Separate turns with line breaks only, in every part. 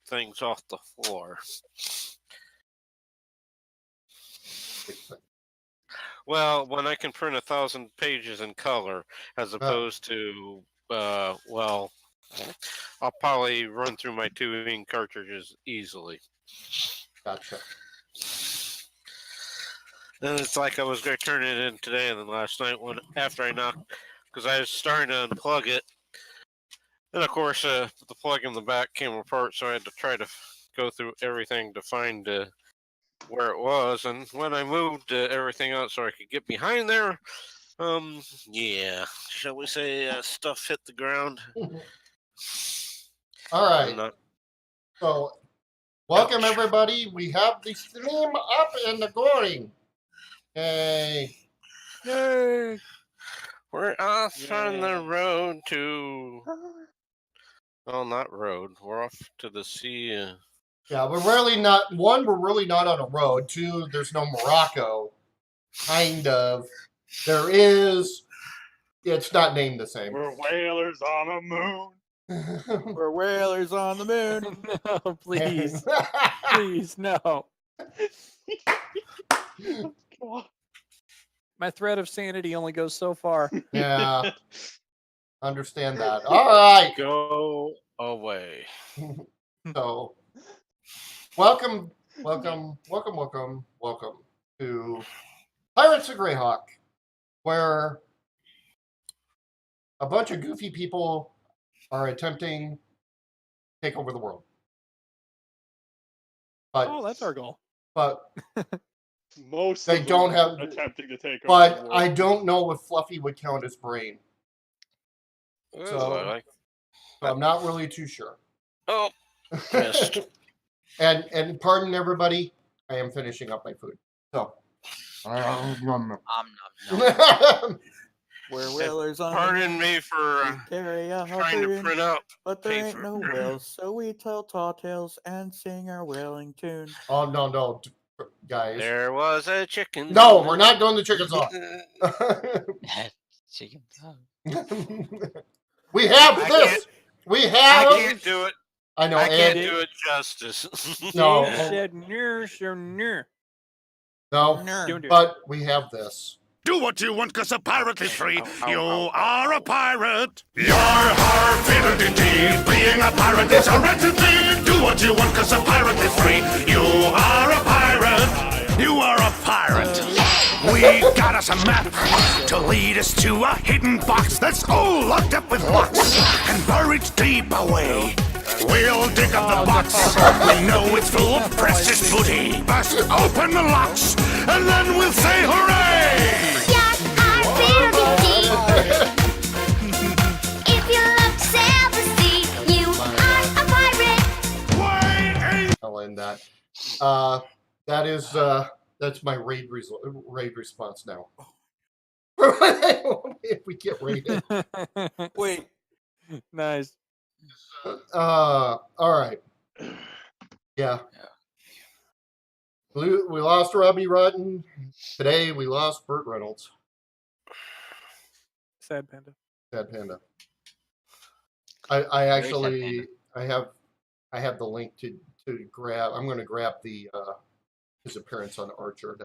things off the floor. Well, when I can print 1,000 pages in color, as opposed to, I'll probably run through my 2 ink cartridges easily.
Gotcha.
And it's like I was going to turn it in today, and then last night, after I knocked, because I was starting to unplug it, and of course, the plug in the back came apart, so I had to try to go through everything to find where it was. And when I moved everything out so I could get behind there, shall we say stuff hit the ground.
All right. So, welcome everybody. We have the stream up and the going. Yay!
Yay! We're off on the road to. Well, not road. We're off to the sea.
Yeah, we're really not. One, we're really not on a road. Two, there's no Morocco. Kind of. There is. It's not named the same.
We're whalers on a moon.
We're whalers on the moon. No, please. Please, no. My thread of sanity only goes so far.
Yeah. Understand that. All right.
Go away.
So, welcome to Pirates of Greyhawk, where a bunch of goofy people are attempting to take over the world. But
that's our goal.
But
most
they don't have
attempting to take over.
But I don't know if Fluffy would count as brain.
So
I'm not really too sure.
Oh, missed.
and pardon everybody, I am finishing up my food. So,
We're whalers on.
Pardon me for trying to print out.
But there ain't no whales, so we tell tall tales and sing our whaling tune.
Oh no, guys!
There was a chicken.
No, we're not doing the chicken song.
Chicken song.
We have this. We have.
I can't do it.
I know.
I can't do it justice.
No.
Said
No, but we have this.
Do what you want, cause a pirate is free. You are a pirate. Yar, fiddle indeed. Being a pirate is a right indeed. Do what you want, cause a pirate is free. You are a pirate. You are a pirate. We got us a map to lead us to a hidden box that's all locked up with locks and buried deep away. We'll dig up the box. We know it's full of precious booty. Bust open the locks, and then we'll say hooray!
Yes, I feel the If you love to sail the sea, you are a pirate.
I'll end that. That's my raid response now. If we get raided.
Wait. Nice.
All right. Yeah. We lost Robbie Rotten. Today we lost Burt Reynolds.
Sad panda.
Sad panda. I actually I have the link to grab. I'm going to grab the his appearance on Archer.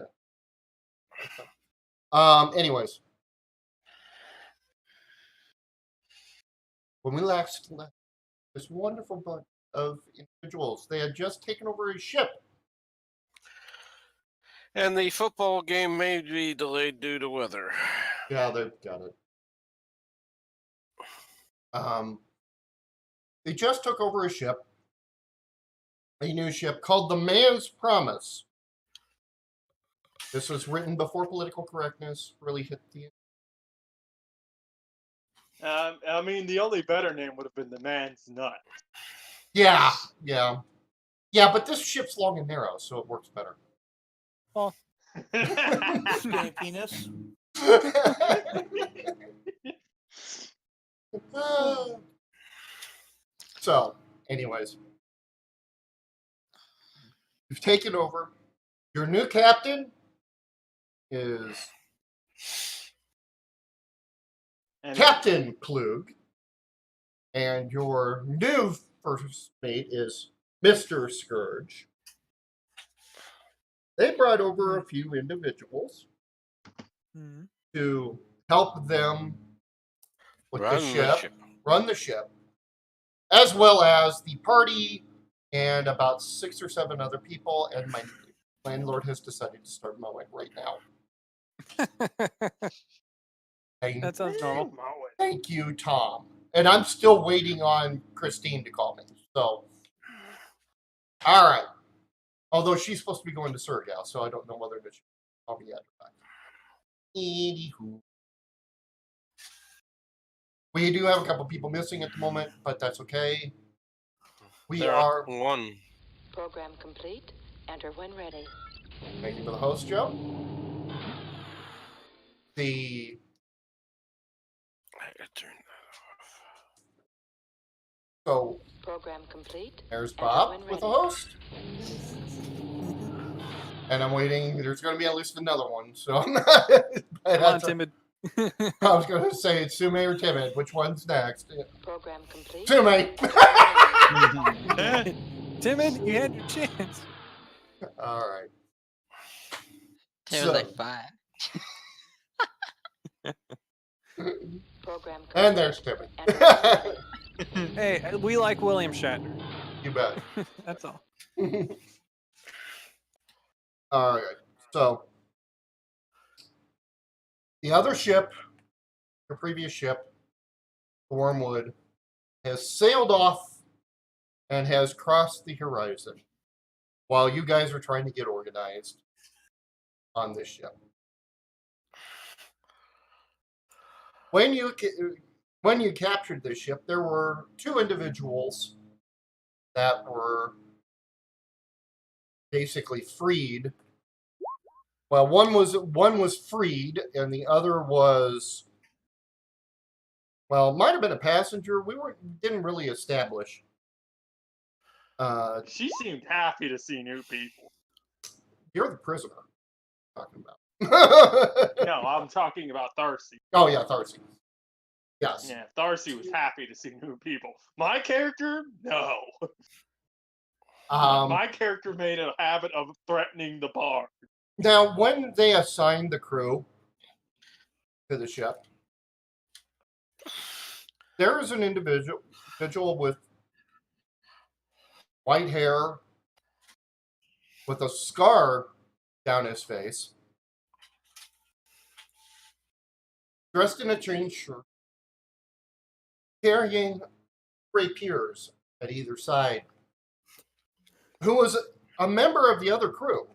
Anyways, when we last left this wonderful bunch of individuals, they had just taken over a ship.
And the football game may be delayed due to weather.
Yeah, they've got it. They just took over a ship, a new ship called the Man's Promise. This was written before political correctness really hit the.
I mean, the only better name would have been the Man's Nut.
Yeah. But this ship's long and narrow, so it works better.
Oh.
Skankiness. So, anyways, you've taken over. Your new captain is Captain Klug, and your new first mate is Mr. Scourge, they brought over a few individuals
Mhm.
to help them with the ship, run the ship, as well as the party and about 6 or 7 other people. And my landlord has decided to start mowing right now.
That sounds normal.
Thank you, Tom. And I'm still waiting on Christine to call me. So, all right. Although she's supposed to be going to Surgal, so I don't know whether to call me yet or not. Anywho. We do have a couple people missing at the moment, but that's okay.
There are one.
Program complete. Enter when ready.
Thank you for the host, Joe. The
I gotta turn
so
Program complete.
there's
Enter
Bob
when
with the
ready.
host, and I'm waiting. There's going to be at least another one. So
Come on, timid.
I was going to say it's Sume or Timid. Which one's next?
Program complete.
Sume.
Timid, you had your chance.
All right.
Tim's
So-
like, fine.
Program complete.
And there's Timid.
Enter when ready.
Hey, we like William Shatner.
You bet.
That's all.
All right. So the other ship, the previous ship, the Wormwood, has sailed off and has crossed the horizon while you guys are trying to get organized on this ship. When you captured this ship, there were 2 individuals that were basically freed. Well, one was freed, and the other was, well, might have been a passenger. We didn't really establish.
She seemed happy to see new people.
You're the prisoner I'm talking about.
No, I'm talking about Darcy.
Oh yeah, Darcy. Yes.
Yeah, Darcy was happy to see new people. My character, no. My character made a habit of threatening the bar.
Now, when they assigned the crew to the ship, there is an individual with white hair, with a scar down his face, dressed in a chain shirt, carrying rapiers at either side, who was a member of the other crew.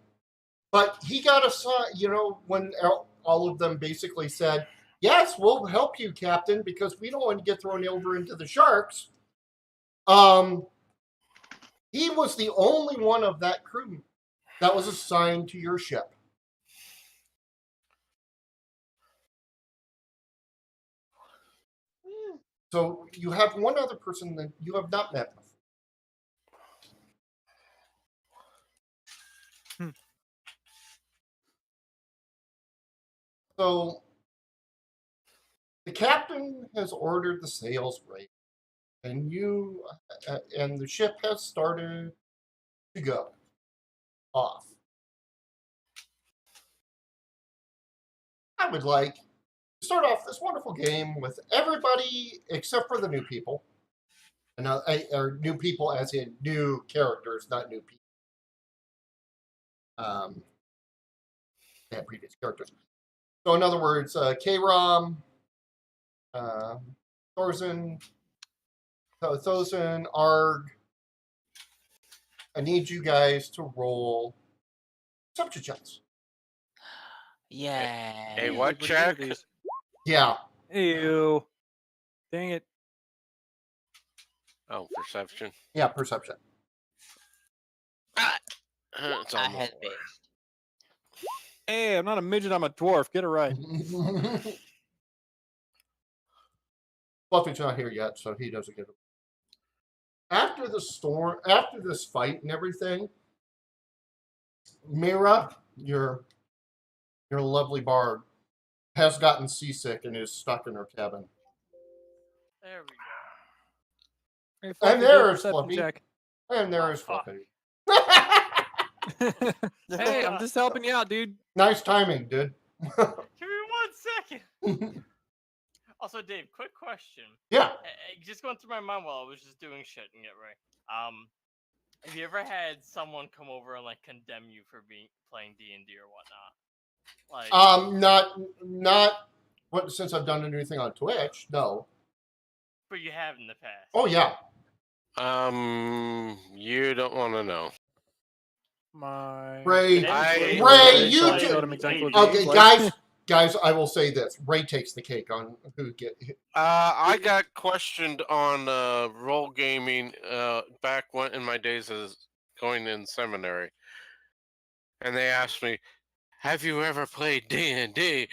But he got assigned, when all of them basically said, yes, we'll help you, Captain, because we don't want to get thrown over into the sharks. He was the only one of that crew that was assigned to your ship. So you have one other person that you have not met before. So the captain has ordered the sails raised, and and the ship has started to go off. I would like to start off this wonderful game with everybody except for the new people, or new people as in new characters, not new people. They have previous characters. So in other words, K-Rom, Thorzen, Arg. I need you guys to roll subject checks.
Yeah.
Hey, what check?
Yeah.
Ew. Dang it.
Oh, perception.
Yeah, perception.
It's
I
on the
had
floor.
based.
Hey, I'm not a midget, I'm a dwarf. Get it right.
Fluffy's not here yet, so he doesn't get it. After the storm, after this fight and everything, Mira, your lovely bard, has gotten seasick and is stuck in her cabin.
There we go.
Hey,
And
Fluffy, do a
there's
perception
Fluffy.
check.
And there
Oh,
is
fuck.
Fluffy.
Hey, I'm just helping you out, dude.
Nice timing, dude.
Give me 1 second. Also, Dave, quick question.
Yeah.
Just going through my mind while I was just doing shit and get right. Have you ever had someone come over and like condemn you for playing D&D or whatnot? Like,
Not since I've done anything on Twitch. No.
but you have in the past.
Oh yeah.
You don't want to know.
My
Ray,
Ray,
you
showed
do.
him exactly what
Okay,
games like.
guys, I will say this: Ray takes the cake on who get.
I got questioned on role gaming back in my days as going in seminary, and they asked me, "Have you ever played D&D?"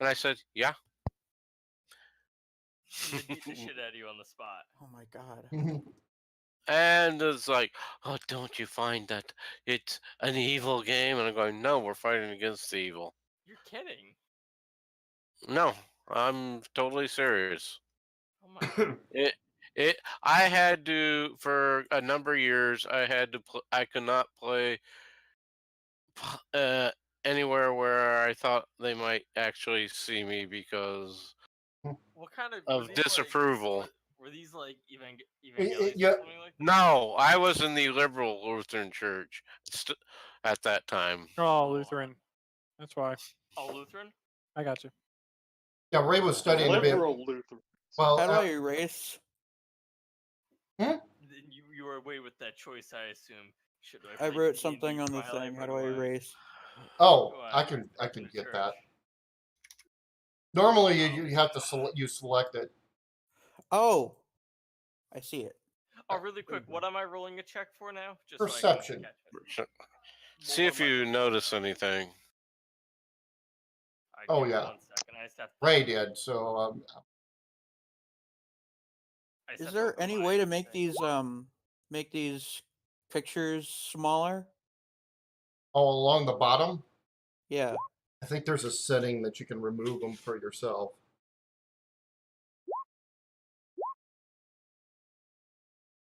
And I said, "Yeah."
And they beat the shit out of you on the spot.
Oh my god.
And it's like, "Oh, don't you find that it's an evil game?" And I'm going, "No, we're fighting against the evil."
You're kidding.
No, I'm totally serious.
Oh my god.
I had to, for a number of years, I could not play anywhere where I thought they might actually see me because
What kind of
of disapproval.
Were these like evangelists
yeah.
or something like that?
No, I was in the liberal Lutheran church at that time.
Oh, Lutheran. That's why.
Oh, Lutheran?
I got you.
Yeah, Ray was studying a bit.
Liberal Luther.
Well,
How do I erase?
Then you were away with that choice, I assume. Should
I
play
wrote
D&D
something on the
Twilight,
thing.
or
How do I
do
erase?
oh,
do
I can
go to
get
church?
that. Normally, you have to select it.
Oh, I see it.
Oh, really quick, what am I rolling a check for now? Just
Perception.
So I can catch it.
See if you notice anything.
Alright,
Oh,
give me
yeah.
1 second. I just have to,
Ray did. So
I just
Is
have to
there
open
any
my
way to make
thing.
these pictures smaller?
along the bottom,
Yeah.
I think there's a setting that you can remove them for yourself.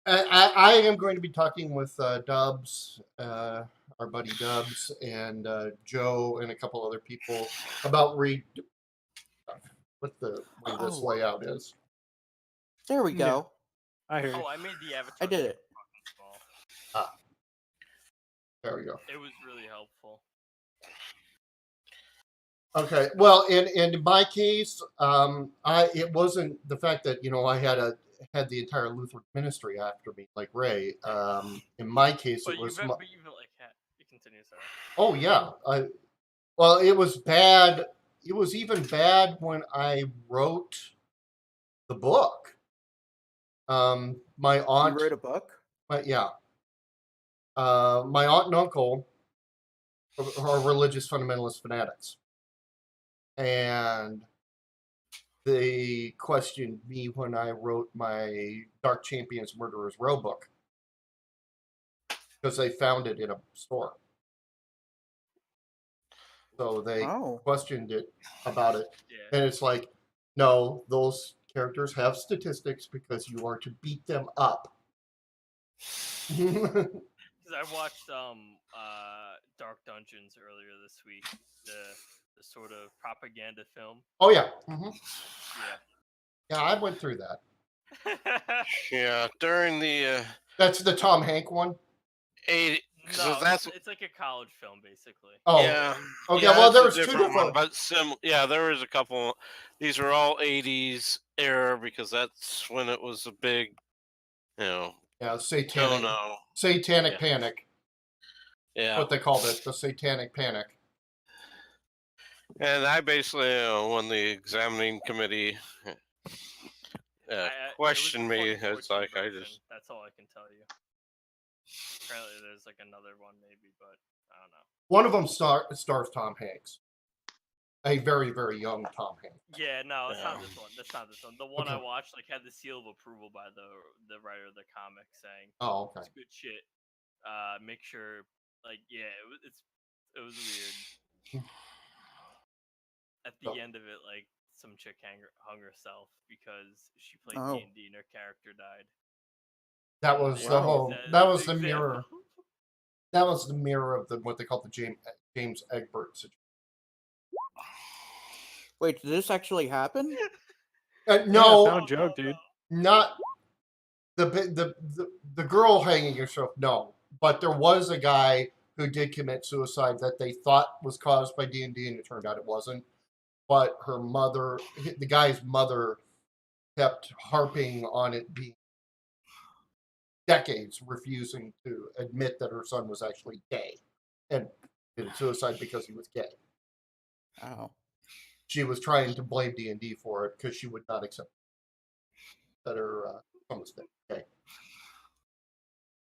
I am going to be talking with Dubs, our buddy Dubs, and Joe, and a couple other people about what the way this
Oh.
layout is.
There we
Yeah.
go.
I hear you.
Oh, I made the avatar.
I did it.
fucking small.
There we go.
It was really helpful.
Okay. Well, in my case, it wasn't the fact that I had the entire Lutheran ministry after me, like Ray. In my case,
But
it was.
you've like you continue, sorry.
Oh yeah. Well, it was bad. It was even bad when I wrote the book. My aunt.
You wrote a book?
Yeah. My aunt and uncle are religious fundamentalist fanatics. And they questioned me when I wrote my Dark Champions Murderers Row book because they found it in a store. So they questioned it about it.
Yeah.
And it's like, no, those characters have statistics because you are to beat them up.
Because I watched Dark Dungeons earlier this week, the sort of propaganda film.
Oh yeah.
Yeah.
Yeah, I went through that.
Yeah, during the
That's the Tom Hanks one.
80s.
No,
That's
it's like a college film, basically.
Oh,
yeah.
okay.
Yeah,
Well, there
it's
was
a
two
different one,
different.
but yeah, there was a couple. These were all 80s era because that's when it was a big,
Yeah, satanic.
no.
Satanic
Yeah.
Panic.
Yeah.
What they called it, the Satanic Panic.
And I basically, when the examining committee questioned me, it's like I just.
That's all I can tell you. Apparently, there's like another one, maybe, but I don't know.
One of them stars Tom Hanks. A very, very young Tom Hanks.
Yeah, no, that's not this one. That's not this one. The one I
Okay.
watched had the seal of approval by the writer of the comic saying,
Oh, okay.
"It's good shit. Make sure, it was weird." At the end of it, like some chick hung herself because she played D&D and her character died.
That was the
Wow.
whole.
That's
That was the
example.
mirror. That was the mirror of what they call the James Egbert situation.
Wait, did this actually happen?
Yeah, it's
No,
not a joke, dude.
not the girl hanging herself. No, but there was a guy who did commit suicide that they thought was caused by D&D, and it turned out it wasn't. But her mother, the guy's mother, kept harping on it being decades, refusing to admit that her son was actually gay and committed suicide because he was gay.
Oh.
She was trying to blame D&D for it because she would not accept that her son was gay.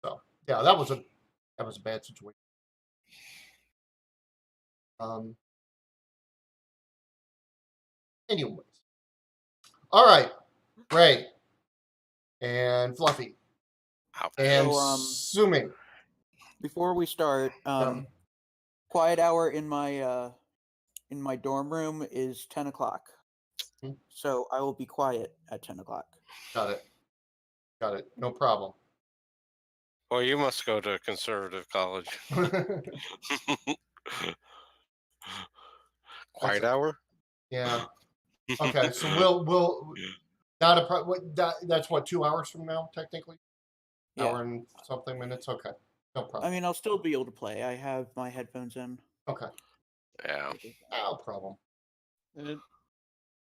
So yeah, that was a bad situation. Anyways, all right, Ray and Fluffy and
So,
Sumi.
Before we start, quiet hour in my dorm room is 10 o'clock.
Mhm.
So I will be quiet at 10 o'clock.
Got it. No problem.
Well, you must go to conservative college. Quiet hour?
Yeah. Okay, so we'll not that's what 2 hours from now technically.
Yeah.
Hour and something minutes. Okay, no problem.
I mean, I'll still be able to play. I have my headphones in.
Okay,
Yeah.
no problem.
Uh,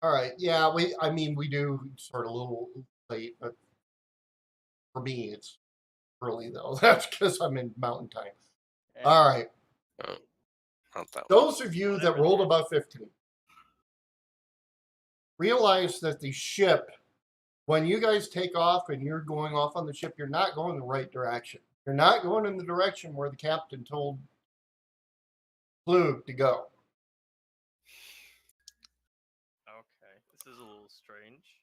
All right. Yeah, we do start a little late, but for me it's early though. That's because I'm in mountain time. All right.
Not that
Those of you that rolled above 15 realize that the ship, when you guys take off and you're going off on the ship, you're not going the right direction. You're not going in the direction where the captain told Flug to go.
Okay, this is a little strange.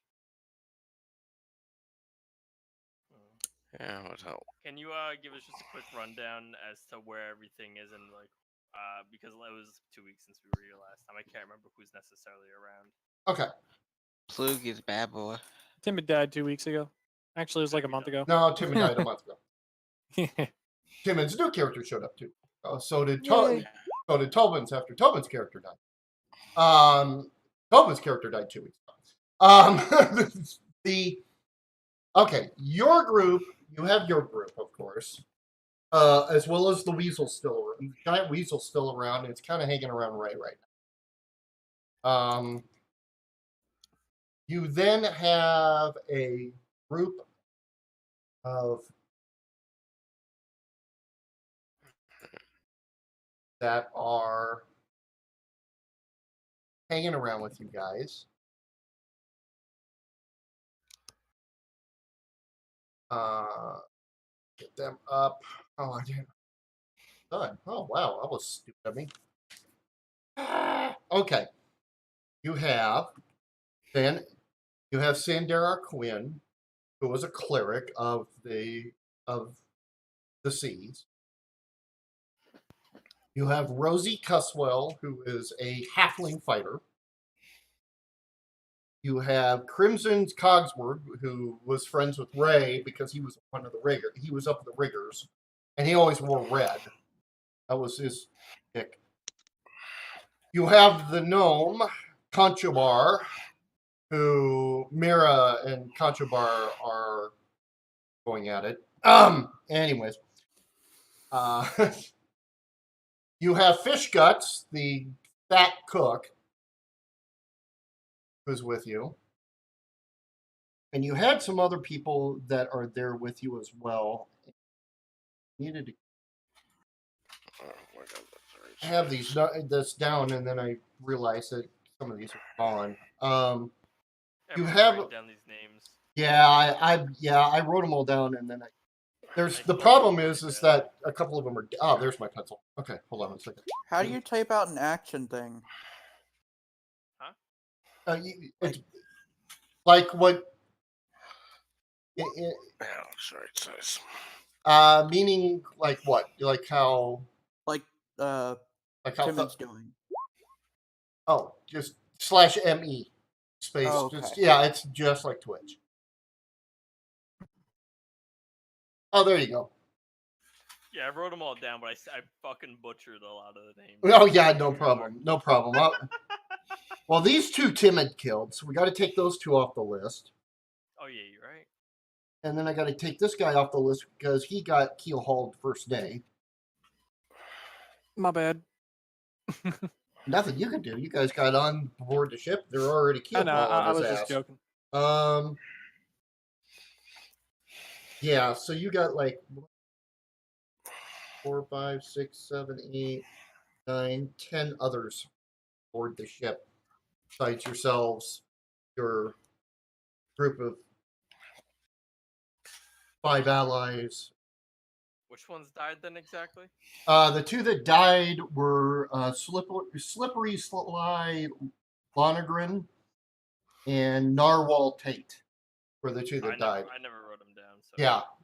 Yeah, it would help.
Can you give us just a quick rundown as to where everything is and like because it was 2 weeks since we were here last time. I can't remember who's necessarily around.
Okay.
Plug is bad boy.
Tim had died 2 weeks ago. Actually, it was like a month ago.
No, Timmy died a month ago. Timmons' new character showed up too. So did Tobin's after Tobin's character died. Tobin's character died 2 weeks ago. Okay, your group, you have your group, of course, as well as the weasel still around. The giant weasel still around, and it's kind of hanging around Ray right now. You then have a group of that are hanging around with you guys. Get them up. Oh, I didn't. Done. Oh, wow. That was stupid of me. Okay. You have Sandera Quinn, who was a cleric of the seas. You have Rosie Cuswell, who is a halfling fighter. You have Crimson's Cogsworth, who was friends with Ray because he was one of the riggers. He was up the riggers, and he always wore red. That was his pick. You have the gnome, Conchobar, who Mira and Conchobar are going at it. Anyways. You have Fish Guts, the fat cook, who's with you. And you had some other people that are there with you as well. Needed to have this down, and then I realized that some of these are gone. You have
write down these names.
Yeah, I wrote them all down, and then the problem is that a couple of them are. Oh, there's my pencil. Okay, hold on a second.
How do you type out an action thing?
It's like what?
Sorry, it says.
Meaning like what? Like how?
Like
how
Timmons doing.
Oh, just /ME space.
Oh, okay.
It's just like Twitch. Oh, there you go.
Yeah, I wrote them all down, but I fucking butchered a lot of the names.
Oh yeah, no problem. No problem. Well, these two Timid killed, so we got to take those two off the list.
Oh yeah, you're right.
And then I got to take this guy off the list because he got keel hauled first day.
My bad.
Nothing you can do. You guys got on board the ship. They're already
I
keel
know.
hauling
I
his
was
ass.
just joking.
Yeah, so you got like 4, 5, 6, 7, 8, 9, 10 others aboard the ship. Besides yourselves, your group of 5 allies.
Which ones died then exactly?
The 2 that died were Slippery Sly Lonergan and Narwhal Tate were the 2 that died.
I never wrote them down. So.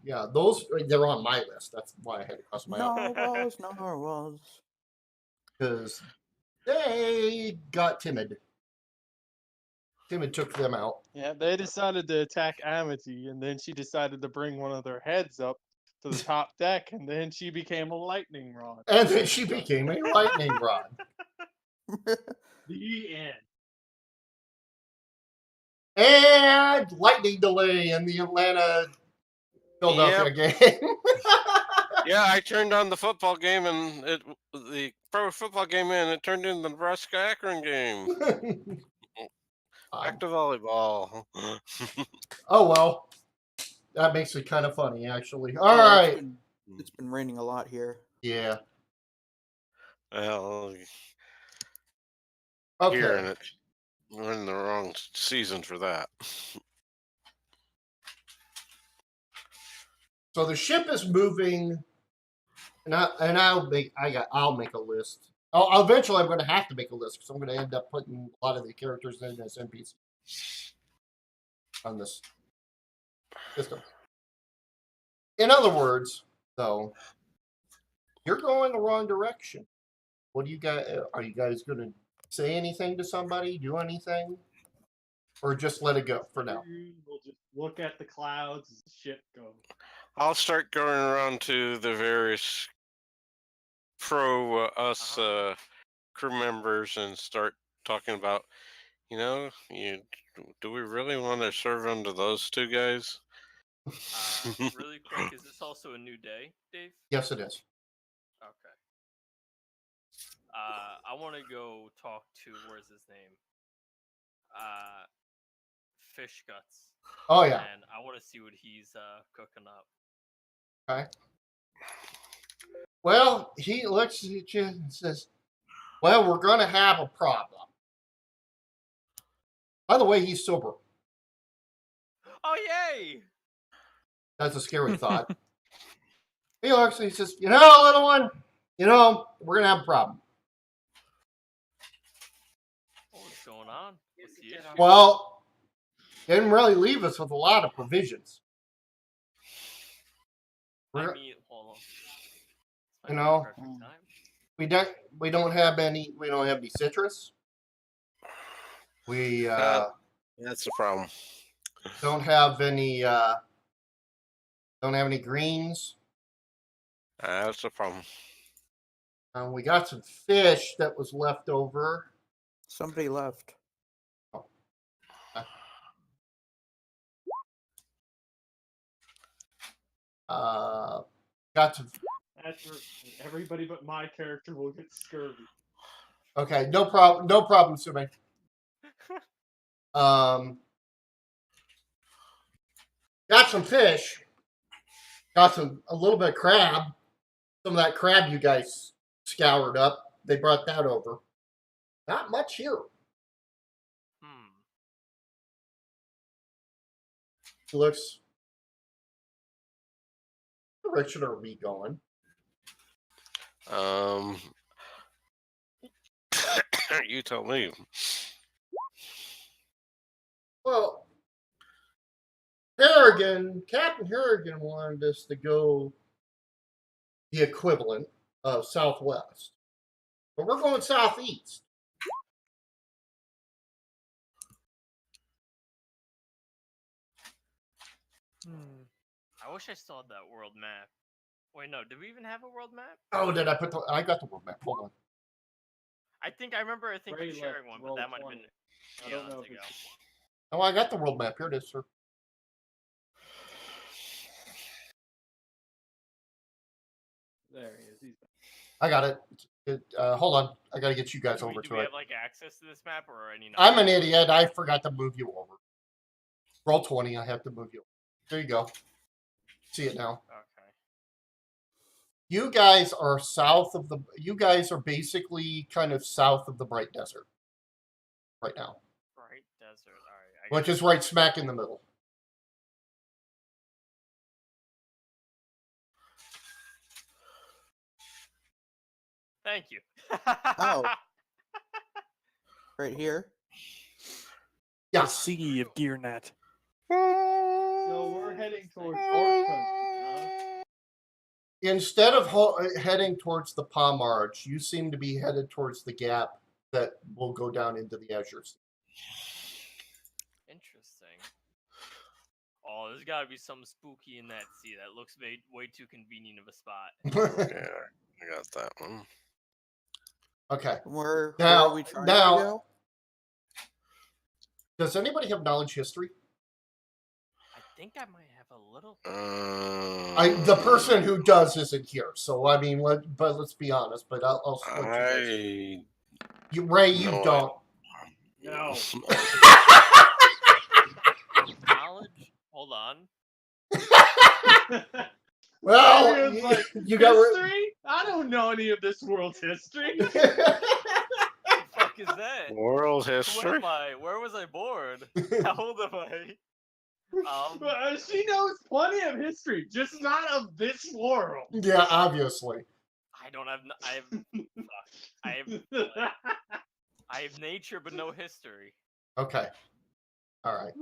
Yeah, those they're on my list. That's why I had to cross my out
Narwhals.
because they got timid. Timid took them out.
Yeah, they decided to attack Amity, and then she decided to bring one of their heads up to the top deck, and then she became a lightning rod.
And then she became a lightning rod.
The end.
And lightning delay in the Atlanta Philadelphia game.
Yeah, I turned on the football game and the pro football game and it turned into the Nebraska Akron game. Back to volleyball.
Oh well. That makes it kind of funny, actually. All
Yeah,
right.
It's been raining a lot here.
Yeah.
Well,
Okay.
here and we're in the wrong season for that.
So the ship is moving, and I'll make a list. Eventually, I'm going to have to make a list because I'm going to end up putting a lot of the characters in as NPCs on this system. In other words, though, you're going the wrong direction. What do you guys? Are you guys going to say anything to somebody? Do anything? Or just let it go for now?
We'll just look at the clouds as the ship goes.
I'll start going around to the various crew members and start talking about, do we really want to serve under those 2 guys?
Really quick, is this also a new day, Dave?
Yes, it is.
Okay. I want to go talk to, where's his name? Fish Guts.
Oh yeah.
And I want to see what he's cooking up.
Okay. Well, he looks at you and says, "Well, we're going to have a problem." By the way, he's sober.
Oh yay!
That's a scary thought. He looks and he says, little one, we're going to have a problem.
What's going on? What's the issue?
Well, didn't really leave us with a lot of provisions.
Hold on.
You know,
Perfect time.
we don't have any citrus. We
that's the problem.
don't have any greens.
That's the problem.
We got some fish that was left over.
Somebody left.
Got some.
Everybody but my character will get scurvy.
Okay, no problem, Sumi. Got some fish. Got a little bit of crab. Some of that crab you guys scoured up. They brought that over. Not much here. Looks. What direction are we going?
You tell me.
Well, Captain Harrigan wanted us to go the equivalent of southwest, but we're going southeast.
I wish I still had that world map. Wait, no. Did we even have a world map?
Oh, did I put the? I got the world map. Hold on.
I remember you
Ray
sharing
left
one, but
roll
that might have
20.
been
I don't know
eons
if
ago.
it's
Oh, I got the world map. Here it is, sir.
there. He is. He's back.
I got it. Hold on. I got to get you guys
Do we,
over
do
to
we
it.
have like access to this map or any?
I'm an idiot. I forgot to move you over. Roll 20. I have to move you. There you go. See it now.
Okay.
You guys are south of the. You guys are basically kind of south of the Bright Desert right now,
Bright Desert. All right.
which is right smack in the middle.
Thank you.
Oh. Right here.
Yeah.
The sea of GearNet.
So we're heading towards Orc Country, huh?
Instead of heading towards the Palm Arch, you seem to be headed towards the gap that will go down into the Azure Sea.
Interesting. Oh, there's got to be something spooky in that sea. That looks way too convenient of a spot.
Yeah, I got that one.
Okay.
Where
Now-
are we trying
now-
to go?
Does anybody have knowledge history?
I think I might have a little.
The person who does isn't here, so I mean, let's be honest. But I'll switch you guys. Ray, you
No,
don't.
No.
Knowledge? Hold on.
Well,
Everyone's like,
you got.
history? I don't know any of this world's history.
What the fuck is that?
World
Where
history.
am I? Where was I born? How old am I?
She knows plenty of history, just not of this world.
Yeah, obviously.
I don't have. I have nature, but no history.
Okay. All right.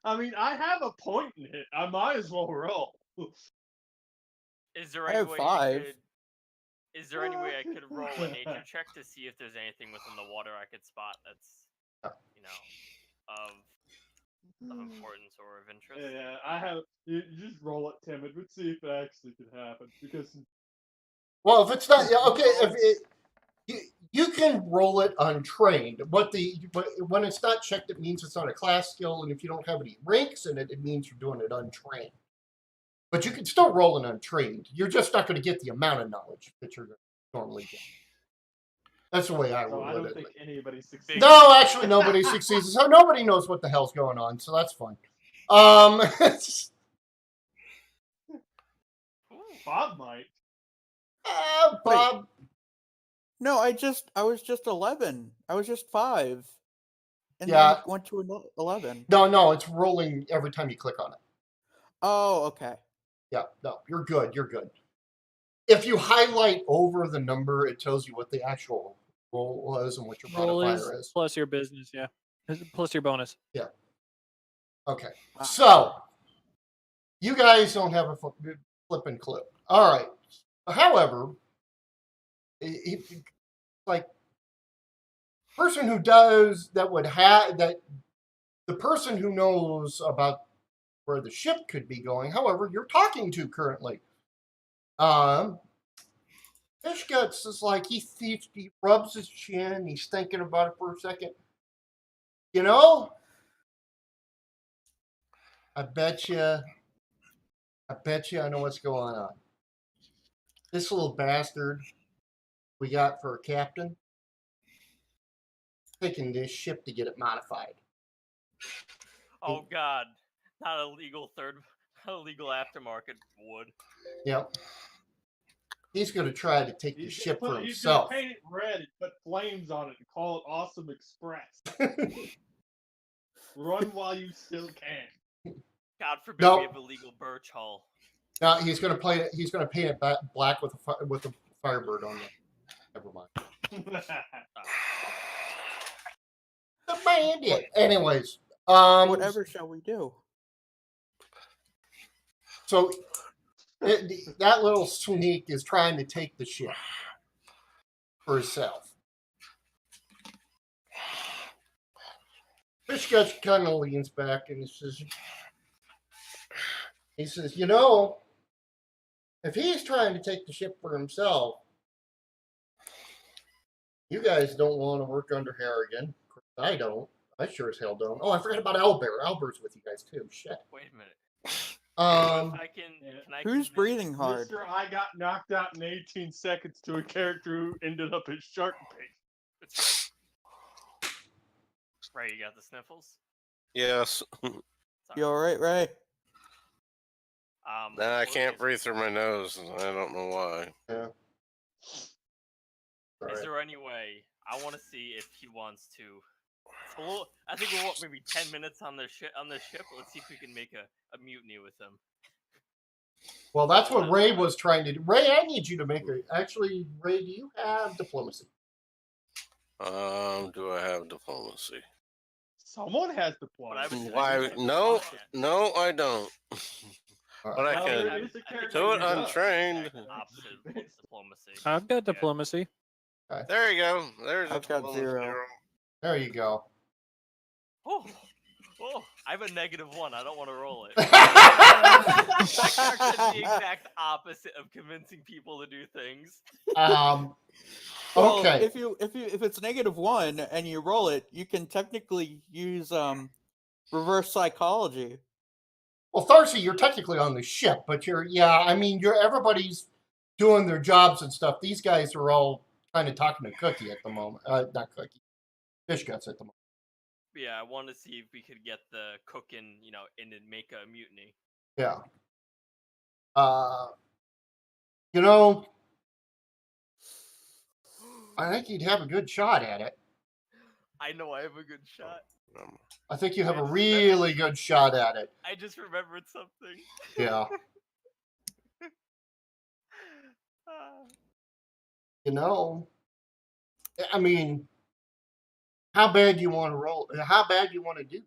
I mean, I have a point in it. I might as well roll.
Is there
I
any
have
way
5.
Is there any way I could roll a nature check to see if there's anything within the water I could spot that's, of importance or of interest?
Yeah, I have. You just roll it timid. Let's see if it actually can happen. Because
Well, if it's not okay, you can roll it untrained. But when it's not checked, it means it's on a class skill, and if you don't have any ranks in it, it means you're doing it untrained. But you can still roll an untrained. You're just not going to get the amount of knowledge that you're going to normally get. That's the way I
so
roll
I
it.
don't think anybody succeeds.
No, actually, nobody succeeds. So nobody knows what the hell's going on, so that's fun.
Bob might.
Bob.
No, I was just 11. I was just 5. And
Yeah.
then I went to 11.
No, it's rolling every time you click on it.
Oh, okay.
Yeah, no, you're good. You're good. If you highlight over the number, it tells you what the actual roll was and what your
Roll
modifier
is
is.
plus your business, yeah. Plus your bonus.
Yeah. Okay.
Ah.
So, you guys don't have a flipping clue. All right. However, like, person who does that would have that, the person who knows about where the ship could be going, however, you're talking to currently. Fish Guts is like, he rubs his chin, he's thinking about it for a second. You know, I bet you I know what's going on. This little bastard we got for a captain, taking this ship to get it modified.
Oh God, not a legal aftermarket wood.
Yep. He's going to try to take the ship for
He's
himself.
gonna paint it red and put flames on it and call it Awesome Express. Run while you still can.
God forbid
Nope.
we have a legal birch hull.
Now he's going to paint it black with a Firebird on it. Never mind. The man did. Anyways,
Whatever shall we do?
So that little sneak is trying to take the ship for himself. Fish Guts kind of leans back and says, He says, you know, if he's trying to take the ship for himself, you guys don't want to work under Harrigan. Of course, I don't. I sure as hell don't. Oh, I forgot about Albert. Albert's with you guys too. Shit.
Wait a minute.
Um,
If I can, can I
Who's
convince-
breathing hard?
Mister, I got knocked out in 18 seconds to a character who ended up as Shark Bait.
Ray, you got the sniffles?
Yes.
Sorry.
You all right, Ray?
Nah, I
what
can't
is-
breathe through my nose. And I don't know why.
yeah.
Is
Alright.
there any way? I want to see if he wants to. So I think we'll want maybe 10 minutes on the ship. Let's see if we can make a mutiny with him.
Well, that's what Ray was trying to do. Ray, I need you to make a. Actually, Ray, do you have diplomacy?
Do I have diplomacy?
Someone has the
But I
plot.
was-
Why? No, no, I don't.
All
But
right.
I
Well,
can
there is a character
do it
who does.
untrained.
Opposite of diplomacy.
I've got diplomacy.
There you go. There's
I've got
diplomacy.
0.
There you go.
Oh, I have a -1. I don't want to roll it. That character's the exact opposite of convincing people to do things.
Well, okay.
If it's -1 and you roll it, you can technically use reverse psychology.
Well, Tharcy, you're technically on the ship, but everybody's doing their jobs and stuff. These guys are all kind of talking to Cookie at the moment. Not Cookie. Fish Guts at the moment.
Yeah, I want to see if we could get the cook in, in and make a mutiny.
Yeah. I think you'd have a good shot at it.
I know I have a good shot.
I think you have a really good shot at it.
I just remembered something.
Yeah. I mean, how bad do you want to roll? How bad do you want to do?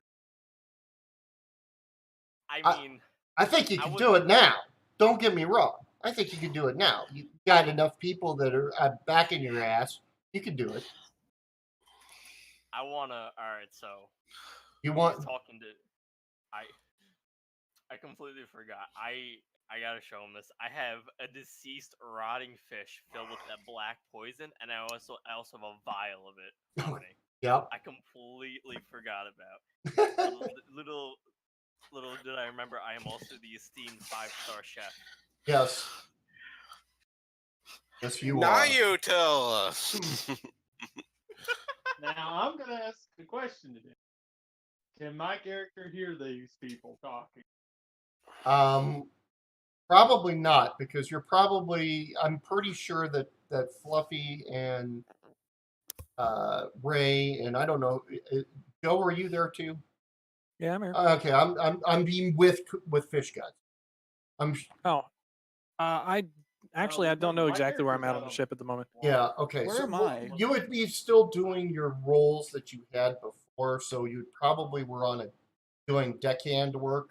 I think you can do it now. Don't get me wrong. I think you can do it now. You got enough people that are backing your ass. You can do it.
I wanna. All right, so
You
he's
want?
talking to. I completely forgot. I gotta show him this. I have a deceased rotting fish filled with that black poison, and I also have a vial of it on me.
Yep.
I completely forgot about. Little did I remember, I am also the esteemed 5-star chef.
Yes. Yes, you
Now
are.
you tell us.
Now I'm gonna ask the question today. Can my character hear these people talking?
Probably not, because I'm pretty sure that Fluffy and Ray and I don't know, Joe, were you there too?
Yeah, I'm here.
Okay, I'm being with Fish Guts.
I don't know
my
exactly where I'm at
character's
on the
out
ship at the moment.
Yeah. Okay.
Where
so
am I?
You would be still doing your roles that you had before, so you probably were doing deckhand work.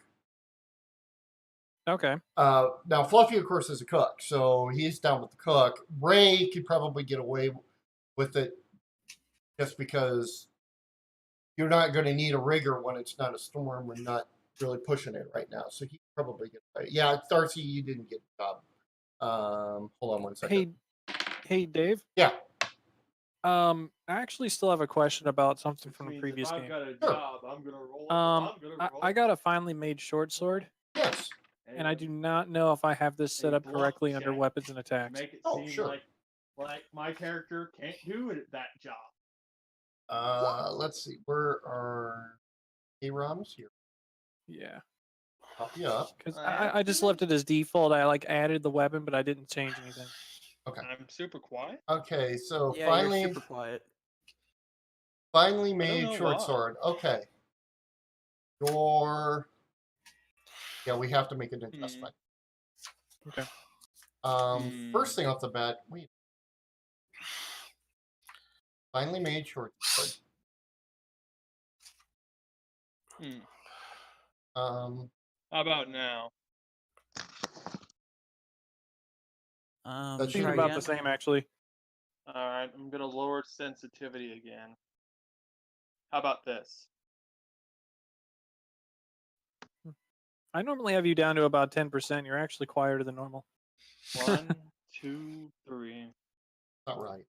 Okay.
Now Fluffy, of course, is a cook, so he's down with the cook. Ray could probably get away with it, just because you're not going to need a rigger when it's not a storm. We're not really pushing it right now, so he probably get away. Yeah, Darcy, you didn't get the job. Hold on one second.
Hey, Dave.
Yeah.
I actually still have a question about something
Which
from the
means
previous
if I've
game.
got a
Sure.
job, I'm gonna roll.
I got a finely made short sword,
Yes.
and I do not know if I have this set
a
up correctly under
check
weapons and attacks.
Make it
Oh,
seem
sure.
like my character can't do that job.
Let's see. Where are A-ROMs here?
Yeah,
Pop you up.
because I just left it as default. I added the weapon, but I didn't change anything.
Okay.
I'm super quiet.
Okay, so
Yeah,
finally,
you're super quiet.
finally
know
made short
why.
sword. Okay. Yeah, we have to make an adjustment.
Okay.
First thing off the bat, wait. Finally made short sword.
How about now?
That's
Seems
try
about
again.
the same, actually.
All right, I'm gonna lower sensitivity again. How about this?
I normally have you down to about 10%. You're actually quieter than normal.
1, 2, 3.
Not right.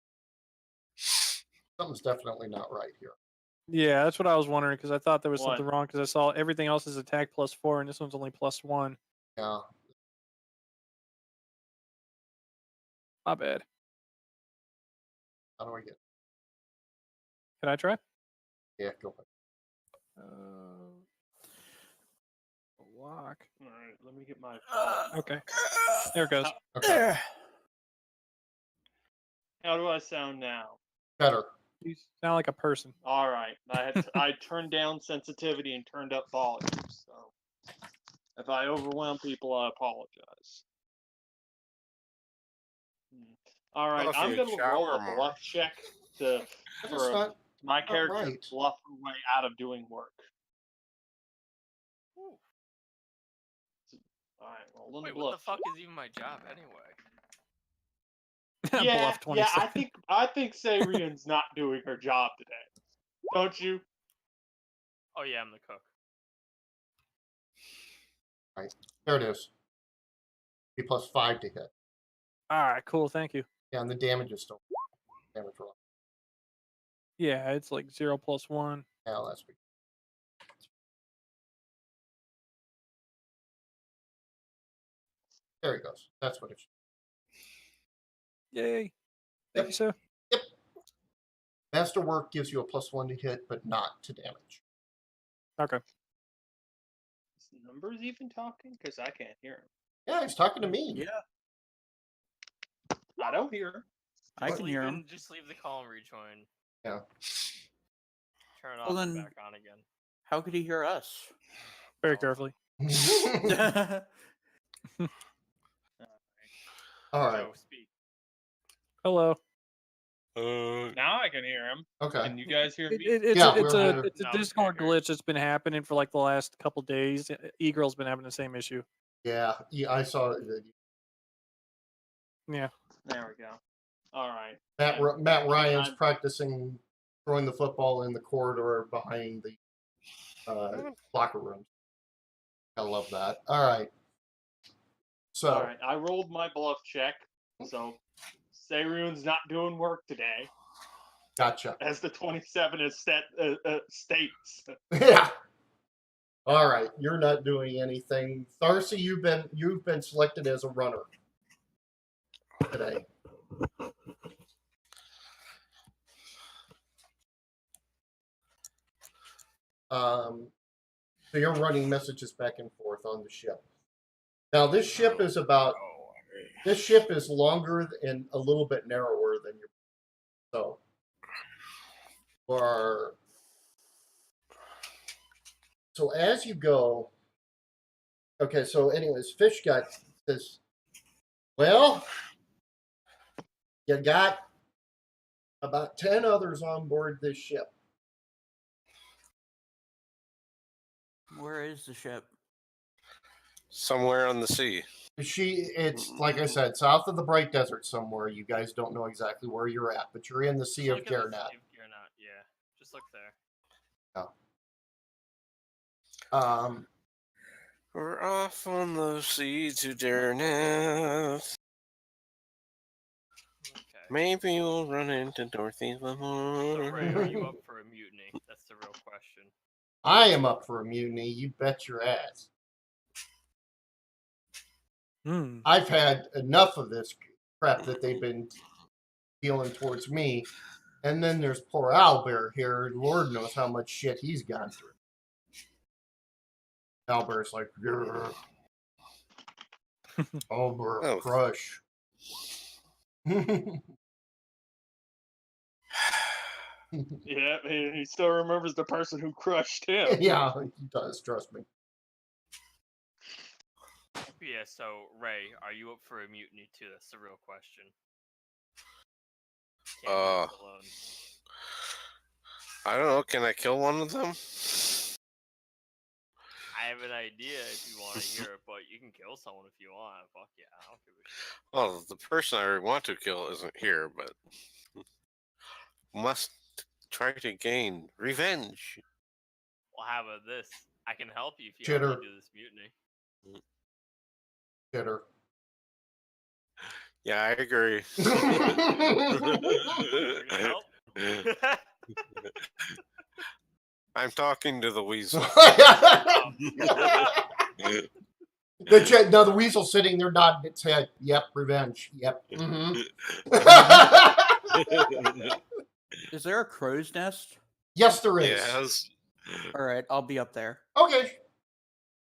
Something's definitely not right here.
Yeah, that's what I was wondering because I thought there was
What?
something wrong because I saw everything else is attack +4 and this one's only +1.
Yeah.
My bad.
How do I get?
Can I try?
Yeah, go ahead.
Lock.
All right, let me get my.
Okay. There it goes.
Okay.
How do I sound now?
Better.
You sound like a person.
All right, I turned down sensitivity and turned up volume. So if I overwhelm people, I apologize. All right,
Well, if
I'm
you
gonna roll
shower
a
more.
bluff check to
That is
for
not
my character
right.
to bluff her way out of doing work.
Ooh.
All right, roll
Wait,
bluff.
what the fuck is even my job anyway?
Yeah,
Bluff
yeah,
27.
I think Sabrian's not doing her job today. Don't you?
Oh yeah, I'm the cook.
Right. There it is. Be +5 to hit.
All right, cool. Thank you.
Yeah, and the damage is still damage roll.
Yeah, it's like 0 + 1.
Yeah, that's big. There he goes. That's what it should.
Yay. Thank you, sir.
Yep. Masterwork gives you a +1 to hit, but not to damage.
Okay.
Is Numbers even talking? Because I can't hear him.
Yeah, he's talking to me.
Yeah,
I don't hear him.
I
Just
can
leave
hear
and
him.
Just leave the call and rejoin.
Yeah.
Turn it
Well,
off and
then-
back on again.
How could he hear us?
Very carefully.
All right.
Joe, speak.
Hello.
Now I can hear him.
Okay.
Can you guys hear me?
It's
Yeah,
a, it's
we're
a,
here.
it's a
No, we
Discord
can't hear you.
glitch that's been happening for like the last couple days. E-Girl's been having the same issue.
Yeah, I saw it.
Yeah.
There we go. All right.
Matt Ryan's
I'm-
practicing throwing the football in the corridor behind the locker room. I love that. All right. So,
All right. I rolled my bluff check. So Sabrian's not doing work today,
gotcha.
as the 27 is states.
Yeah. All right. You're not doing anything. Tharcy, you've been selected as a runner today. So you're running messages back and forth on the ship. Now this ship is longer and a little bit narrower than your. So as you go. Okay. So anyways, Fish got this. Well, you got about 10 others on board this ship.
Where is the ship?
Somewhere on the sea.
It's like I said, south of the Bright Desert somewhere. You guys don't know exactly where you're at, but you're in the Sea of
Look at the
Garnet.
Sea of Garnet, yeah. Just look there.
We're off on the sea to Darneth.
Okay.
Maybe we'll run into Dorothy
So, Ray, are you
Lamar.
up for a mutiny? That's the real question.
I am up for a mutiny. You bet your ass.
Hmm.
I've had enough of this crap that they've been dealing towards me. And then there's poor Owlbear here. Lord knows how much shit he's gone through. Owlbear's like, "Grr." Owlbear,
Oh.
crush.
Yeah, he still remembers the person who crushed him.
Yeah, he does. Trust me.
Yeah, so, Ray, are you up for a mutiny too? That's the real question. Can't leave us alone.
I don't know. Can I kill one of them?
I have an idea if you want to hear it, but you can kill someone if you want. Fuck yeah, I don't give a shit.
Well, the person I want to kill isn't here, but must try to gain revenge.
Well, how about this? I can help you if you
Chitter.
help me do this mutiny.
Shitter.
Yeah, I agree. I'm talking to the weasel.
The weasel sitting there nodding its head. Yep, revenge. Yep.
Is there a crow's nest?
Yes, there is.
Yes.
All right, I'll be up there.
Okay.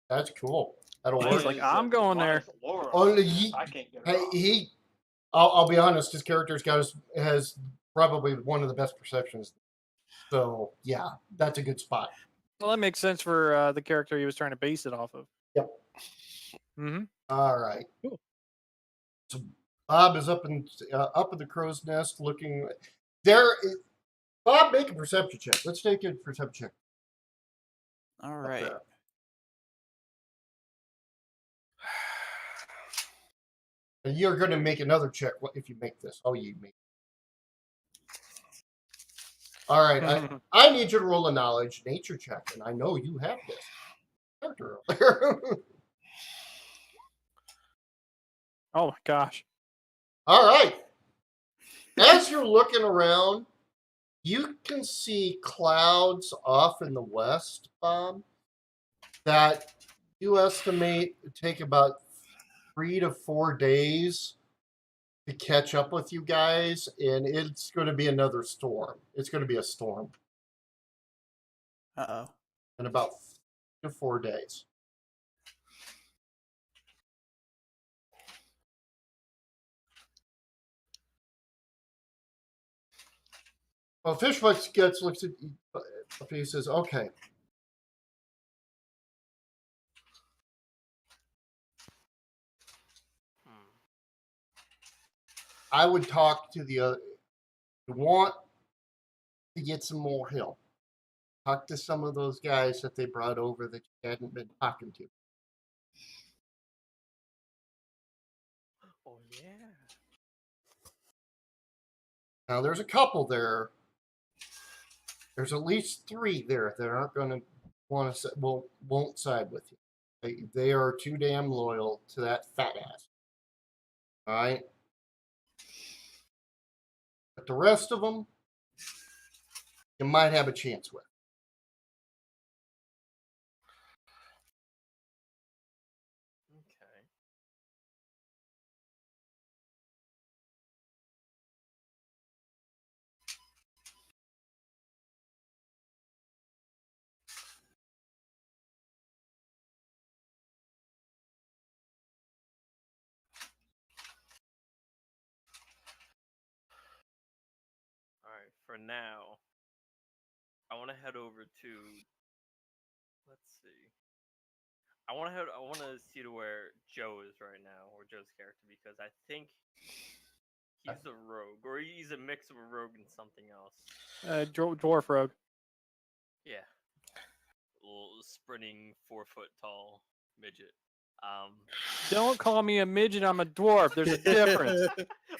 That's cool. That'll
Mine
work.
He's like,
is,
I'm going
mine
there.
is Laura.
Only he-
I can't get it
Hey,
off.
I'll be honest, his character's has probably one of the best perceptions. So, yeah, that's a good spot.
Well, that makes sense for the character he was trying to base it off of.
Yep.
Mm-hmm.
All right.
Cool.
So Bob is up in the crow's nest looking. There, Bob, make a perception check. Let's take a perception check.
All right.
there. And you're going to make another check if you make this. Oh, you make. All right. I need you to roll a knowledge nature check, and I know you have this character earlier.
Oh my gosh.
All right. As you're looking around, you can see clouds off in the west, Bob, that you estimate take about 3 to 4 days to catch up with you guys, and it's going to be another storm. It's going to be a storm
Uh-oh.
in about 3 to 4 days. Well, Fishbuck looks at you, he says, okay. I would talk to the other. You want to get some more help. Talk to some of those guys that they brought over that you hadn't been talking to.
Oh yeah.
Now, there's a couple there. There's at least 3 there that aren't going to want to, won't side with you. They are too damn loyal to that fat ass. All right? But the rest of them, you might have a chance with.
Okay. All right. For now, I want to head over to. Let's see. I want to see to where Joe is right now, or Joe's character, because I think he's a rogue, or he's a mix of a rogue and something else.
Dwarf rogue.
Yeah. Little sprinting 4-foot tall midget.
Don't call me a midget. I'm a dwarf. There's a difference.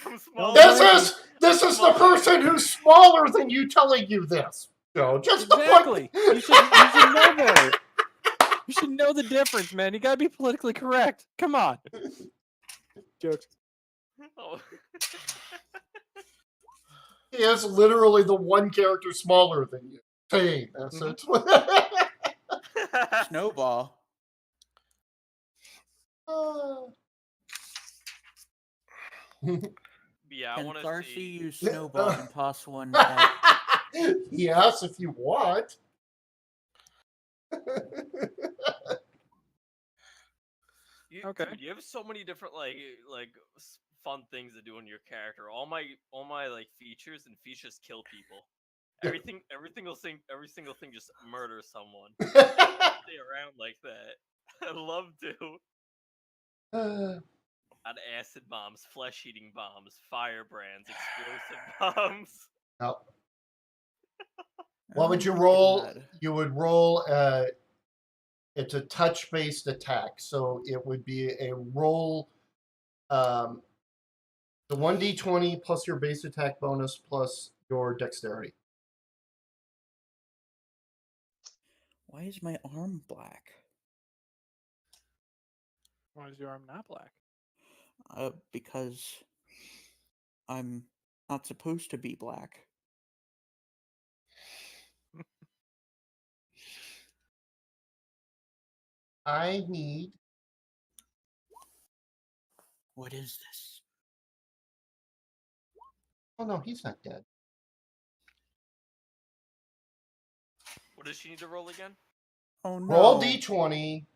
I'm small.
This is the person who's smaller than you telling you this. So just
Exactly. You should know better. You should know the difference, man. You gotta be politically correct. Come on. Jokes.
Oh.
He is literally the one character smaller than you. Hey, that's it.
Snowball.
Yeah, I
Can
want to
Darcy
see.
use Snowball and toss one at...
Yes, if you want.
Okay.
Dude, you have so many different fun things to do in your character. All my like features just kill people. Every single thing just murders someone. Stay around like that. I love to. Add acid bombs, flesh-eating bombs, firebrands, explosive bombs.
No. What would you roll?
God.
You would roll it's a touch-based attack, so it would be a roll the 1d20 plus your base attack bonus plus your dexterity.
Why is my arm black?
Why is your arm not black?
Because I'm not supposed to be black.
I need.
What is this?
Oh no, he's not dead.
What does she need to roll again?
Oh no.
Roll d20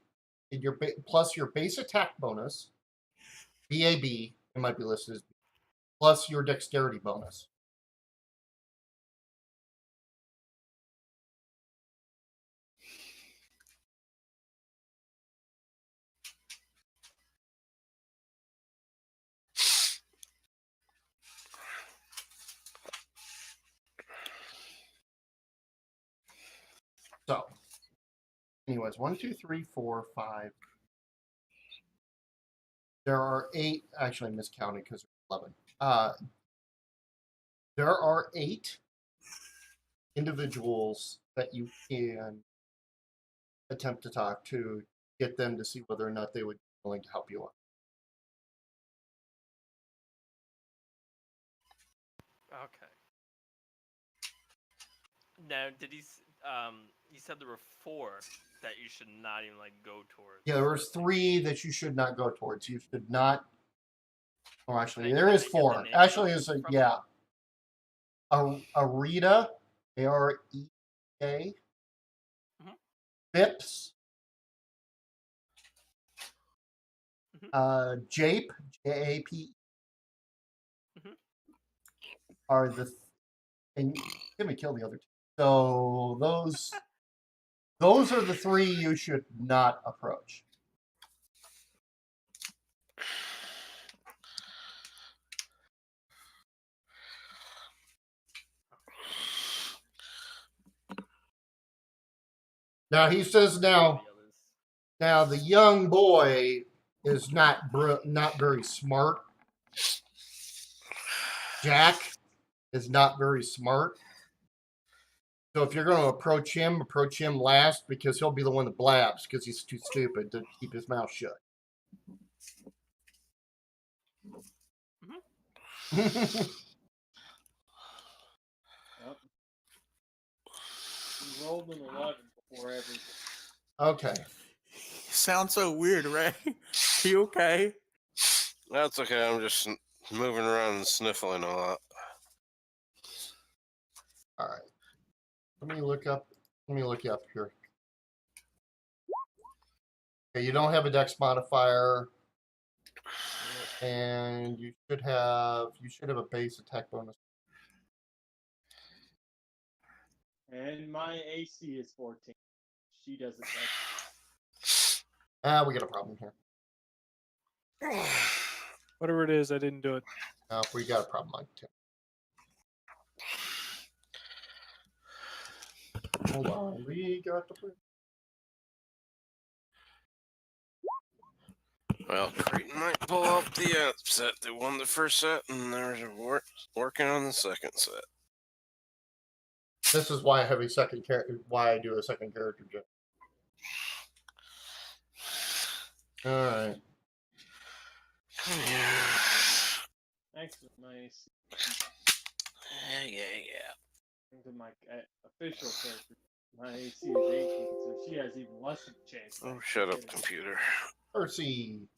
in your plus your base attack bonus, BAB, it might be listed as, plus your dexterity bonus. So, anyways, 1, 2, 3, 4, 5. There are 8. Actually, I miscounted because there's 11. There are 8 individuals that you can attempt to talk to, get them to see whether or not they would be willing to help you out.
Okay. Now, did he? You said there were 4 that you should not even like go towards.
Yeah, there was 3 that you should not go towards. You should not. Oh, actually,
Can I-
there
can
is
I get the
4.
names
Actually, it's
from
yeah. Arita, Area,
Mhm.
Phipps,
Mhm.
Jape, Jape,
Mhm.
are the and let me kill the other 2. So those are the 3 you should not approach. Now he says now the young boy is not very smart. Jack is not very smart. So if you're going to approach him last because he'll be the one that blabs because he's too stupid to keep his mouth shut.
Yep. He rolled an 11 before everything.
Okay.
Sounds so weird, Ray. You okay?
That's okay. I'm just moving around and sniffling a lot.
All right. Let me look you up here. Okay, you don't have a dex modifier, and you should have a base attack bonus.
And my AC is 14. She doesn't
We got a problem here.
Whatever it is, I didn't do it.
We got a problem on Tim. Hold on, we got the.
Well, Creighton might pull up the set. They won the first set, and they're working on the second set.
This is why I have a second character. Why I do a second character. All right.
Actually, my AC.
Yeah.
Into my official character, my AC is 18, so she has even less of a chance.
Oh, shut up, computer.
Percy.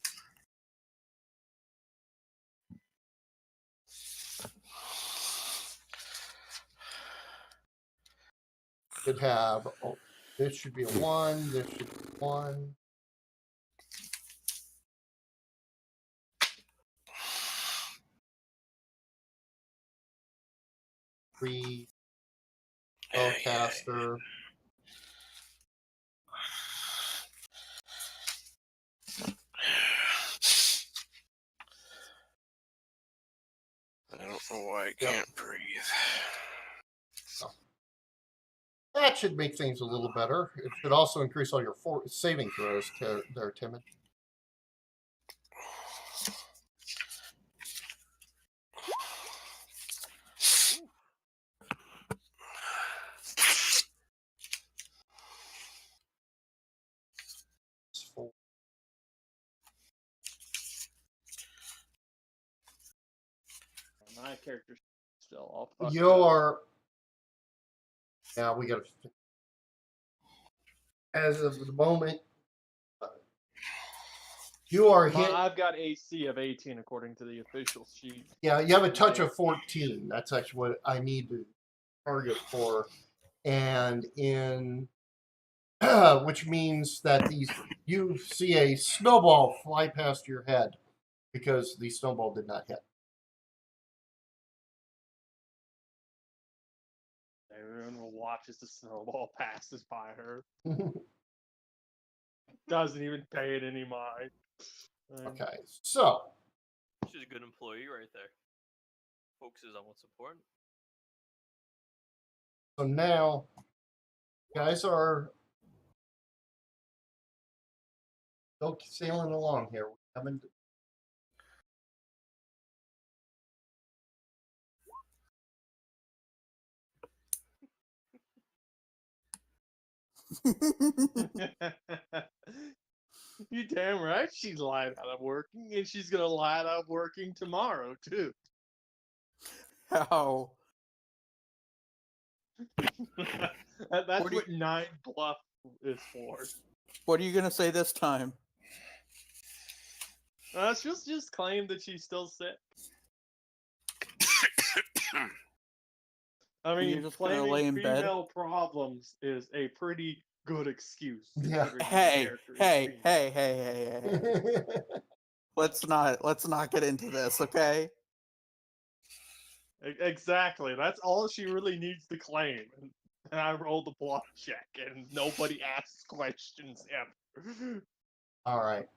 Should have. Oh, this should be a 1. This should be 1. Three. Spellcaster.
I don't know why I can't breathe.
That should make things a little better. It should also increase all your saving throws there, Timid.
My character's still all fucked
You
up.
are. Yeah, we got to. As of the moment, you are hit.
I've got AC of 18 according to the official sheet.
Yeah, you have a touch of 14. That's actually what I need to target for. And in. Which means that you see a snowball fly past your head because the snowball did not hit.
Everyone will watch as the snowball passes by her. Doesn't even pay it any mind.
Okay, so
She's a good employee right there. Focuses on what's important.
now, guys are still sailing along here. We haven't.
You damn right she's lied out of working, and she's gonna lie out of working tomorrow too.
How?
That's
What
what,
do you-
9 bluff is for.
What are you gonna say this time?
She'll just claim that she's still sick. I
You're
mean,
just gonna lay
claiming
in bed?
female problems is a pretty good excuse.
Yeah.
considering the
Hey,
character is
hey,
female.
hey. Let's not get into this, okay?
Exactly. That's all she really needs to claim. And I rolled a bluff check, and nobody asks questions ever.
All right.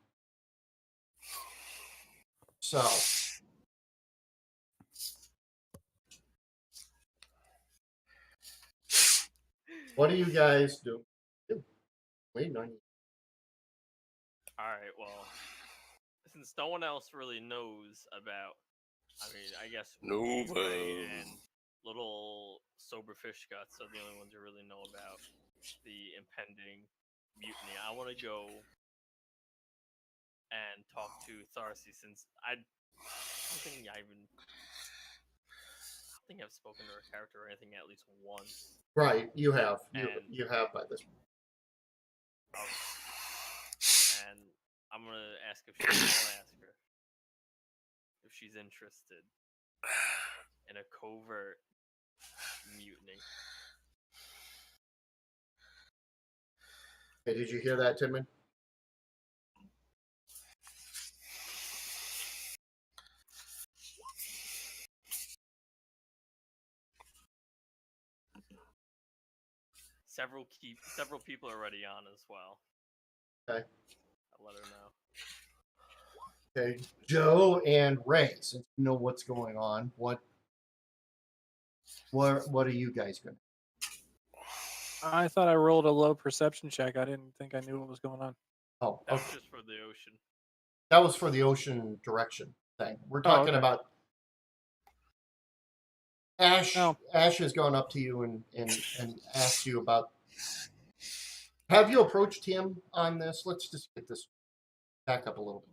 So, what do you guys do? Waiting on you.
Alright, well, since no one else really knows about, I mean, I guess
No
Ray
one.
and little sober fish guts are the only ones who really know about the impending mutiny. I want to go and talk to Tharsi since I don't think I've spoken to her character or anything at least once.
Right, you have.
And-
You have by this.
And I'm gonna ask if she's interested in a covert mutiny.
Hey, did you hear that, Timon?
Several people are already on as well.
Okay.
I'll let her know.
Okay, Joe and Ray, since you know what's going on, what are you guys going to?
I thought I rolled a low perception check. I didn't think I knew what was going on.
Oh,
That was
okay.
just for the ocean.
That was for the ocean direction thing. We're talking
okay.
about Ash.
Oh.
Ash has gone up to you and asked you about. Have you approached him on this? Let's just get this back up a little bit.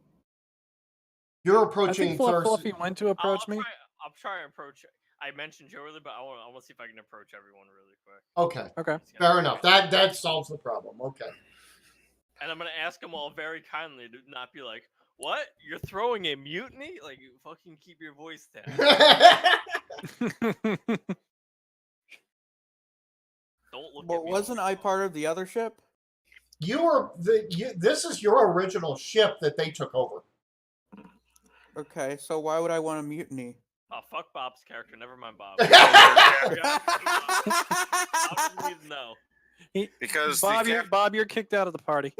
You're
I
approaching
think
Thurs.
Fluffy went to approach me.
I'll try and approach. I mentioned Joe earlier, but I want to see if I can approach everyone really quick.
Okay,
Okay.
fair enough. That solves the problem. Okay.
And I'm gonna ask them all very kindly to not be like, "What? You're throwing a mutiny? Like, you fucking keep your voice down." Don't look
But
at me.
wasn't I part of the other ship?
This is your original ship that they took over.
Okay, so why would I want a mutiny?
Oh, fuck Bob's character. Never mind Bob.
Oh,
I don't need to know.
Because
Bob, you're kicked out of the party.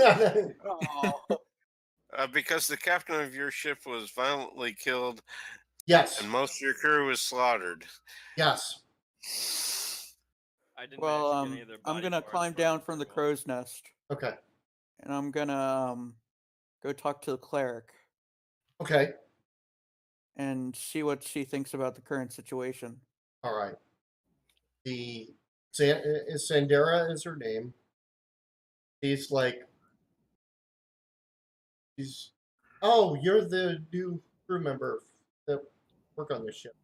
because the captain of your ship was violently killed
Yes.
and most of your crew was slaughtered.
Yes.
I didn't
Well,
manage to get any of their
I'm
body
gonna
parts,
climb
but
down from the
well.
crow's nest,
Okay.
and I'm gonna go talk to the cleric
Okay.
and see what she thinks about the current situation.
All right. Sandera is her name. She's like, oh, you're the new crew member that work on this ship.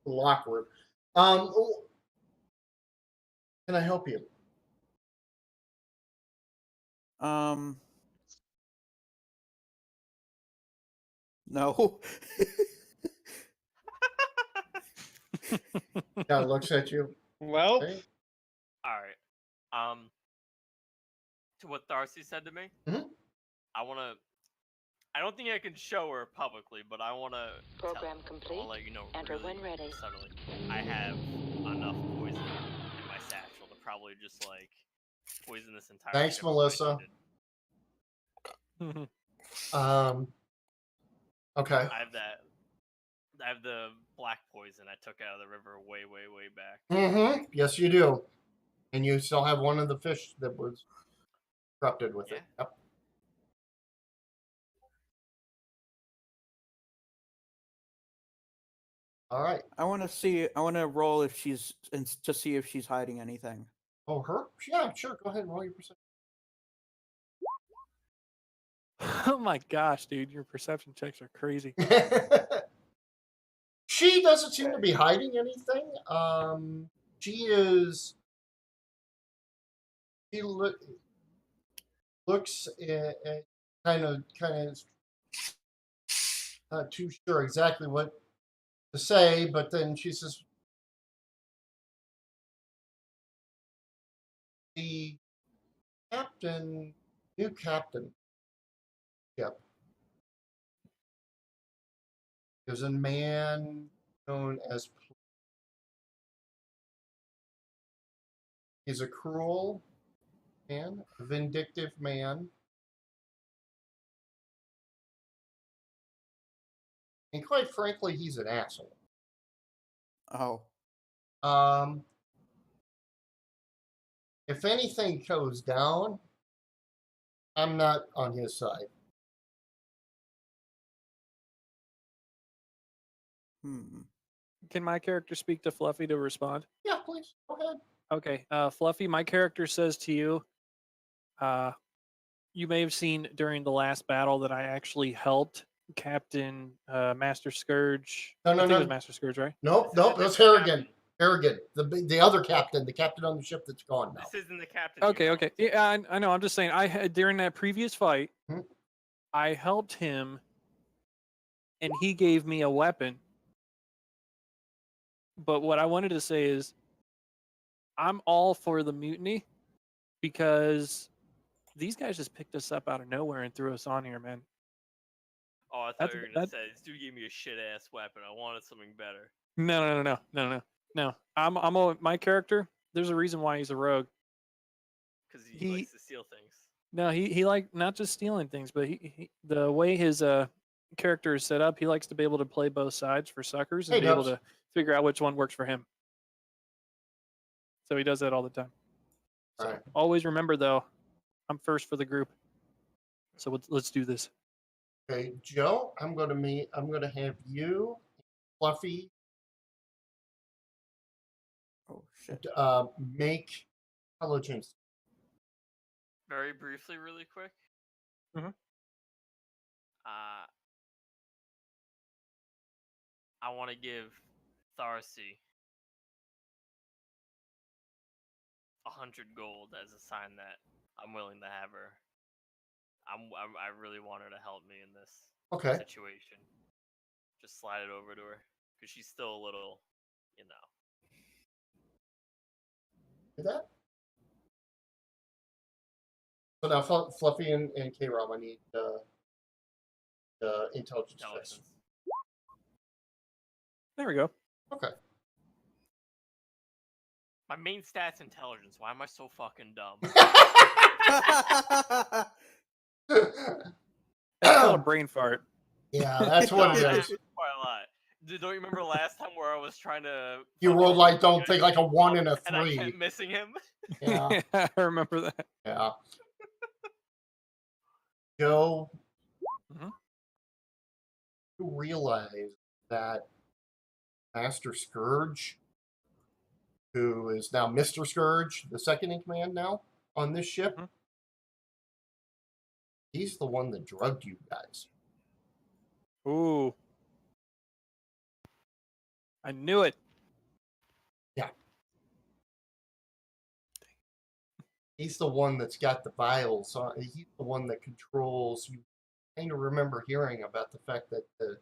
locker room. Can I help you?
No.
Guy looks at you.
Well,
Okay.
All right. To what Darcy said to me,
Mhm.
I want to. I don't think I can show her publicly, but I want to.
Program
I
complete.
want to let you know
Enter
really
when ready.
subtly. I have enough poison in my satchel to probably just like poison this entire.
Thanks,
ship if I
Melissa.
needed.
Okay.
I have that. I have the black poison I took out of the river way, way, way back.
Mm-hmm. Yes, you do. And you still have one of the fish that was corrupted with it.
Yeah.
Yep. All right.
I want to see. I want to roll if she's and to see if she's hiding anything.
Oh, her? Yeah, sure. Go ahead and roll your perception.
Oh my gosh, dude, your perception checks are crazy.
She doesn't seem to be hiding anything. She is. She looks at kind of not too sure exactly what to say, but then she says, "The new captain, yep, is a man known as. He's a cruel man, a vindictive man, and quite frankly, he's an asshole.
Oh.
If anything goes down, I'm not on his side."
Can my character speak to Fluffy to respond?
Yeah, please go ahead.
Okay, Fluffy, my character says to you, you may have seen during the last battle that I actually helped Captain Master Scourge.
No,
I think it was
no.
Master Scourge, right?
Nope, nope. That's Harrigan. Harrigan, the other captain, the captain on the ship that's gone now.
This isn't the captain.
Okay, okay. Yeah, I know. I'm just saying. I had during that previous fight, I helped him, and he gave me a weapon. But what I wanted to say is, I'm all for the mutiny because these guys just picked us up out of nowhere and threw us on here, man.
Oh, I thought you were gonna say this dude gave me a shit ass weapon. I wanted something better.
No. My character. There's a reason why he's a rogue.
Because he likes to steal things.
No, he like not just stealing things, but he the way his character is set up, he likes to be able to play both sides for suckers and be able to figure out which one works for him. So he does that all the time. So
All right.
always remember though, I'm first for the group. So let's do this.
Okay, Joe, I'm gonna have you, Fluffy, make intelligence.
Very briefly, really quick. I want to give Tharcy 100 gold as a sign that I'm willing to have her. I really want her to help me in this situation. Just slide it over to her because she's still a little, you know.
Do that. So now, Fluffy and K-Rob, I need the intelligence test.
There we go.
Okay.
My main stat's intelligence. Why am I so fucking dumb?
It's called a brain fart.
Yeah, that's what it is.
Quite a lot. Don't you remember last time where I was trying to?
You rolled like don't think like a 1 and a 3.
And I kept missing him.
Yeah,
I remember that.
yeah. Joe, you realize that Master Scourge, who is now Mr. Scourge, the second in command now on this ship, he's the one that drugged you guys.
Ooh. I knew it.
He's the one that's got the vials. He's the one that controls. You kind of remember hearing about the fact that the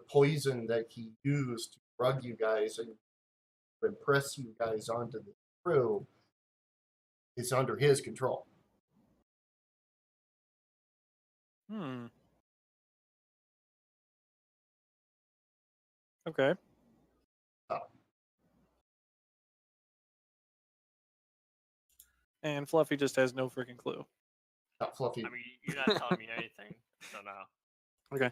poison that he used to drug you guys and impress you guys onto the crew is under his control.
Okay. And Fluffy just has no freaking clue.
Not Fluffy.
I mean, you're not telling me anything, so no.
Okay.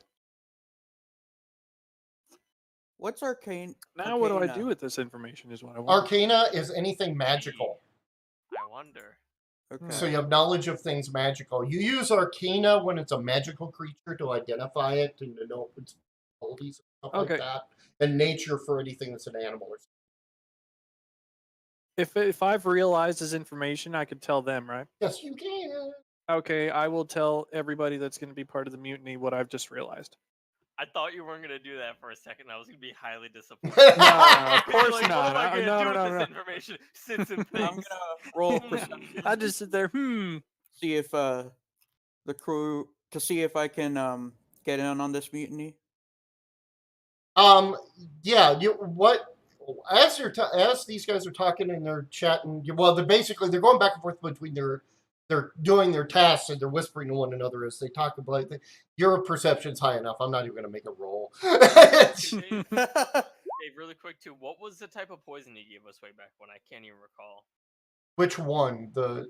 What's arcane?
Now what do I
Arcana?
do with this information is what I want.
Arcana is anything magical.
I wonder.
Okay.
So you have knowledge of things magical. You use Arcana when it's a magical creature to identify it and to know its abilities and stuff like that. And nature for anything that's an animal or something.
If I've realized this information, I could tell them, right?
Yes, you can.
Okay, I will tell everybody that's going to be part of the mutiny what I've just realized.
I thought you weren't gonna do that for a second. I was gonna be highly disappointed.
No, of course
Like,
not.
What am I gonna do
No.
with this information? Sits and
I'm
thinks.
gonna roll perception.
I just sit there,
See if the crew to see if I can get in on this mutiny.
Yeah. As these guys are talking and they're chatting, they're going back and forth between they're doing their tasks and they're whispering to one another as they talk about it. Your perception's high enough. I'm not even going to make a roll.
Dave, really quick too. What was the type of poison he gave us way back when? I can't even recall.
Which one? The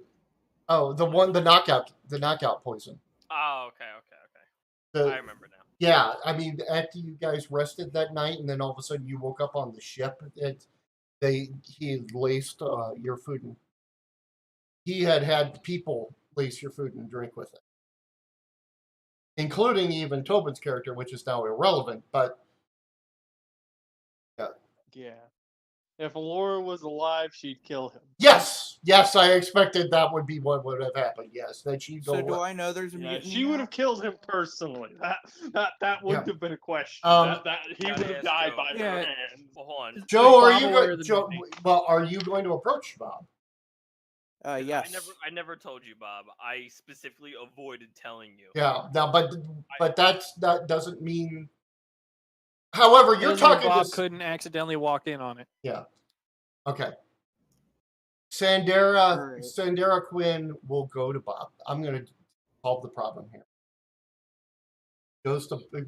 knockout poison.
Oh, okay. I remember now.
Yeah, I mean, after you guys rested that night, and then all of a sudden you woke up on the ship, he had laced your food, and he had people lace your food and drink with it, including even Tobin's character, which is now irrelevant. But
Yeah. If Laura was alive, she'd kill him.
yes, I expected that would be what would have happened. Yes, that she'd go.
So do I know there's a
Yeah,
mutiny?
she would have killed him personally. That wouldn't have been a question.
Um,
He would have died by her hand.
Well, hold on.
Joe, are
Bob
you
aware
going?
of the
Joe,
mutiny?
well, are you going to approach Bob?
Yes.
I never told you, Bob. I specifically avoided telling you.
Yeah, now, but that doesn't mean. However, you're
Doesn't mean
talking
Bob
to.
couldn't accidentally walk in on it.
Yeah. Okay. Sandera
Alright.
Sandera Quinn will go to Bob. I'm going to solve the problem here.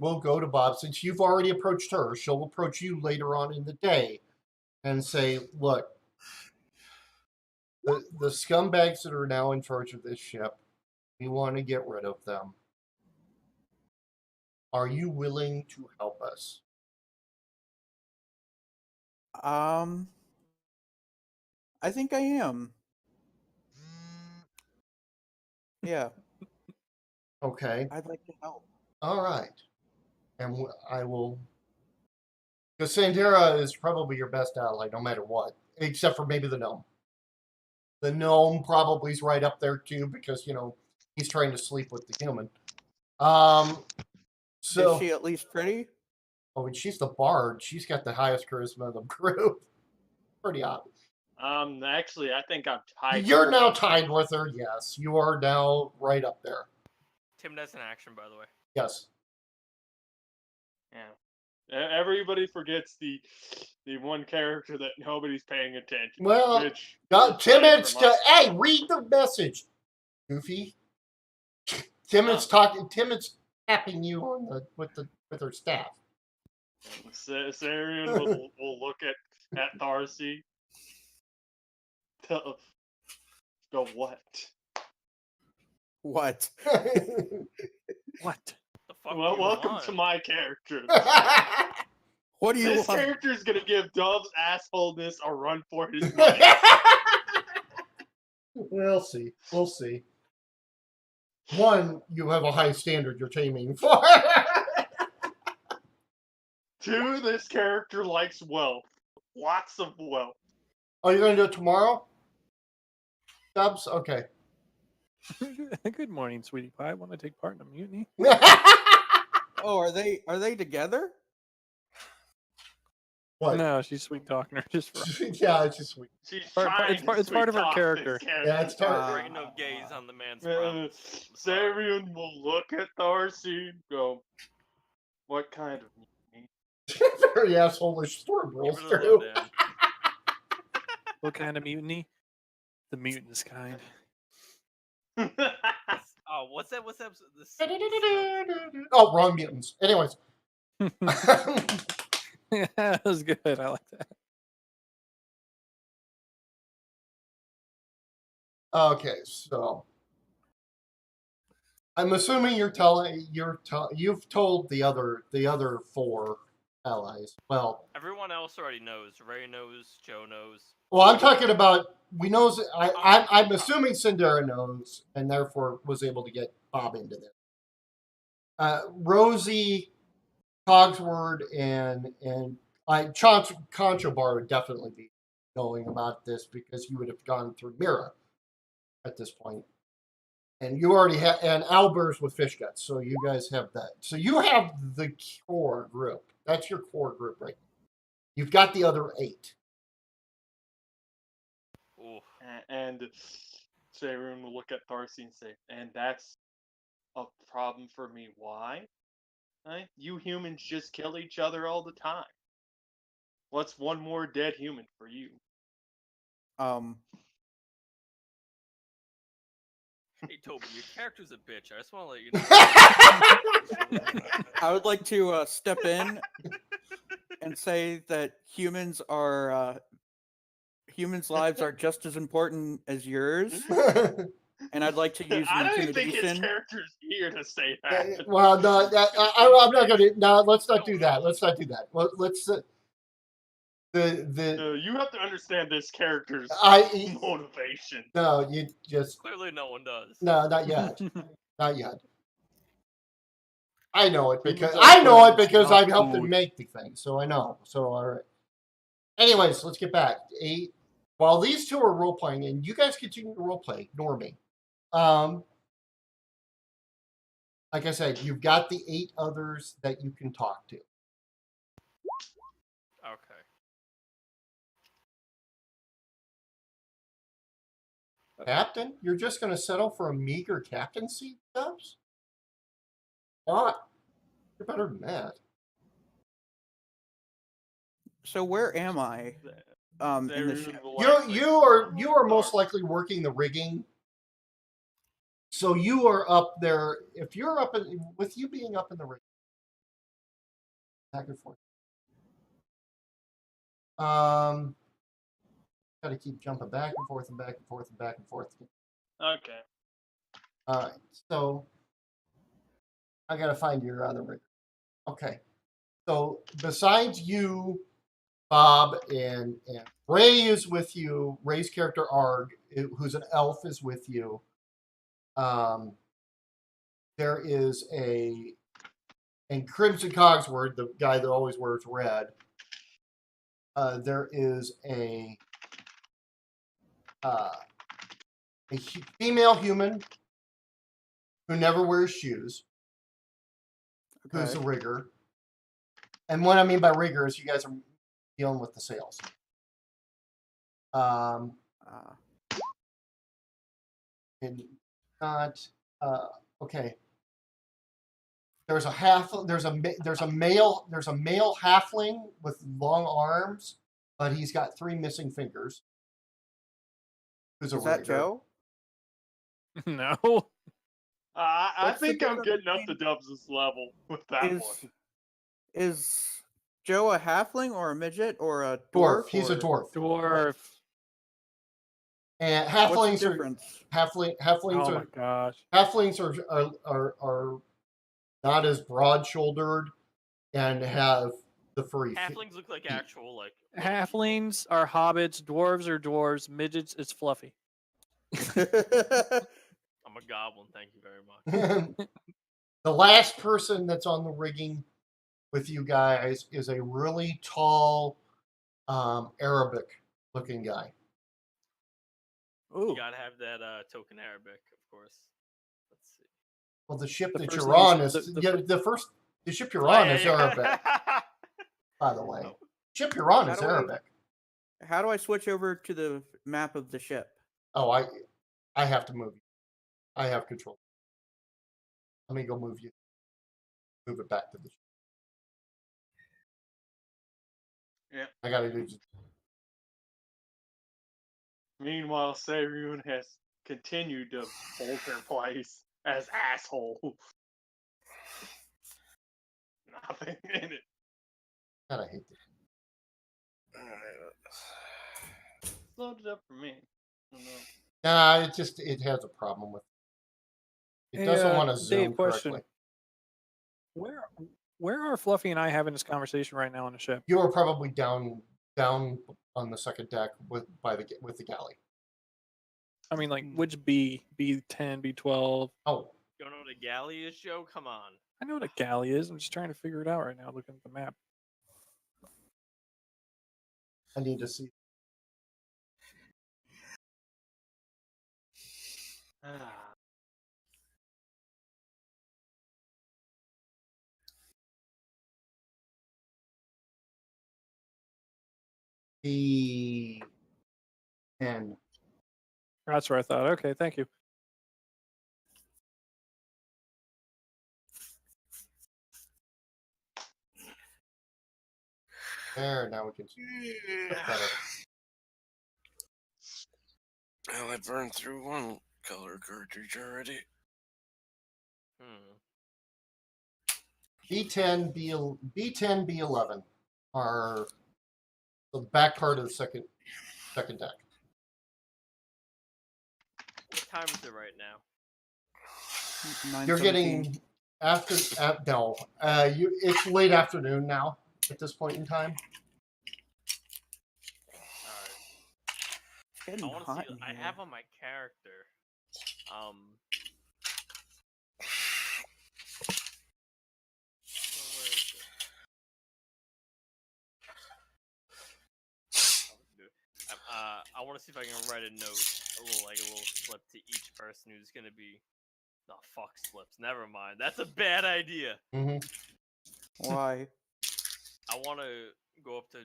We'll go to Bob. Since you've already approached her, she'll approach you later on in the day and say, look, the scumbags that are now in charge of this ship, we want to get rid of them. Are you willing to help us?
I think I am. Yeah,
Okay.
I'd like to help.
All right. And I will. Because Sandera is probably your best ally, no matter what, except for maybe the gnome. The gnome probably is right up there too, because he's trying to sleep with the human. So
Is she at least pretty?
oh, and she's the bard. She's got the highest charisma of the group. Pretty obvious.
Actually, I think I'm tied.
You're now tied with her. Yes, you are now right up there.
Tim, that's an action, by the way.
Yes.
Yeah. Everybody forgets the one character that nobody's paying attention.
Well,
which
Timmons, hey, read the message, Goofy. Timmons talking. Timmons tapping you on with her staff.
Sarian will look at Darcy. Go what?
What?
What?
The fuck
Well,
do you
welcome
want?
to my character.
What do you
This
want?
character is gonna give Dove's assholeness a run for his money.
We'll see. We'll see. One, you have a high standard you're aiming for.
Two, this character likes wealth. Lots of wealth.
Oh, you're going to do it tomorrow? Dubs? Okay.
Good morning, sweetie pie. Want to take part in a mutiny?
Oh, are they together?
What?
No, she's sweet talking her just for.
Yeah, it's just sweet.
She's
Part-
trying
it's part- it's part of her
to sweet-talk this
character.
Yeah, it's
character.
part-
Breaking no gaze on the man's promise. Sorry.
Sarian will look at Darcy and go, "What kind of meat?"
Very asshole-ish storm
Give
rolls
it a
through.
lowdown.
What kind of mutiny? The mutants kind.
Oh, what's that? What's that? This,
Oh, wrong mutants. Anyways.
Yeah, that was good. I like that.
Okay, so I'm assuming you've told the other 4 allies. Well,
everyone else already knows. Ray knows. Joe knows.
well, I'm talking about I'm assuming Sindera knows, and therefore was able to get Bob into this. Rosie, Cogsword, and Concho Bar would definitely be knowing about this because you would have gone through Mira at this point. And you already have, and Albers with fish guts, so you guys have that. So you have the core group. That's your core group, right? You've got the other 8.
Ooh.
And Sarian will look at Darcy and say, "And that's a problem for me. Why? You humans just kill each other all the time. What's one more dead human for you?"
Hey Toby, your character's a bitch. I just want to let you know.
I would like to step in and say that humans' lives are just as important as yours, and I'd like to use
I
an
don't even think his
intimidation.
character's here to say that.
Well, no, I'm not going to. No, let's not do that. Let's not do that. Well, let's.
You have to understand this character's motivation.
No, you just.
Clearly, no one does.
No, not yet. Not yet. I know it because
not
I've helped him
food.
make the thing, so I know. So all right. Anyways, let's get back. 8. While these 2 are role playing, and you guys continue to role play, ignore me. Like I said, you've got the 8 others that you can talk to.
Okay.
Captain, you're just going to settle for a meager captaincy, Dubs? What? You're better than that.
So where am I? In the ship?
You are most likely working the rigging. So you are up there. If you're up with you being up in the rigging, back and forth. Got to keep jumping back and forth and back and forth and back and forth.
Okay.
All right. So I got to find your other rigger. Okay. So besides you, Bob, and Ray is with you. Ray's character Arg, who's an elf, is with you. There is and Crimson Cogsword, the guy that always wears red. There is a female human who never wears shoes, who's a rigger. And what I mean by rigger is you guys are dealing with the sails. And not okay. There's a male halfling with long arms, but he's got 3 missing fingers. Who's a
Is that
rigger.
Joe?
No.
I
What's the
think I'm
difference
getting up to Dubs' level with that one.
Is Joe a halfling or a midget or a
Dwarf.
dwarf?
He's a dwarf.
Dwarf.
And
What's
halflings
the
are
difference?
halflings
Oh my
are
gosh.
halflings are not as broad-shouldered and have the furry.
Halflings look like actual like.
Halflings are hobbits. Dwarves are dwarves. Midgets is fluffy.
I'm a goblin. Thank you very much.
The last person that's on the rigging with you guys is a really tall, Arabic-looking guy.
Ooh.
You gotta have that token Arabic, of course. Let's see.
Well, the ship
The
that
first
you're
name
on
is-
is
the-
the ship you're
Oh,
on
yeah,
is
yeah.
Arabic, by the way.
Oh.
ship you're on
How
is
do I-
Arabic.
How do I switch over to the map of the ship?
Oh, I have to move you. I have control. Let me go move you. Move it back to the ship.
Yeah.
I gotta do.
Meanwhile, Sayroon has continued to hold their place as asshole. Nothing in it.
God, I hate this.
Loaded up for me. I don't know.
Nah, it has a problem with. It
Hey,
doesn't want to
Dave,
zoom
question.
correctly.
Where are Fluffy and I having this conversation right now on the ship?
You are probably down on the second deck with the galley.
I mean, like, which B? B10, B12?
Oh,
You don't know what a galley is, Joe? Come on.
I know what a galley is. I'm just trying to figure it out right now, looking at the map.
I need to see. B10.
That's where I thought. Okay, thank you.
There, now we can see. That's better.
Well, I burned through one color cartridge already.
B10, B10, B11 are the back part of the second deck.
What time is it right now?
You're
9:17.
getting no. It's late afternoon now at this point in time.
Alright.
Getting
I want
hot
to see.
in
I
here.
have on my character. Where is it? I want to see if I can write a note, a little slip to each person who's gonna be. No, fuck slips. Never mind. That's a bad idea.
Mm-hmm.
Why?
I want to go up to.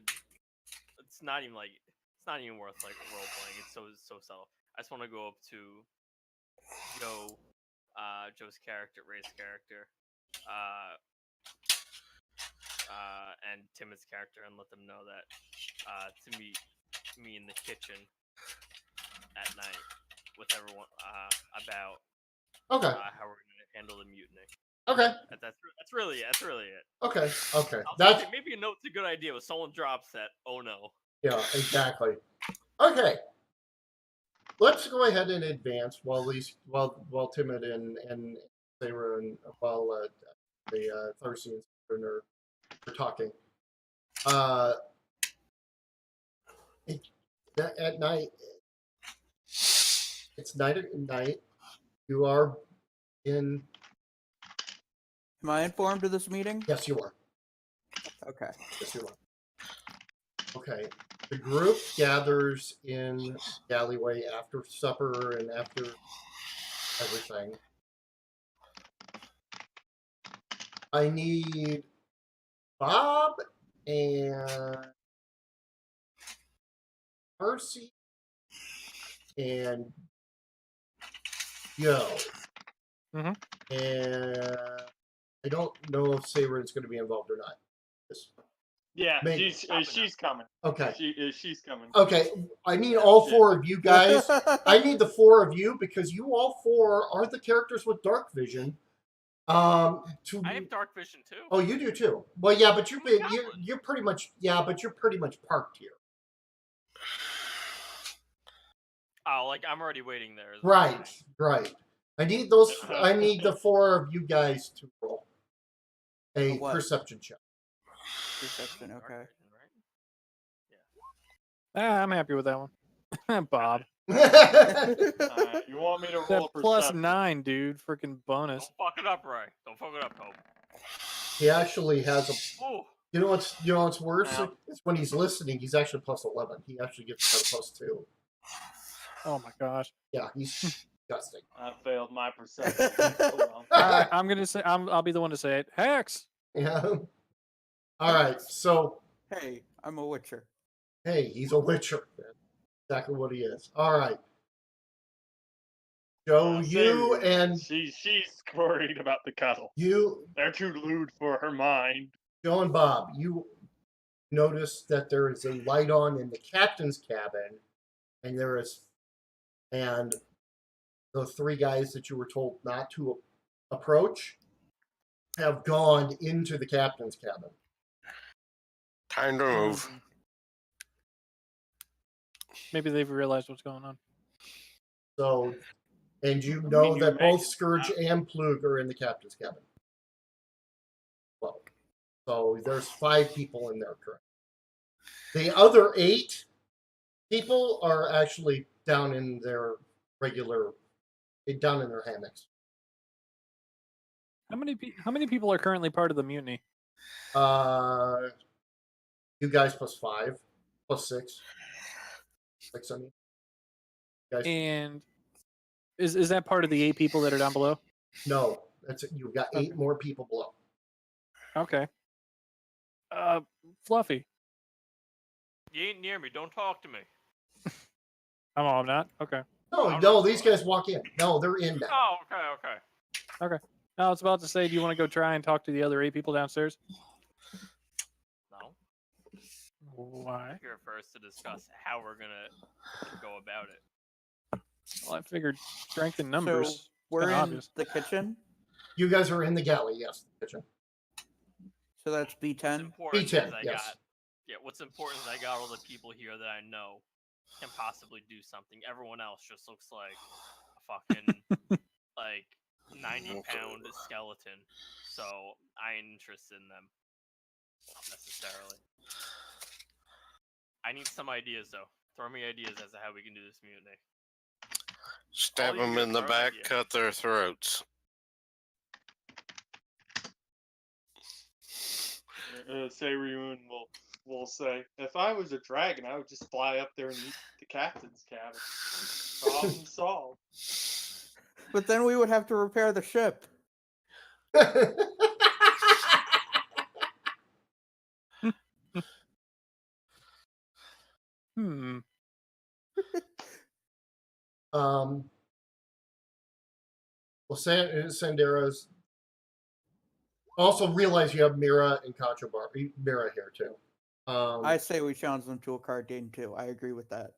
It's not even worth like role playing. It's so subtle. I just want to go up to Joe, Joe's character, Ray's character, and Timothy's character, and let them know that to meet me in the kitchen at night with everyone about
Okay.
how we're gonna handle the mutiny.
Okay.
That's really it. That's really it.
Okay. Okay.
I was
That's
thinking maybe a note's a good idea. If someone drops that, oh no.
yeah. Exactly. Okay. Let's go ahead and advance while Timid and Sarah and while the Thirsty and Saturn are talking. At night, it's night at night. You are in.
Am I informed of this meeting?
Yes, you are.
Okay.
Yes, you are. Okay. The group gathers in the alleyway after supper and after everything. I need Bob and Percy and Joe.
Mhm.
And I don't know if Saber is going to be involved or not.
Yeah,
Maybe.
she's coming.
Okay.
She's coming.
Okay. I need all four of you guys. I need the four of you because you all four are the characters with dark vision.
I have dark vision too.
Oh, you do too. Well, yeah, but
I'm a goblin.
you're pretty much parked here.
Oh, like I'm already waiting there. is what you're
Right,
saying.
right. I need those. I need the four of you guys to roll a
what?
perception check.
Perception,
Dark
okay.
vision, right?
I'm happy with that one. Bob.
Alright, you want me to roll
That
a
plus
perception?
9, dude. Freaking bonus.
Don't fuck it up, Ray. Don't fuck it up, Hope.
He actually has a.
Oh,
You know what's worse?
Yeah.
It's when he's listening. He's actually plus 11. He actually gets a plus 2.
Oh my gosh.
Yeah, he's disgusting.
I failed my perception. Oh, well.
I'm gonna say I'll be the one to say it. Hex.
Yeah. All right. So
Hey, I'm a witcher.
Hey, he's a witcher. That's exactly what he is. All right. Joe, you
Sayru,
and
she's worried about the cuddle.
you,
They're too lewd for her mind.
Joe and Bob, you notice that there is a light on in the captain's cabin, and and the three guys that you were told not to approach have gone into the captain's cabin.
Time to move.
Hmm. Maybe they've realized what's going on.
So, and you
I
know
mean, you
that both
make it
Scourge
out.
and Plug are in the captain's cabin. Well, so there's 5 people in there currently. The other 8 people are actually down in their down in their hammocks.
How many people are currently part of the mutiny?
You guys plus 5, plus 6. 6, I mean. Guys,
And is that part of the 8 people that are down below?
no, that's it. You've got 8
Okay.
more people below.
Okay. Fluffy.
You ain't near me. Don't talk to me.
I'm not. Okay.
No, these guys walk in. No, they're in now.
Oh, okay.
Okay. I was about to say, do you want to go try and talk to the other 8 people downstairs?
No.
Why?
Here first to discuss how we're gonna go about it.
Well, I figured strength in numbers.
So
It's
we're
kinda
in
obvious.
the kitchen.
You guys are in the galley, yes, the kitchen.
So that's
What's
B10.
important
B10,
is I
yes.
got. Yeah, what's important is I got all the people here that I know can possibly do something. Everyone else just looks like a fucking like 90-pound skeleton. So I ain't interested in them. Not necessarily. I need some ideas though. Throw me ideas as to how we can do this mutiny.
Stab
you
them
get
in the
thrown
back,
at you.
cut their throats.
Sayru will say, if I was a dragon, I would just fly up there and eat the captain's cabin. Problem solved.
But then we would have to repair the ship.
Hmm.
Well, Sandera's also realize you have Mira and Mira here too.
I say we challenge them to a card game too. I agree with that.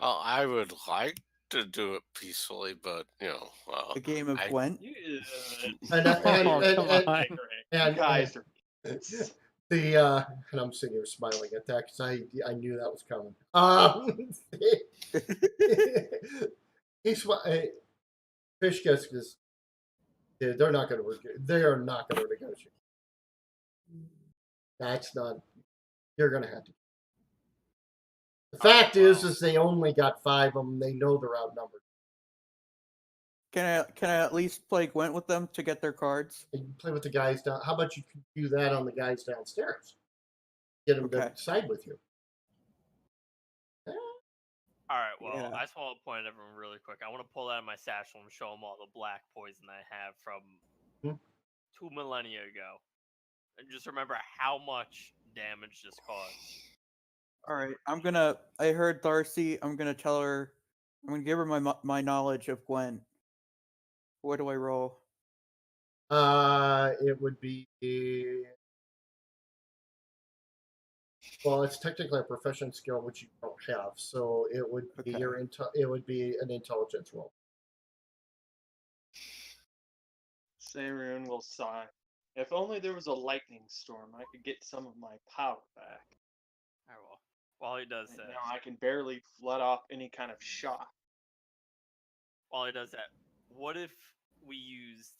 Well, I would like to do it peacefully, but well,
A game of
I-
Gwent.
and
You guys are.
and I'm sitting here smiling at that because I knew that was coming. Fish gets because they're not going to. They are not going to negotiate. That's not. You're going to have to. The fact is they only got 5 of them. They know they're outnumbered.
Can I at least play Gwent with them to get their cards?
You can play with the guys down. How about you do that on the guys downstairs? Get them to side with you.
Alright, well,
Yeah.
I just want to point at everyone really quick. I want to pull out of my satchel and show them all the black poison I have from 2 millennia ago. And just remember how much damage this caused.
All right, I heard Darcy. I'm gonna tell her. I'm gonna give her my knowledge of Gwent. What do I roll?
It would be. Well, it's technically a profession skill which you don't have, so it would be it would be an intelligence roll.
Sayru will sigh. If only there was a lightning storm, I could get some of my power back.
I will. While he does that.
Now I can barely let off any kind of shot.
While he does that, what if we used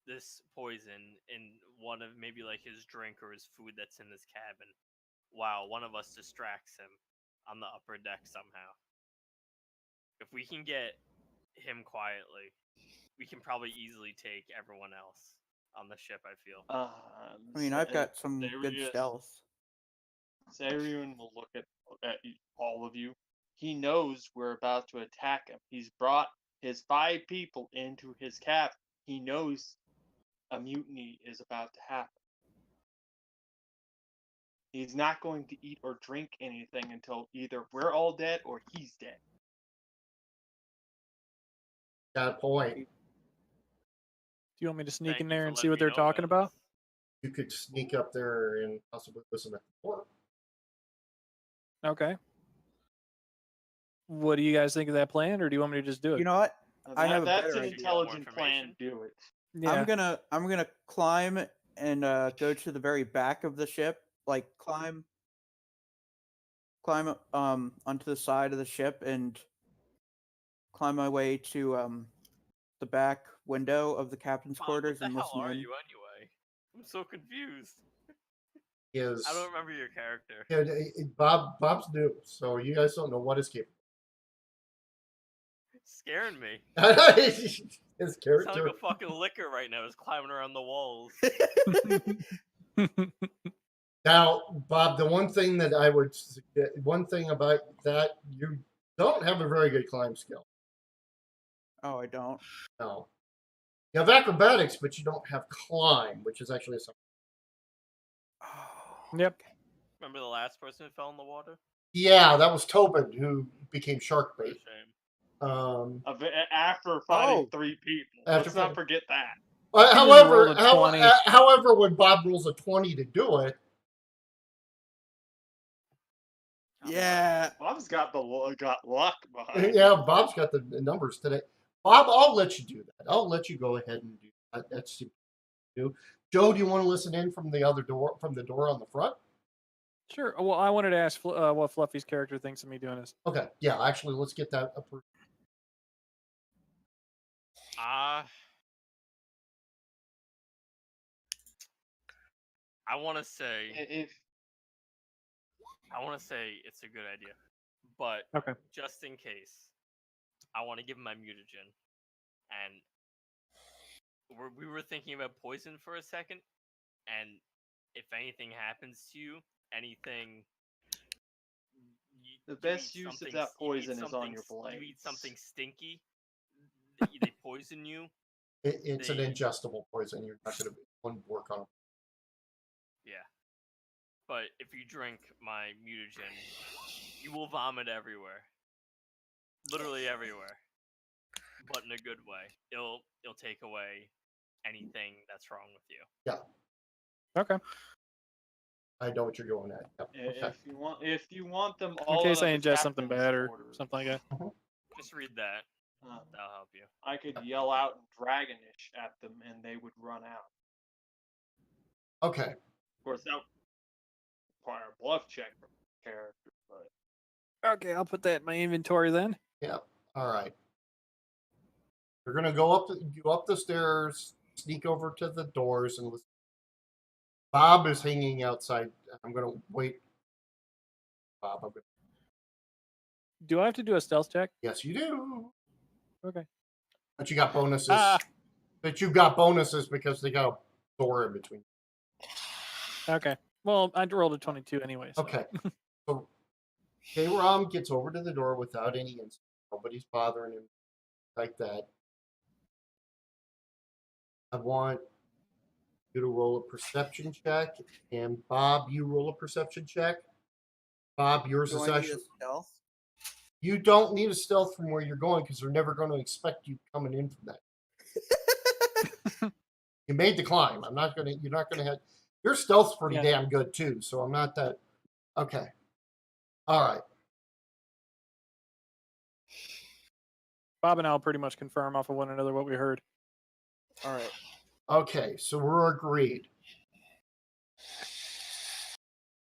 this poison in one of maybe like his drink or his food that's in this cabin, while one of us distracts him on the upper deck somehow? If we can get him quietly, we can probably easily take everyone else on the ship, I feel.
I mean, I've got some good stealth.
Sayru will look at all of you. He knows we're about to attack him. He's brought his 5 people into his cabin. He knows a mutiny is about to happen. He's not going to eat or drink anything until either we're all dead or he's dead.
Got a point.
Do you want me to sneak
Thank
in
you
there
for
and see
letting
what
me
they're
know
talking about?
You could sneak up there and possibly listen at the door.
Okay. What do you guys think of that plan, or do you want me to just do it?
You know what? I have a
That's
better
an
idea.
intelligent plan. Do it.
yeah.
I'm gonna climb and go to the very back of the ship, like climb onto the side of the ship and climb my way to the back window of the captain's
Bob,
quarters
what
and
the hell
listen
are
in.
you anyway? I'm so confused.
Is
I don't remember your character.
yeah, Bob's new, so you guys don't know what is capable.
It's scaring me.
His
It's
character.
like a fucking licker right now. It's climbing around the walls.
Now, Bob, the one thing that I would one thing about that, you don't have a very good climb skill.
Oh, I don't.
No. You have acrobatics, but you don't have climb, which is actually something.
Yep.
Remember the last person who fell in the water?
Yeah, that was Tobin who became shark
What a
bait.
shame.
After fighting
Oh.
3 people.
After
Let's not
fighting-
forget that.
However,
rolled a 20.
however, when Bob rolls a 20 to do it,
Yeah.
Bob's got luck behind.
yeah, Bob's got the numbers today. Bob, I'll let you do that. I'll let you go ahead and do that. That's what you do. Joe, do you want to listen in from the other door, from the door on the front?
Sure. Well, I wanted to ask what Fluffy's character thinks of me doing this.
Okay, yeah, actually, let's get that approved.
I want to say
If
it's a good idea, but
Okay.
just in case, I want to give him my mutagen, and we were thinking about poison for a second, and if anything happens to you, anything.
the best use of that poison is on your
You eat
blades.
something stinky, they poison you.
It's an
They-
ingestible poison. You're not going to work on it.
Yeah. But if you drink my mutagen, you will vomit everywhere. Literally everywhere. But in a good way. It'll take away anything that's wrong with you.
Yeah,
Okay.
I know what you're going at. Yep. Okay.
If you want them
In
all
case
out
I
of the
ingest something
captain's
bad or
quarters,
something like that.
Just read that.
uh,
That'll help you.
I could yell out in Dragonish at them and they would run out.
Okay.
Of course, that would require a bluff check from the character, but
Okay, I'll put that in my inventory then.
Yeah. All right. You're gonna go up the stairs, sneak over to the doors, and listen. Bob is hanging outside. I'm gonna wait. Bob, I'm gonna.
Do I have to do a stealth check?
Yes, you do.
Okay.
But you got bonuses.
Ah.
But you got bonuses because they got a door in between.
Okay. Well, I rolled a 22 anyway. So.
Okay. So K-Rom gets over to the door without any incident. Nobody's bothering him like that. I want you to roll a perception check, and Bob, you roll a perception check. Bob, yours
Do
is
I need a
actually.
stealth?
You don't need a stealth from where you're going because they're never going to expect you coming in from that. You made the climb. I'm not gonna. You're not gonna have. Your stealth's pretty
Yeah.
damn good too. So I'm not that. Okay. All right.
Bob and I'll pretty much confirm off of one another what we heard.
All right.
Okay. So we're agreed.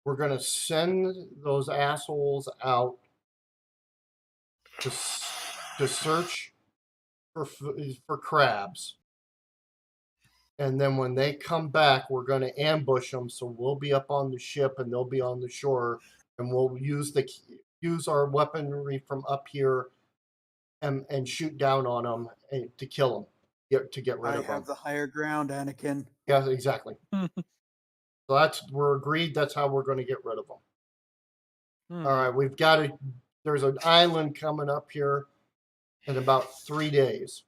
We're gonna send those assholes out to search for crabs. And then when they come back, we're going to ambush them. So we'll be up on the ship and they'll be on the shore, and we'll use our weaponry from up here and shoot down on them to kill them, to get rid
I
of them.
have the higher ground, Anakin.
Yeah, exactly. So we're agreed. That's how we're going to get rid of them. All right, we've got to. There's an island coming up here in about 3 days.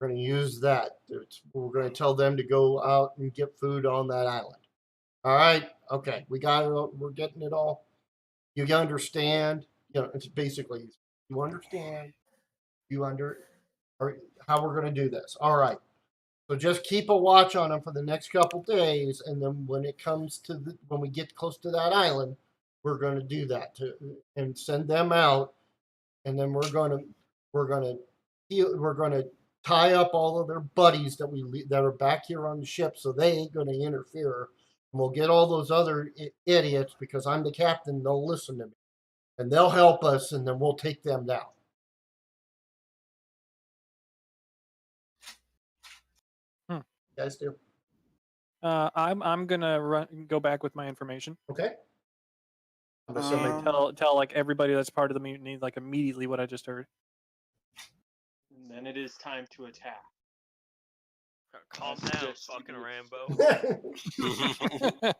We're going to use that. We're going to tell them to go out and get food on that island. All right. Okay. We got it. We're getting it all. You understand? It's basically you understand. Or how we're going to do this. All right. So just keep a watch on them for the next couple days, and then when it comes to when we get close to that island, we're going to do that too, and send them out, and then we're going to tie up all of their buddies that are back here on the ship, so they ain't going to interfere. And we'll get all those other idiots because I'm the captain. They'll listen to me, and they'll help us, and then we'll take them down. You guys do.
I'm gonna go back with my information.
Okay. I'm
And
assuming.
like tell like everybody that's part of the mutiny like immediately what I just heard.
And then it is time to attack.
Calm
That's
down,
just
fucking
you.
Rambo.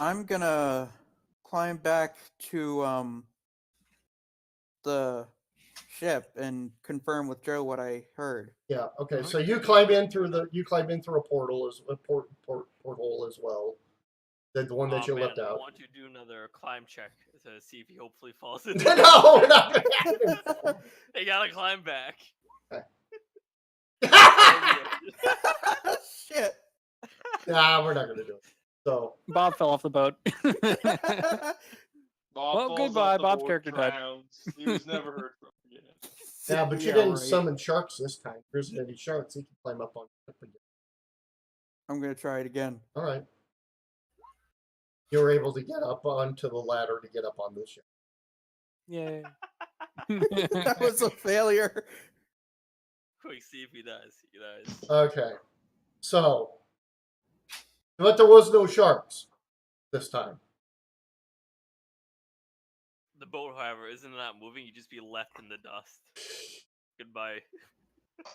I'm gonna climb back to the ship and confirm with Joe what I heard.
Yeah. Okay. So you climb in through a portal porthole as well. The one that you left
I
out.
want to do another climb check to see if he hopefully falls in.
No, we're not.
They gotta climb back.
Shit.
Nah, we're not gonna do it. So
Bob fell off the boat.
Bob
Well,
falls
goodbye,
off the
Bob's
boat,
character died.
drowns. He was never heard from again.
yeah, but you
Yeah,
didn't
right.
summon sharks this time. There isn't any sharks. He can climb up on the ship again.
I'm gonna try it again.
All right. You were able to get up onto the ladder to get up on this ship.
Yay.
That was a failure.
Quick, see if he does. He does.
Okay. So, but there was no sharks this time.
The boat, however, isn't not moving. You just be left in the dust. Goodbye.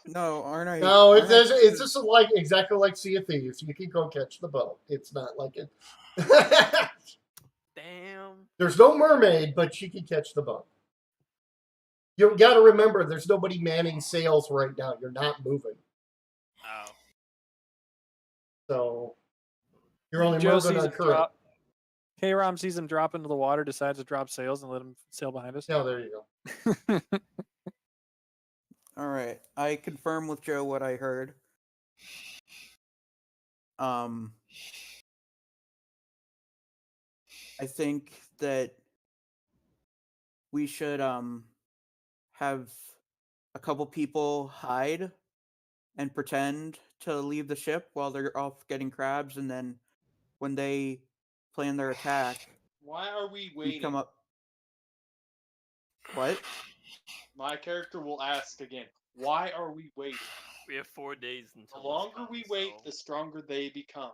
No, aren't I?
No,
aren't I-
it's just like exactly like Sea of Thieves. You can go catch the boat. It's not like it.
Damn.
There's no mermaid, but she can catch the boat. You got to remember, there's nobody manning sails right now. You're not moving,
Oh.
so you're only
Joe
moving
sees
on
him
current.
drop. K-Rom sees him drop into the water, decides to drop sails and let him sail behind us.
Yeah, there you go.
All right. I confirm with Joe what I heard. I think that we should have a couple people hide and pretend to leave the ship while they're off getting crabs, and then when they plan their attack,
Why are we
we
waiting?
come up. What?
My character will ask again. Why are we waiting?
We have 4 days
The
until.
longer we wait, the stronger they become.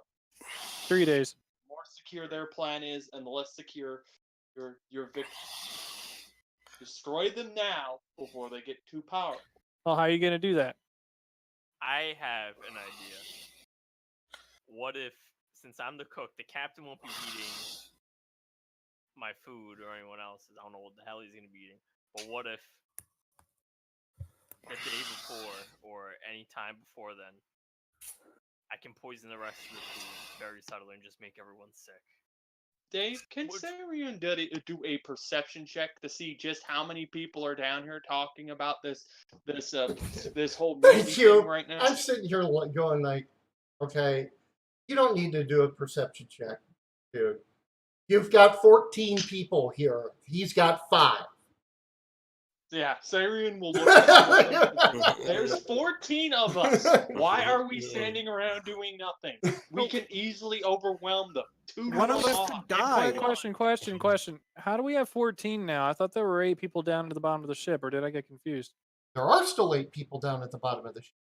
3 days.
The more secure their plan is, and the less secure your victim. Destroy them now before they get too powerful.
Well, how are you gonna do that?
I have an idea. What if, since I'm the cook, the captain won't be eating my food or anyone else's? I don't know what the hell he's gonna be eating. But what if the day before or any time before then, I can poison the rest of the food very subtly and just make everyone sick?
Dave, can Sarian do a perception check to see just how many people are down here talking about this whole
Thank
meeting
you.
thing right now?
I'm sitting here going like, okay, you don't need to do a perception check, dude. You've got 14 people here. He's got 5.
Yeah, Sarian will look at you. There's 14 of us. Why are we standing around doing nothing? We can easily overwhelm them.
One of us could die.
Question. How do we have 14 now? I thought there were 8 people down at the bottom of the ship, or did I get confused?
There are still 8 people down at the bottom of the ship.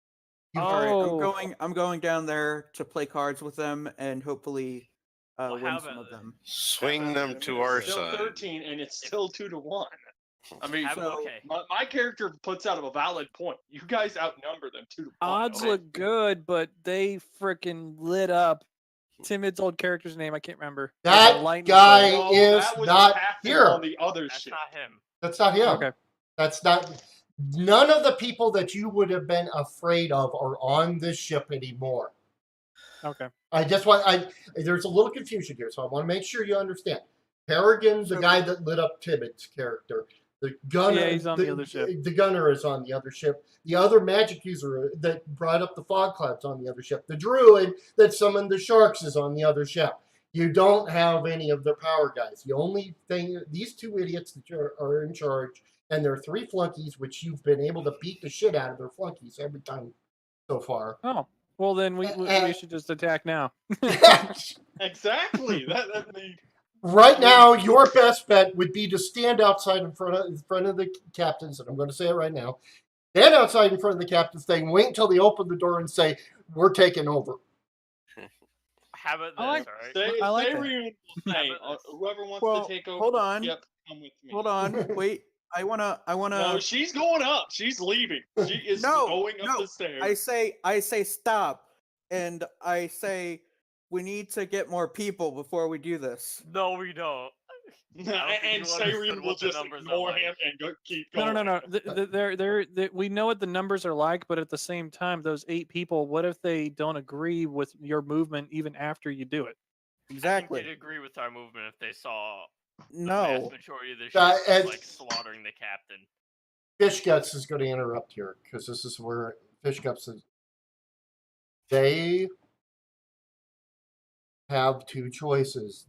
All right,
Oh.
I'm going down there to play cards with them and hopefully
Well,
win
how
some
about
of them.
Swing them to our
Still
side.
13, and it's still 2-1. I mean,
Okay.
my character puts out a valid point. You guys outnumber them 2-1.
Odds
okay?
look good, but they freaking lit up. Timid's old character's name, I can't remember.
That
Lightning
guy
bolt.
No,
is
that was
not
Captain
here.
on the other
That's
ship.
not him.
That's not him.
Okay.
That's not. None of the people that you would have been afraid of are on this ship anymore.
Okay.
There's a little confusion here, so I want to make sure you understand. Harrigan, the guy that lit up Tibbet's character, the gunner,
Yeah, he's on the other ship.
The gunner is on the other ship. The other magic user that brought up the fog clouds on the other ship. The druid that summoned the sharks is on the other ship. You don't have any of their power guys. The only thing, these two idiots that are in charge, and their 3 flunkies, which you've been able to beat the shit out of their flunkies every time so far.
Oh, well then we should just attack now.
Exactly.
Right now, your best bet would be to stand outside in front of the captains, and I'm going to say it right now. Stand outside in front of the captain's thing, wait until they open the door and say, "We're taking over."
How about this,
I like-
alright?
I like
say
that.
Ryun will say, whoever wants to take over.
hold on.
Yep, come with me.
Hold on. Wait. I wanna.
No, she's going up. She's leaving. She is going up the stairs.
I say stop, and I say we need to get more people before we do this.
No, we don't.
And Sayrian will just ignore him and keep going.
No. We know what the numbers are like, but at the same time, those 8 people, what if they don't agree with your movement even after you do it?
Exactly.
I think they'd agree with our movement if they saw the
No.
vast majority of the ships like slaughtering the captain.
Fish Guts is going to interrupt here because this is where Fish Guts is. They have 2 choices.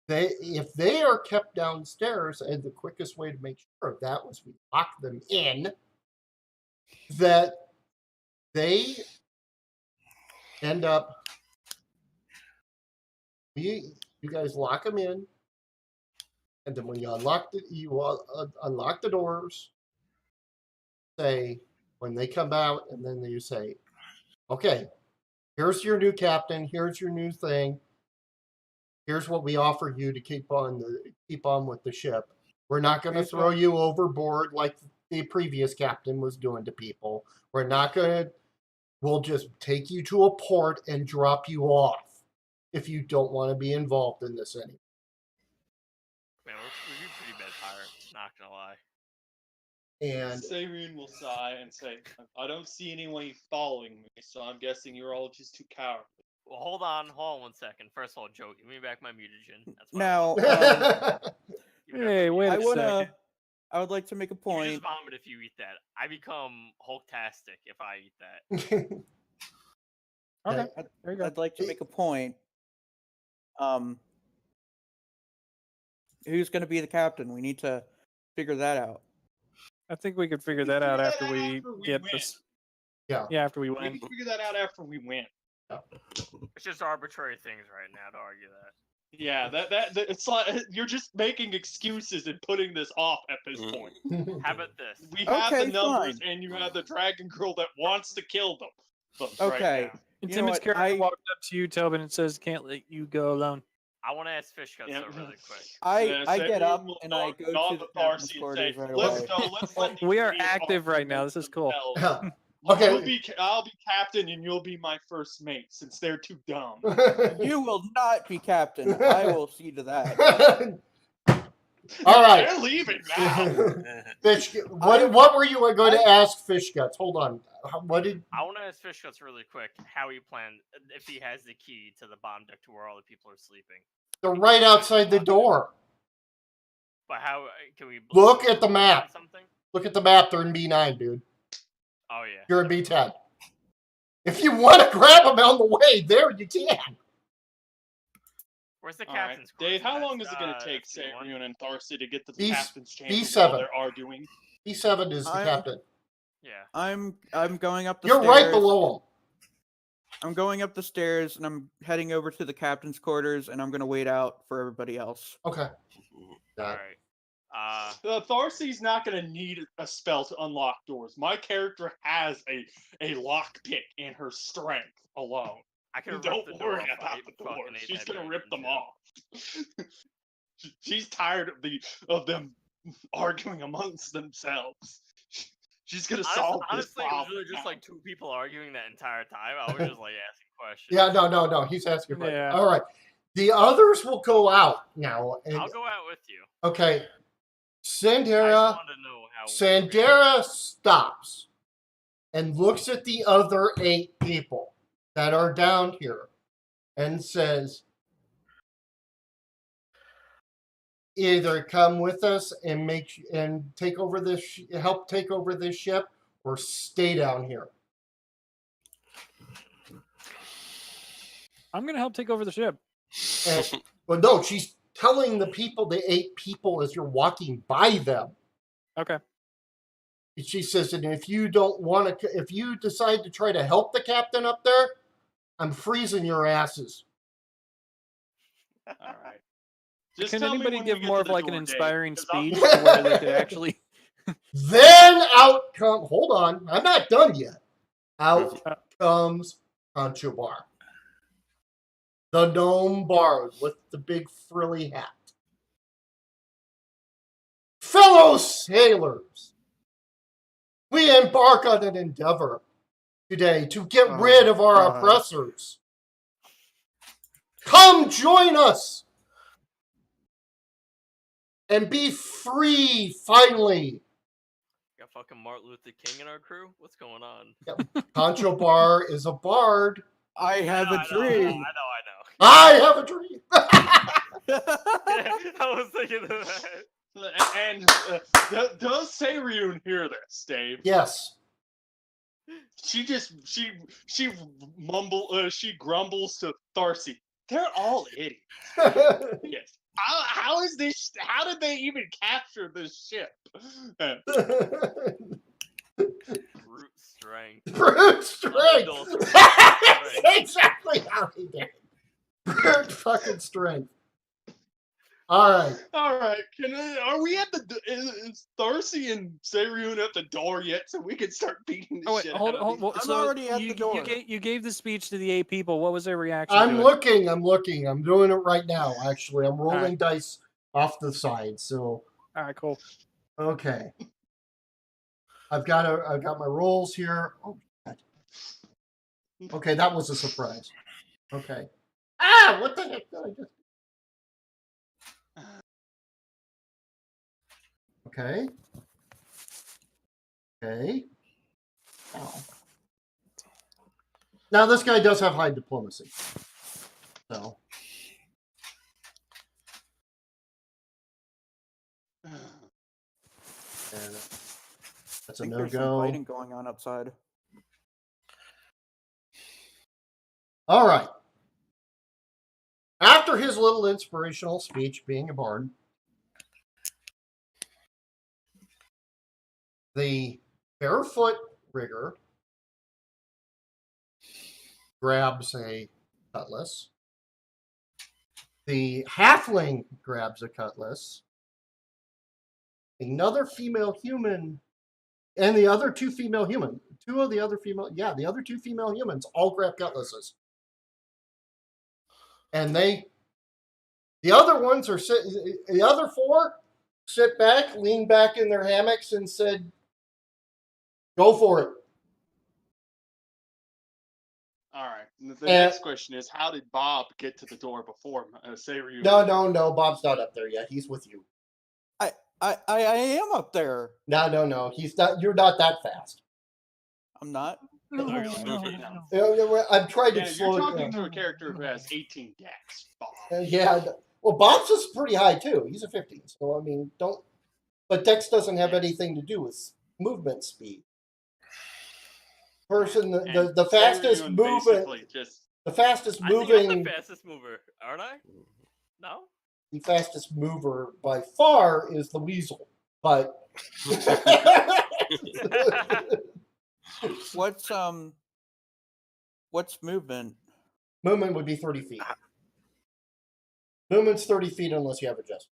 If they are kept downstairs, and the quickest way to make sure of that was we lock them in, that they end up. You guys lock them in, and then when you unlock the doors. Say when they come out, and then you say, "Okay, here's your new captain. Here's your new thing. Here's what we offer you to keep on with the ship. We're not going to throw you overboard like the previous captain was doing to people. We're not going to. We'll just take you to a port and drop you off if you don't want to be involved in this anymore."
Man, we'd be pretty bad pirates. Not gonna lie.
And
Sayrian will sigh and say, "I don't see anyone following me, so I'm guessing you're all just too cowardly."
Well, hold on 1 second. First of all, Joe, give me back my mutagen. That's what
Now,
hey, wait a second.
I would like to make a
You
point.
just vomit if you eat that. I become Hulktastic if I eat that.
Okay, there you go.
I'd like to make a point. Who's going to be the captain? We need to figure that out.
I think we could figure that out after we get
win.
this.
Yeah.
Yeah, after we
We
win.
can figure that out after we win.
It's just arbitrary things right now to argue that.
Yeah, that it's like you're just making excuses and putting this off at this point.
How about this?
We have
Okay,
the numbers,
fine.
and you have the dragon girl that wants to kill them.
Okay.
And
You know
Timmy's
what,
character walked up to you, Tobin, and says, "Can't let you go alone."
I want to ask Fish Guts
Yeah.
though really quick.
I get up
Sayrian will
and I go
nod
to the
to
captain's
Darcy and
quarters
say,
right
"Let's
away.
go. Let's let
We
these
are
idiots
active right now. This is cool.
themselves.
Okay.
I'll be captain, and you'll be my first mate, since they're too dumb."
You will not be captain. I will see to that.
All right.
They're leaving now.
Fish. What were you going to ask Fish Guts? Hold on. What did?
I want to ask Fish Guts really quick how he planned if he has the key to the bomb deck to where all the people are sleeping.
They're right outside the door.
But how can we
Look at the map.
Something?
Look at the map. They're in B9, dude.
Oh yeah.
You're in B10. If you want to grab them on the way there, you can.
Where's the
All right,
captain's
Dave,
quarters?
how long is it going to
That's,
take
C1?
Sayrian and Darcy to get to the
B-
captain's chamber
B7.
while they're arguing?
B7 is the
I'm-
captain.
Yeah.
I'm going up the
You're
stairs.
right below him.
I'm going up the stairs and I'm heading over to the captain's quarters and I'm going to wait out for everybody else.
Okay.
All right.
Darcy's not going to need a spell to unlock doors. My character has a lockpick in her strength alone.
I can
Don't
rip the door
worry
off.
about
I
the doors.
fucking hate
She's
that
gonna
bit
rip them
too.
off. She's tired of them arguing amongst themselves. She's gonna solve this
Honestly, it was
problem.
really just
now.
like 2 people arguing that entire time. I was just like asking questions.
Yeah, no. He's asking for
Yeah.
All right. The others will go out now. And,
I'll go out with you.
okay.
I
Sandera.
just wanted to know how.
Sandera stops and looks at the other 8 people that are down here. and says, either come with us and take over this, help take over this ship, or stay down here.
I'm gonna help take over the ship.
And, well, no, she's telling the people, the 8 people, as you're walking by them.
Okay.
She says, and if you don't want to, if you decide to try to help the captain up there, I'm freezing your asses.
All right. Just
Can
tell me
anybody
when we
give
get
more
to
of
the
like an
door, Dave,
inspiring
because I'll-
speech to where they could actually?
Then out come, hold on, I'm not done yet. Out comes Conchobar, the gnome bard with the big frilly hat. Fellow sailors, we embark on an endeavor today to get rid of our oppressors. Come join us and be free finally.
Got fucking Martin Luther King in our crew? What's going on?
Concho Bar is a bard.
I have a
I
dream.
know.
I have a dream.
I was thinking of that.
And does Sayryun hear this, Dave?
Yes.
She grumbles to Tharcy. They're all idiots. Yes. How is this? How did they even capture this ship?
Brute strength.
Brute strength.
Unadulterated
That's
strength.
exactly how he did it. Brute fucking strength. All right.
All right. Are we at the? Is Tharcy and Sayryun at the door yet, so we can start beating the
Oh wait,
shit
hold,
out of
hold,
these?
hold.
I'm
So
already at
you,
the door.
You gave the speech to the 8 people. What was their reaction?
I'm
to
looking. I'm doing it right now, actually. I'm rolling
right.
dice off the side. So,
All right, cool.
okay. I've got my rolls here. Oh, God. Okay, that was a surprise. Okay. Ah, what the heck did I just? Okay. Okay. Ow. Now this guy does have high diplomacy. So. And that's a
think there's some
no-go.
fighting going on outside.
All right. After his little inspirational speech, being a bard, the barefoot rigger grabs a cutlass. The halfling grabs a cutlass. Another female human and the other 2 female humans. The other 2 female humans all grab cutlasses. And the other ones are the other 4 sit back, lean back in their hammocks and said, "Go for it."
All right. The next question is, how did Bob get to the door before Sayryun?
No. Bob's not up there yet. He's with you.
I am up there.
No. He's not. You're not that fast.
I'm not.
No,
I'm trying to
Yeah,
slow
you're
it
talking
down.
to a character who has 18 dex, Bob.
Yeah. Well, Bob's is pretty high too. He's a 15. So I mean, don't. But Dex doesn't have anything to do with movement speed. Person, the fastest
Sayryun
moving,
basically just
the fastest
I think
moving,
I'm the fastest mover, aren't I? No?
the fastest mover by far is the weasel. But
What's movement?
movement would be 30 feet. Movement's 30 feet unless you have adjustment.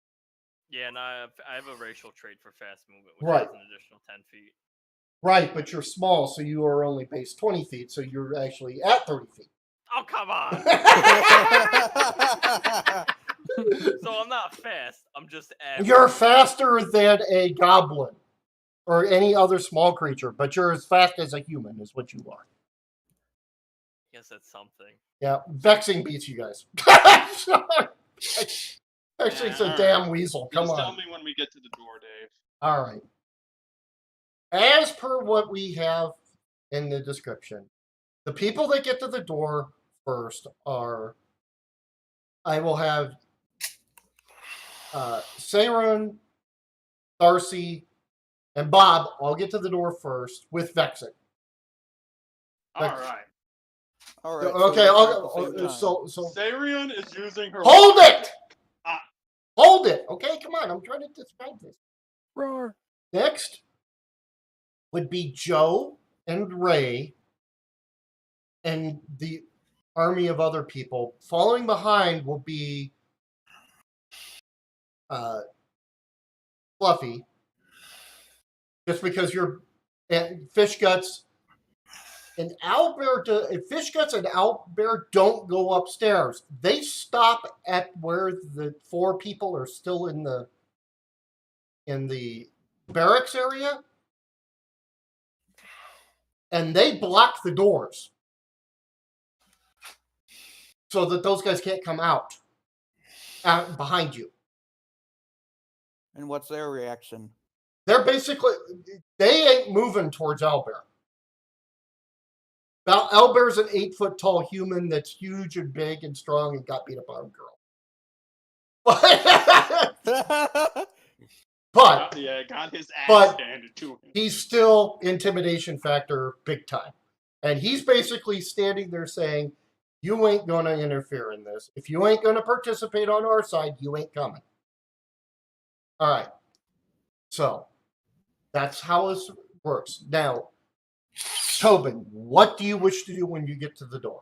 Yeah, and I have a racial trait for fast movement, which
Right.
is an additional 10 feet.
Right, but you're small, so you are only based 20 feet, so you're actually at 30 feet.
Oh, come on! So I'm not fast. I'm just average.
You're faster than a goblin or any other small creature, but you're as fast as a human, is what you are.
I guess that's something.
Yeah, Vexing beats you guys. Vexing's a damn weasel. Come
just
on.
tell me when we get to the door, Dave.
All right. As per what we have in the description, the people that get to the door first are I will have Sarun, Darcy, and Bob all get to the door first with Vexit.
All right.
All right.
Okay. So
Sarian is using her.
hold it.
Ah.
Hold it. Okay, come on. I'm trying to describe this.
Roar.
Next would be Joe and Ray and the army of other people. Following behind will be Fluffy. Just because you're Fish Guts and Owlbear, Fish Guts and Owlbear don't go upstairs. They stop at where the 4 people are still in the barracks area, and they block the doors so that those guys can't come out behind you.
And what's their reaction?
They're basically, they ain't moving towards Owlbear. Owlbear's an 8-foot tall human that's huge and big and strong and got beat up by a girl. But
got his ass handed to him.
He's still intimidation factor big time. And he's basically standing there saying, you ain't going to interfere in this. If you ain't going to participate on our side, you ain't coming. All right. So that's how this works. Now, Tobin, what do you wish to do when you get to the door?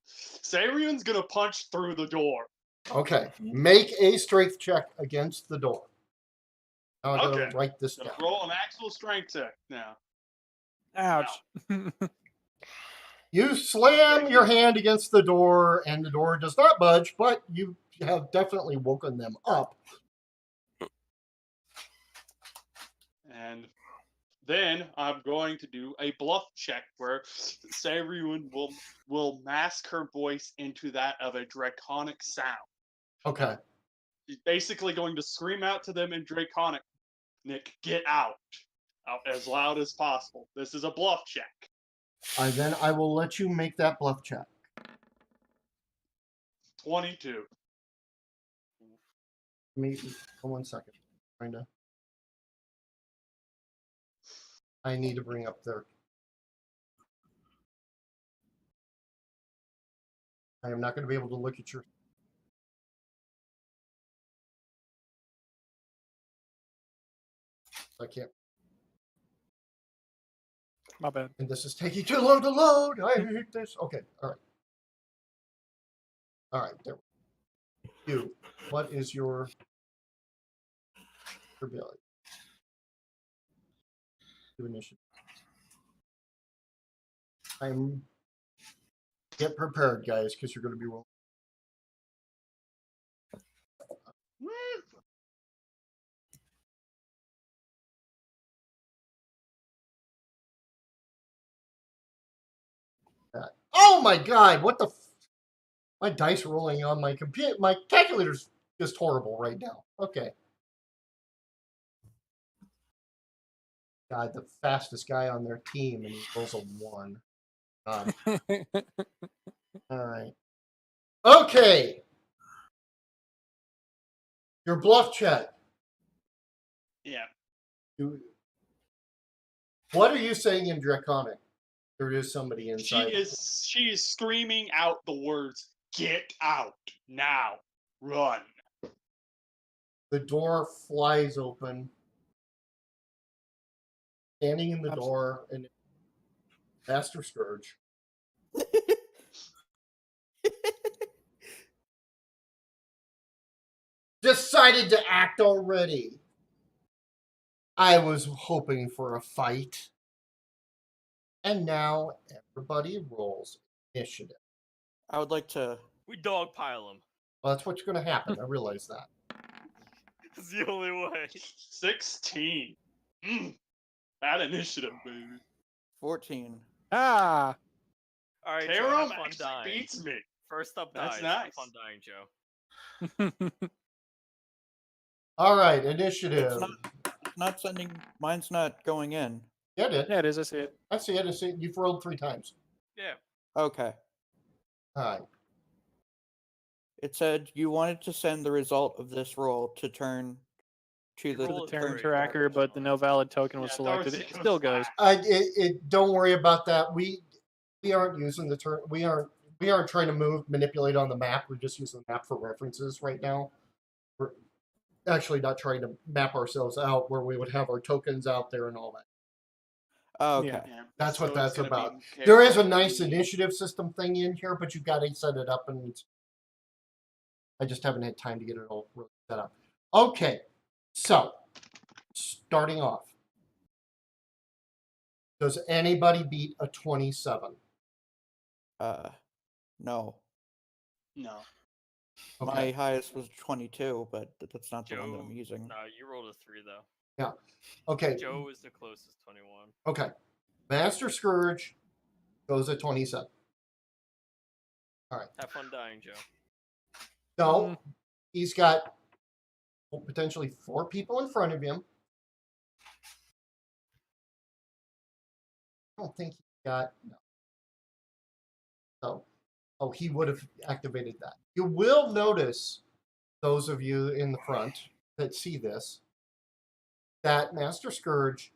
Sarian's gonna punch through the door.
Okay. Make a strength check against the door. Now I'm going to write this down.
Roll an actual strength check now.
Ouch.
You slam your hand against the door, and the door does not budge, but you have definitely woken them up.
And then I'm going to do a bluff check where Sarian will mask her voice into that of a draconic sound.
Okay.
She's basically going to scream out to them in draconic, Nick, get out as loud as possible. This is a bluff check.
Then I will let you make that bluff check.
22.
Hold 1 second. I need to bring up their. I am not going to be able to look at your. I can't.
My bad.
And this is taking too long to load. I hate this. Okay. All right. All right. There. You. What is your ability? Initiative. Get prepared, guys, because you're going to be rolling. Oh my God! What the? My dice rolling on my computer. My calculator's just horrible right now. Okay. God, the fastest guy on their team, and he rolls a 1. All right. Okay. Your bluff check.
Yeah.
What are you saying in Draconic? There is somebody inside.
She is screaming out the words, get out now. Run.
The door flies open. Standing in the door, and Master Scourge. Decided to act already. I was hoping for a fight. And now everybody rolls initiative.
I would like to.
We dogpile him.
Well, that's what's going to happen. I realize that.
It's the only way.
16. That initiative, baby.
14.
Ah.
All right,
Karam
Joe, have fun
actually
dying.
beats me.
First up
That's
dies.
nice.
Have fun dying, Joe.
All right, initiative.
It's not sending. Mine's not going in.
Yeah, it did.
Yeah, it is. I see it.
I see it. I see it. You've rolled 3 times.
Yeah.
Okay.
All right.
It said you wanted to send the result of this roll to turn to the
the turn
turn
tracker, but the no valid token was
Yeah,
selected.
Darcy
It
goes
still goes.
last.
Don't worry about that. We aren't using the turn. We aren't trying to manipulate on the map. We're just using the map for references right now. We're actually not trying to map ourselves out where we would have our tokens out there and all that.
Oh,
Yeah.
okay.
Yeah,
That's what
so it's
that's
gonna be
about. There is a
careful
nice
with the-
initiative system thing in here, but you got to set it up, and I just haven't had time to get it all really set up. Okay, so starting off, does anybody beat a 27?
No.
No.
Okay.
My highest was 22, but that's not the one that I'm
Joe,
using.
no, you rolled a 3 though.
Yeah. Okay.
Joe was the closest, 21.
Okay. Master Scourge goes at 27. All right.
Have fun dying, Joe.
No, he's got potentially 4 people in front of him. I don't think he got no. So, oh, he would have activated that. You will notice, those of you in the front that see this, that Master Scourge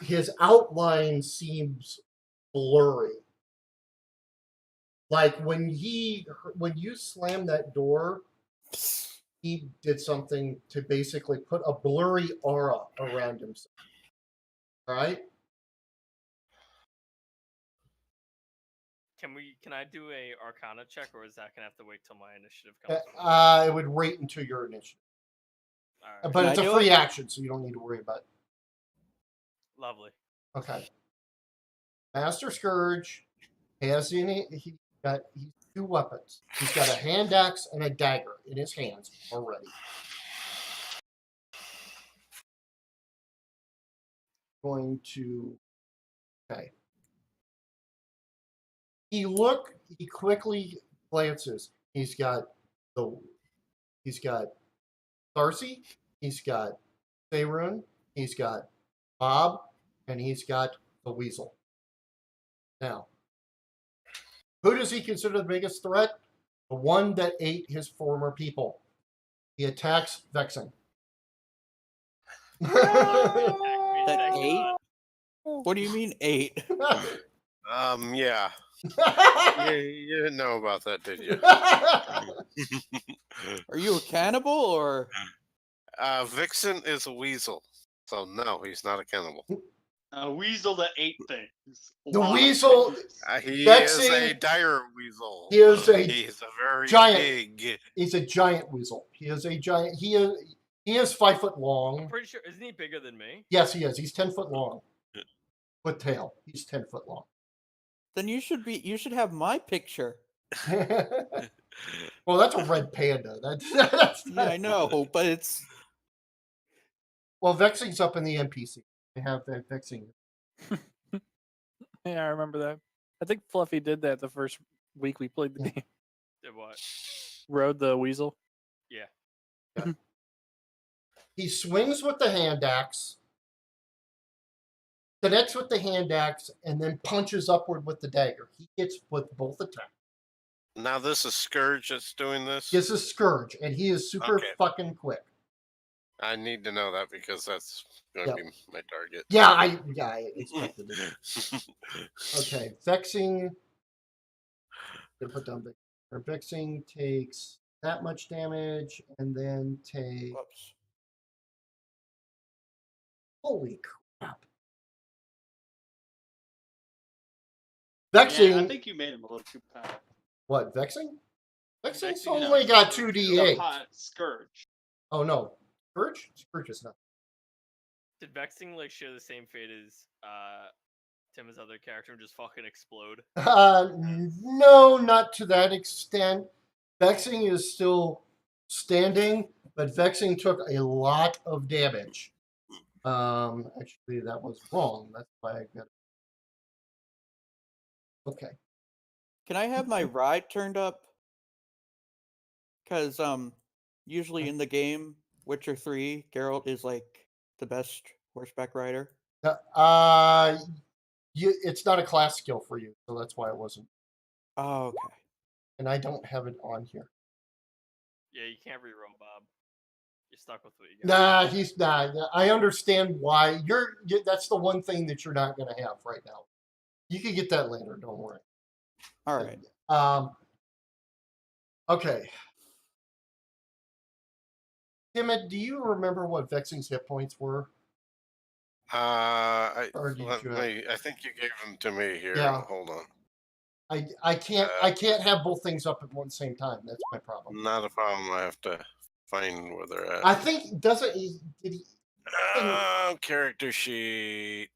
his outline seems blurry. Like when you slam that door, he did something to basically put a blurry aura around himself. All right?
Can I do a Arcana check, or is that gonna have to wait till my initiative comes?
It would rate into your initiative.
Alright.
But
Can
it's
I
a
do
free
it?
action, so you don't need to worry about it.
Lovely.
Okay. Master Scourge has he's 2 weapons. He's got a hand axe and a dagger in his hands already. Going to okay. He quickly glances. He's got Darcy, he's got Faerun, he's got Bob, and he's got the Weasel. Now, who does he consider the biggest threat? The one that ate his former people. He attacks Vexing.
That 8? What do you mean 8?
Yeah. You didn't know about that, did you?
Are you a cannibal or?
Vixen is a weasel, so no, he's not a cannibal.
A weasel that ate things.
The weasel.
He
Vexing,
is a dire weasel.
He's a
very
giant.
big.
He's a giant weasel. He is a giant. He is 5 foot
I'm
long.
pretty sure, isn't he bigger than me?
Yes, he is. He's 10 foot long. With tail. He's 10 foot long.
Then you should have my picture.
Well, that's a red panda. That's
Yeah, I know, but it's
well, Vexing's up in the NPC. They have that Vexing.
Yeah, I remember that. I think Fluffy did that the first week we played the game.
Did what?
Rode the weasel.
Yeah.
He swings with the hand axe, connects with the hand axe, and then punches upward with the dagger. He hits with both attacks.
Now this is Scourge that's doing this.
This is Scourge, and he is super fucking quick.
I need to know that because that's going to be my target.
Yeah, I expected it. Okay, Vexing. Gonna put down Vexing. Vexing takes that much damage, and then take.
whoops.
Holy crap!
Yeah,
Vexing.
I think you made him a little too powerful.
What, Vexing? Vexing's
Vexing is
only got
the
2d8.
Scourge.
Oh no, Scourge? Scourge is not.
Did Vexing like share the same fate as Tim's other character and just fucking explode?
No, not to that extent. Vexing is still standing, but Vexing took a lot of damage. Actually, that was wrong. That's why I got it. Okay.
Can I have my ride turned up? Because usually in the game, Witcher 3, Geralt is like the best horseback rider.
It's not a class skill for you, so that's why it wasn't.
Oh, okay.
and I don't have it on here.
Yeah, you can't reroll, Bob. You're stuck with what you got.
Nah, he's not. I understand why. That's the one thing that you're not going to have right now. You can get that later. Don't worry.
All right.
Okay. Emmett, do you remember what Vexing's hit points were?
I
Or did you have-
I think you gave them to me here.
Yeah.
Hold on.
I can't have both things up at one same time. That's my problem.
Not a problem. I have to find where they're at.
I think did he?
Character sheet.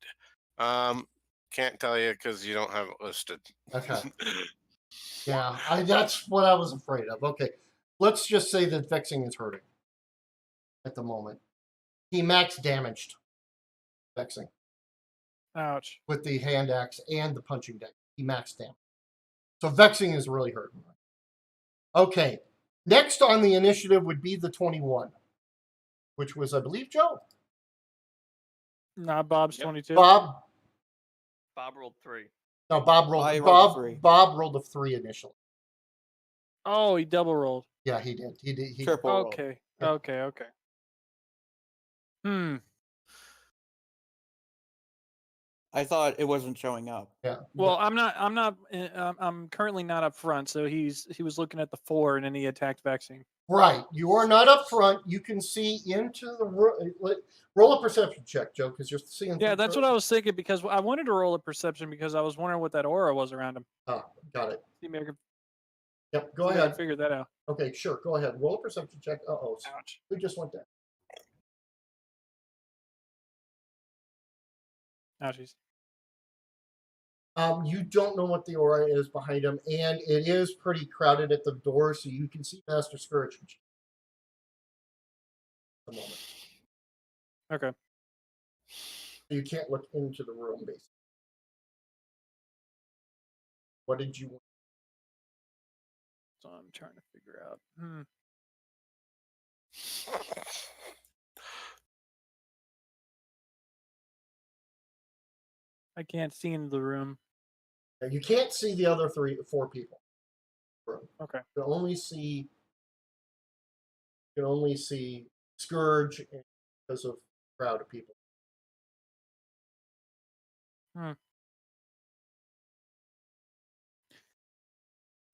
Can't tell you because you don't have it listed.
Okay. Yeah, that's what I was afraid of. Okay, let's just say that Vexing is hurting at the moment. He max damaged Vexing
Ouch.
with the hand axe and the punching deck. He max damage. So Vexing is really hurting. Okay, next on the initiative would be the 21, which was, I believe, Joe.
Nah, Bob's
Yep.
22.
Bob.
Bob rolled 3.
No, Bob rolled.
I rolled
Bob.
a 3.
Bob rolled a 3 initially.
Oh, he double rolled.
Yeah, he did. He did. He,
Triple roll.
Okay.
Yeah.
Okay.
I thought it wasn't showing up.
Yeah.
Well, I'm currently not up front, so he was looking at the 4 and then he attacked Vexing.
Right. You are not up front. You can see into the room. Roll a perception check, Joe, because you're seeing.
Yeah, that's what I was thinking because I wanted to roll a perception because I was wondering what that aura was around him.
Oh, got it.
See, maybe I could
Yep. Go
see if I could
ahead.
figure that out.
Okay, sure. Go ahead. Roll a perception check. Uh-oh.
Ouch.
Who just went there?
Ouchies.
You don't know what the aura is behind him, and it is pretty crowded at the door, so you can see Master Scourge. At the moment.
Okay.
You can't look into the room, basically. What did you want?
So I'm trying to figure out. I can't see into the room.
You can't see the other 4 people.
Okay.
You can only see Scourge because of the crowd of people.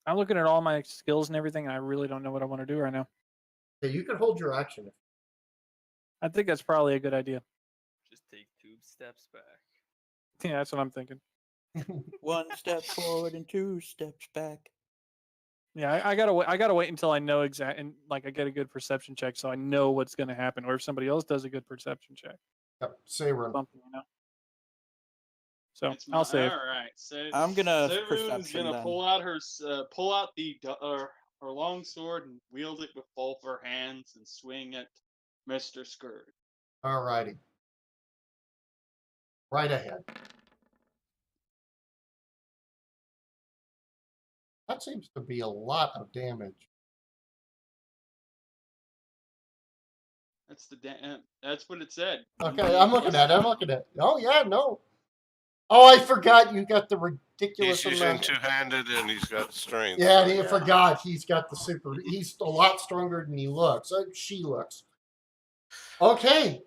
I'm looking at all my skills and everything, and I really don't know what I want to do right now.
Okay, you can hold your action.
I think that's probably a good idea.
Just take 2 steps back.
Yeah, that's what I'm thinking.
1 step forward and 2 steps back.
Yeah, I gotta wait until I know and like I get a good perception check, so I know what's gonna happen, or if somebody else does a good perception check.
Yep, say run.
Something, So
It's
I'll save.
All right, so
I'm gonna
Serune's
perception
gonna
then.
pull out her her long sword and wield it with both her hands and swing at Mr. Scourge.
All righty. Right ahead. That seems to be a lot of damage.
That's what it said.
Okay, I'm looking at it. Oh, yeah, no. Oh, I forgot you got the ridiculous
He's
amount.
two-handed and he's got strength.
Yeah,
so
I forgot he's got the super. He's a lot stronger than he looks. She looks. Okay,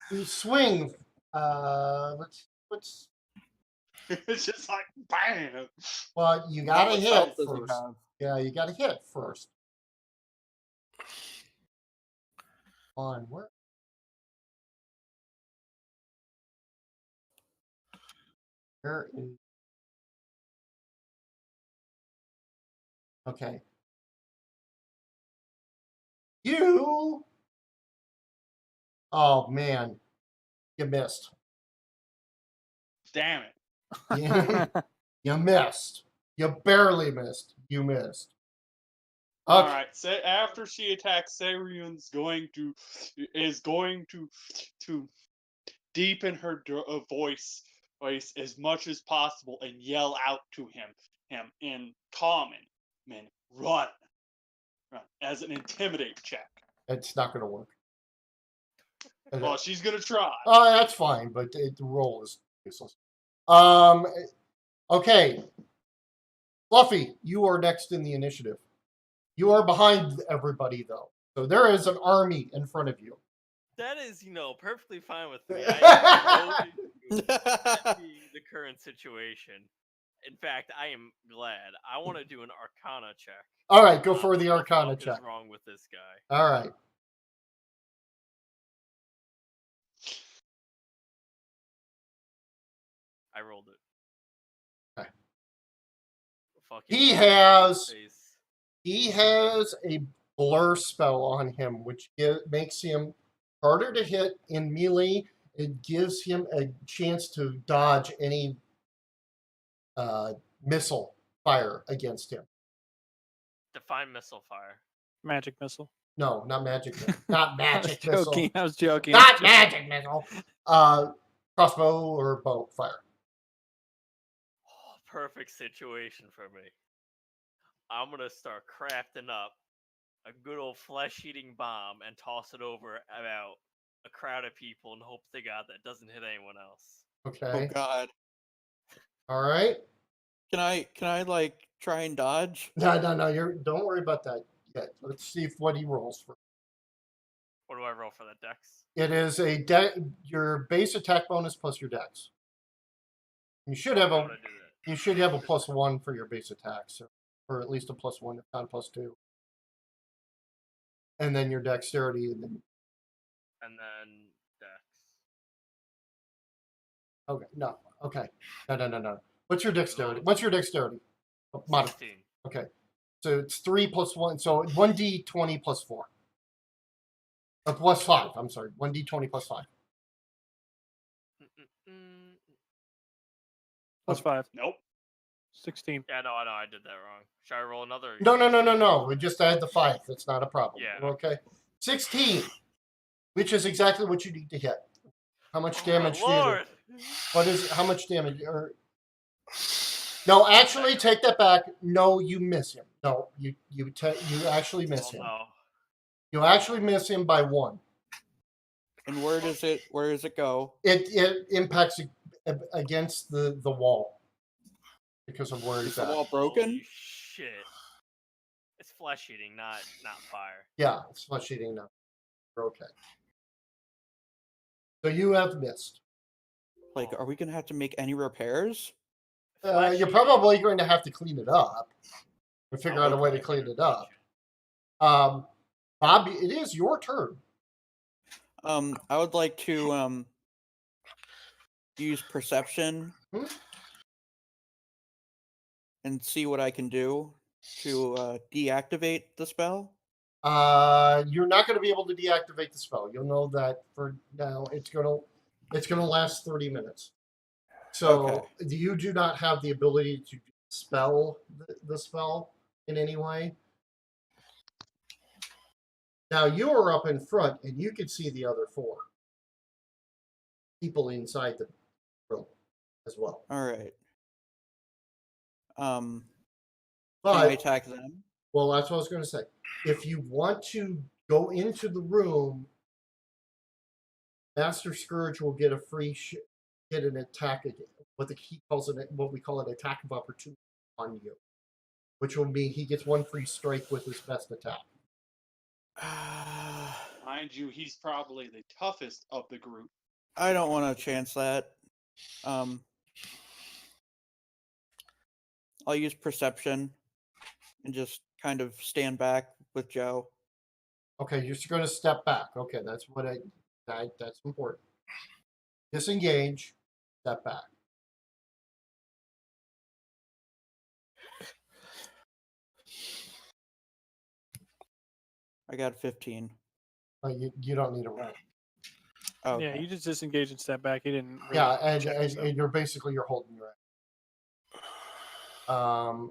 you swing. What's?
It's just like bam.
Well, you gotta
What
hit
size does he
first.
have?
Yeah, you gotta hit first. On where? Where is? Okay. You. Oh man, you missed.
Damn it.
You missed. You barely missed. You missed.
All
Okay.
right. So after she attacks, Serune's going to deepen her voice as much as possible and yell out to him in common, "Man, run!" As an intimidate check.
It's not going to work.
Well, she's gonna try.
Oh, that's fine, but the roll is useless. Okay. Fluffy, you are next in the initiative. You are behind everybody, though. So there is an army in front of you.
That is, perfectly fine with me. I am happy the current situation. In fact, I am glad. I want to do an Arcana check.
All right, go for the
What
Arcana
fuck
check.
is wrong with this guy?
All right.
I rolled it.
Okay.
Fucking
He has a blur spell on him, which makes him harder to hit in melee. It gives him a chance to dodge any missile fire against him.
Define missile fire.
Magic missile.
No, not magic missile. Not magic
I was
missile.
joking. I was joking.
Not magic missile. Crossbow or bow fire.
Oh, perfect situation for me. I'm gonna start crafting up a good old flesh-eating bomb and toss it over about a crowd of people and hope to God that doesn't hit anyone else.
Okay.
Oh God.
All right.
Can I like try and dodge?
No. Don't worry about that yet. Let's see what he rolls for.
What do I roll for the dex?
It is your base attack bonus plus your dex. You should have
I'm gonna do that.
you should have a +1 for your base attack, so, or at least a +1, if not a +2. And then your dexterity, and then
dex.
okay, no. What's your dexterity? What's your dexterity? Mod.
16.
Okay, so it's 3 + 1, so 1d20 + 4. +5. I'm sorry, 1d20 +5.
+5.
Nope.
16.
Yeah, no, I know I did that wrong. Should I roll another?
No. We just add the 5. That's not a problem.
Yeah.
Okay. 16, which is exactly what you need to hit. How much damage do you
Lord!
do? How much damage? No, actually, take that back. No, you miss him. No, you actually miss him.
No.
You actually miss him by 1.
And where does it go?
It impacts against the wall because of where
Is
he's
the
at.
wall broken?
Holy shit. It's flesh eating, not fire.
Yeah, it's flesh eating now. You're okay. So you have missed.
Like, are we gonna have to make any repairs?
You're probably going to have to clean it up or figure out a way to clean it up. Bob, it is your turn.
I would like to use perception and see what I can do to deactivate the spell.
You're not going to be able to deactivate the spell. You'll know that for now. It's gonna last 30 minutes. So you do not have the ability to spell the spell in any way. Now you are up in front, and you can see the other 4 people inside the room as well.
All right. Can
But
I attack them?
well, that's what I was going to say. If you want to go into the room, Master Scourge will get a free get an attack again. What we call an attack of opportunity on you, which will mean he gets 1 free strike with his best attack.
Mind you, he's probably the toughest of the group.
I don't want to chance that. I'll use perception and just kind of stand back with Joe.
Okay, you're just going to step back. Okay, that's that's important. Disengage, step back.
I got 15.
You don't need a round.
Oh,
Yeah, you just disengaged and stepped back. He didn't. Really
Yeah,
check,
and
so.
you're basically holding your action.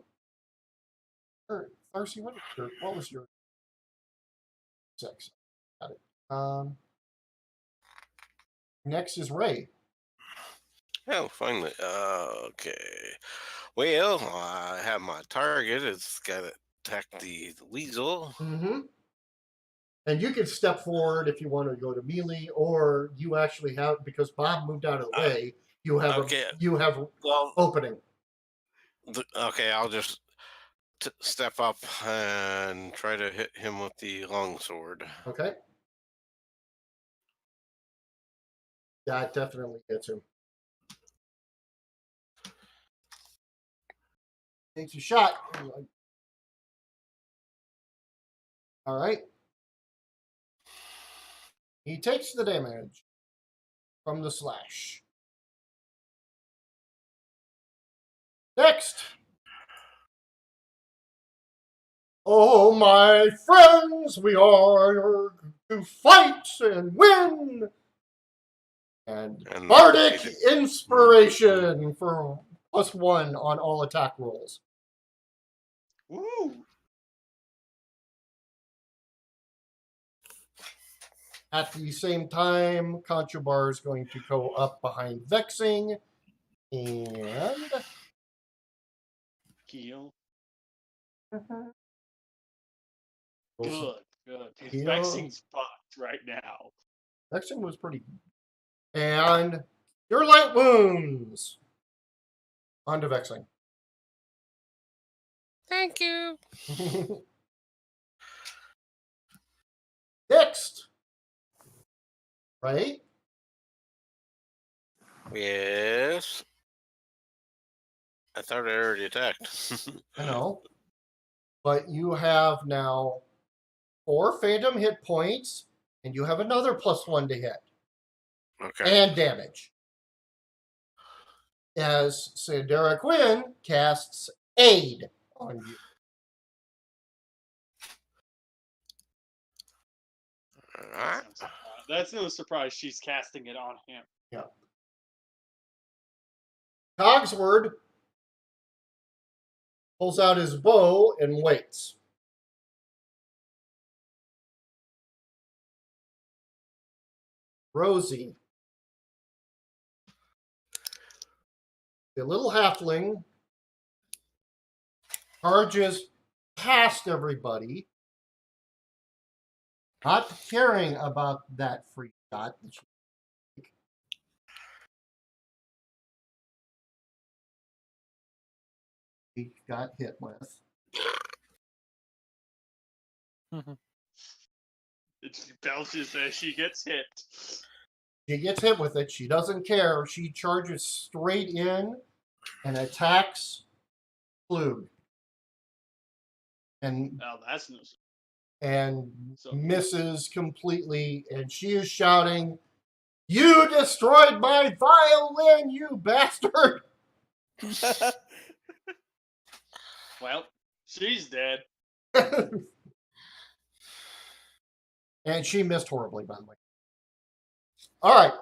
Darcy, what was your 6? Got it. Next is Ray.
Oh, finally. Okay. Well, I have my target. It's got to attack the weasel.
Mm-hmm. And you can step forward if you want to go to melee, or you actually have, because Bob moved out of the way, you have
Okay.
you have
Well,
opening.
okay, I'll just step up and try to hit him with the longsword.
Okay. That definitely hits him. Takes a shot. All right. He takes the damage from the slash. Next. Oh, my friends, we are to fight and win. And Bardic Inspiration for +1 on all attack rolls.
Woo!
At the same time, Contrabar is going to go up behind Vexing and
Heal.
We'll
Good, good. His
Heal.
Vexing's fucked right now.
Vexing was pretty good. And your light wounds. On to Vexing.
Thank you.
Next. Right?
Yes. I thought I already attacked.
I know. But you have now 4 phantom hit points, and you have another +1 to hit.
Okay.
And damage. As Sandera Quinn casts Aid on you.
Alright.
That's no surprise she's casting it on him.
Yeah. Cogsword pulls out his bow and waits. Rosie. The little halfling charges past everybody, not caring about that free shot that she got hit with.
She belches as she gets hit.
She gets hit with it. She doesn't care. She charges straight in and attacks Flug. And
Now that's no surprise.
and
So-
misses completely, and she is shouting, "You destroyed my violin, you bastard!"
Well, she's dead.
And she missed horribly, by the way. All right.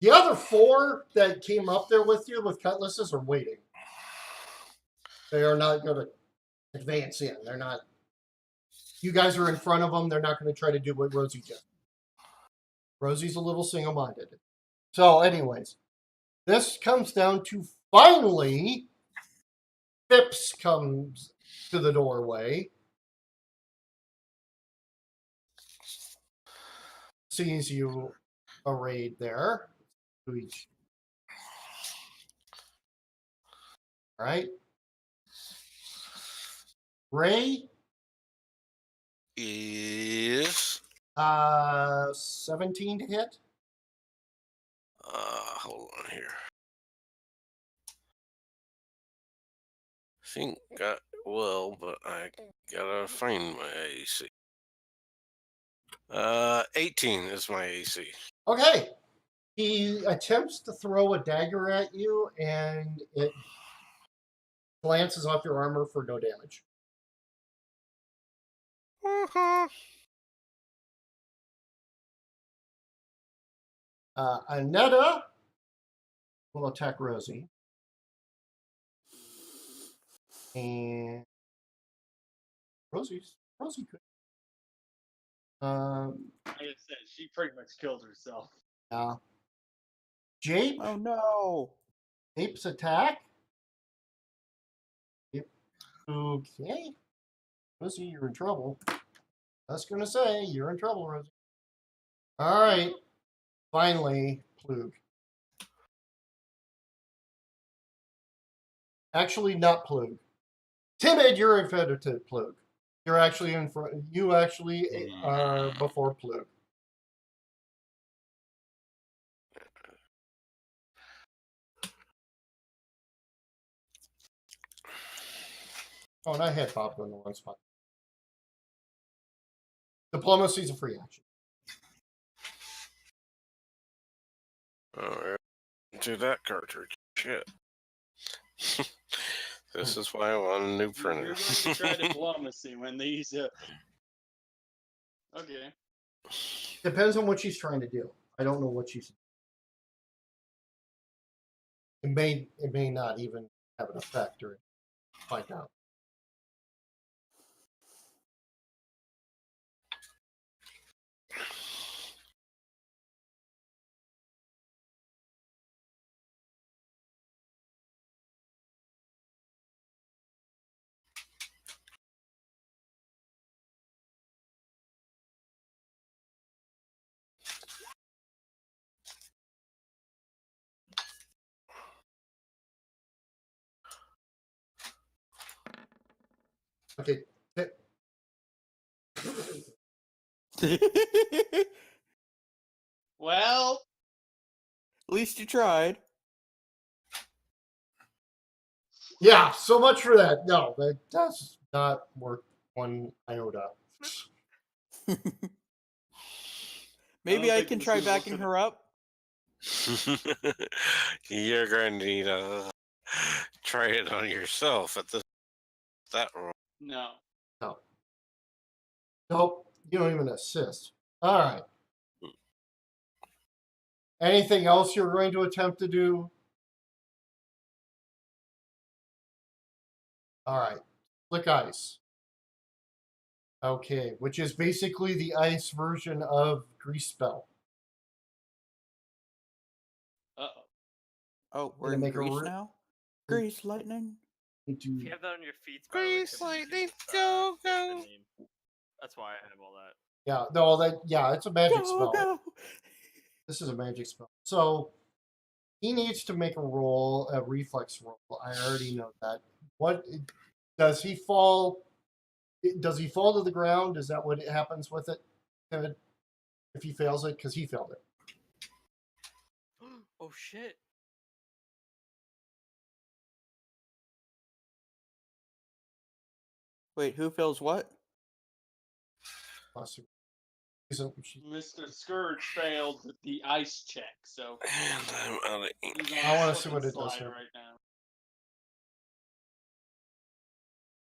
The other 4 that came up there with you with cutlasses are waiting. They are not going to advance in. They're not. You guys are in front of them. They're not going to try to do what Rosie did. Rosie's a little single-minded. So, anyways, this comes down to finally, Phipps comes to the doorway. Sees you arrayed there. To each. All right. Ray.
Yes.
17 to hit.
Hold on here. I think I will, but I gotta find my AC. 18 is my AC.
Okay. He attempts to throw a dagger at you, and it glances off your armor for no damage. Anetta will attack Rosie. And Rosie could.
Like I said, she pretty much killed herself.
Jape.
Oh no.
Jape's attack. Yep. Okay. Rosie, you're in trouble. I was gonna say you're in trouble, Rosie. All right. Finally, Plug. Actually, not Plug. Timid, you're ahead of Plug. You're actually in front. You actually are before Plug. Oh, and I had Bob in the wrong spot. Diplomacy is a free action.
Oh, do that cartridge. Shit. This is why I want a new
You're
printer.
going to try diplomacy when these. Okay.
Depends on what she's trying to do. I don't know what she's. It may not even have an effect or find out. Okay.
Well,
At least you tried.
Yeah, so much for that. No, that's not worth one iota.
Maybe I
think
can
this
try
is
backing
looking-
her up.
You're going to need to try it on yourself at that roll.
No.
Nope, you don't even assist. All right. Anything else you're going to attempt to do? All right. Flick ice. Okay, which is basically the ice version of Grease Spell.
Uh-oh.
Oh, we're
Gonna
in
make a
Greece
re-
now? Grease lightning.
If you have that on your feet,
Grease lightning, go, go.
That's why I have all that.
Yeah, no, it's a magic
Go,
spell.
go.
This is a magic spell. So he needs to make a roll, a reflex roll. I already know that. What does he fall? Does he fall to the ground? Is that what happens with it? If he fails it, because he failed it.
Oh shit!
Wait, who feels what?
Mr. Scourge failed the ice check, so
And I'm out of ink.
he's on
I
a
wanna
slip
see
and
what it does
slide
here.
right now.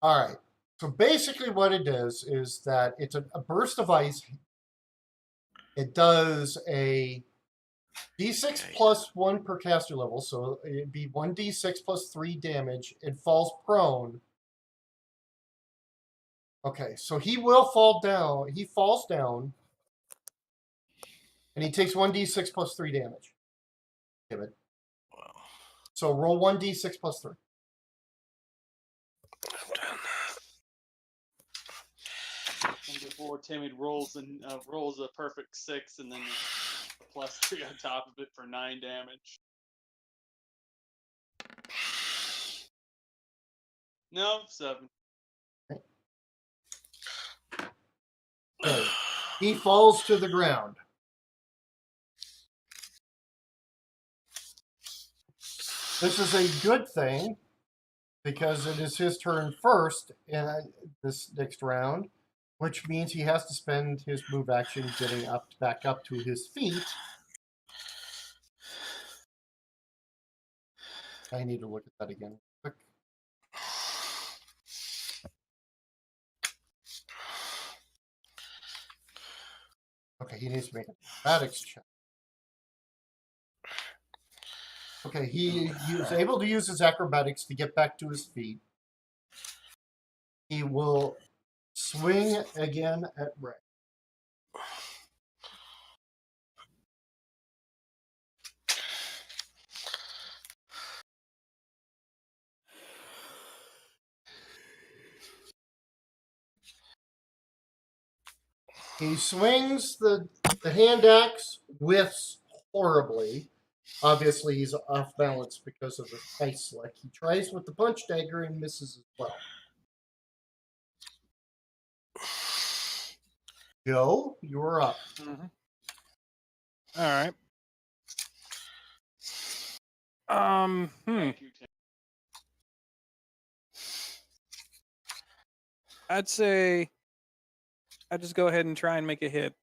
All right. So basically, what it is that it's a burst of ice. It does a d6 plus 1 per caster level, so it'd be 1d6 plus 3 damage. It falls prone. Okay, so he will fall down. He falls down, and he takes 1d6 plus 3 damage. Give it.
Wow.
So roll 1d6 plus 3.
I'm done.
And before Timid rolls a perfect 6 and then a plus 3 on top of it for 9 damage. No, 7.
Okay. He falls to the ground. This is a good thing because it is his turn first in this next round, which means he has to spend his move action getting back up to his feet. I need to look at that again. Quick. Okay, he needs to make an acrobatics check. Okay, he was able to use his acrobatics to get back to his feet. He will swing again at Ray. He swings the hand axe, whiffs horribly. Obviously, he's off balance because of the ice slick. He tries with the punch dagger and misses as well. Joe, you're up.
Mm-hmm. All right.
Thank you, Tim.
I'd say I just go ahead and try and make a hit.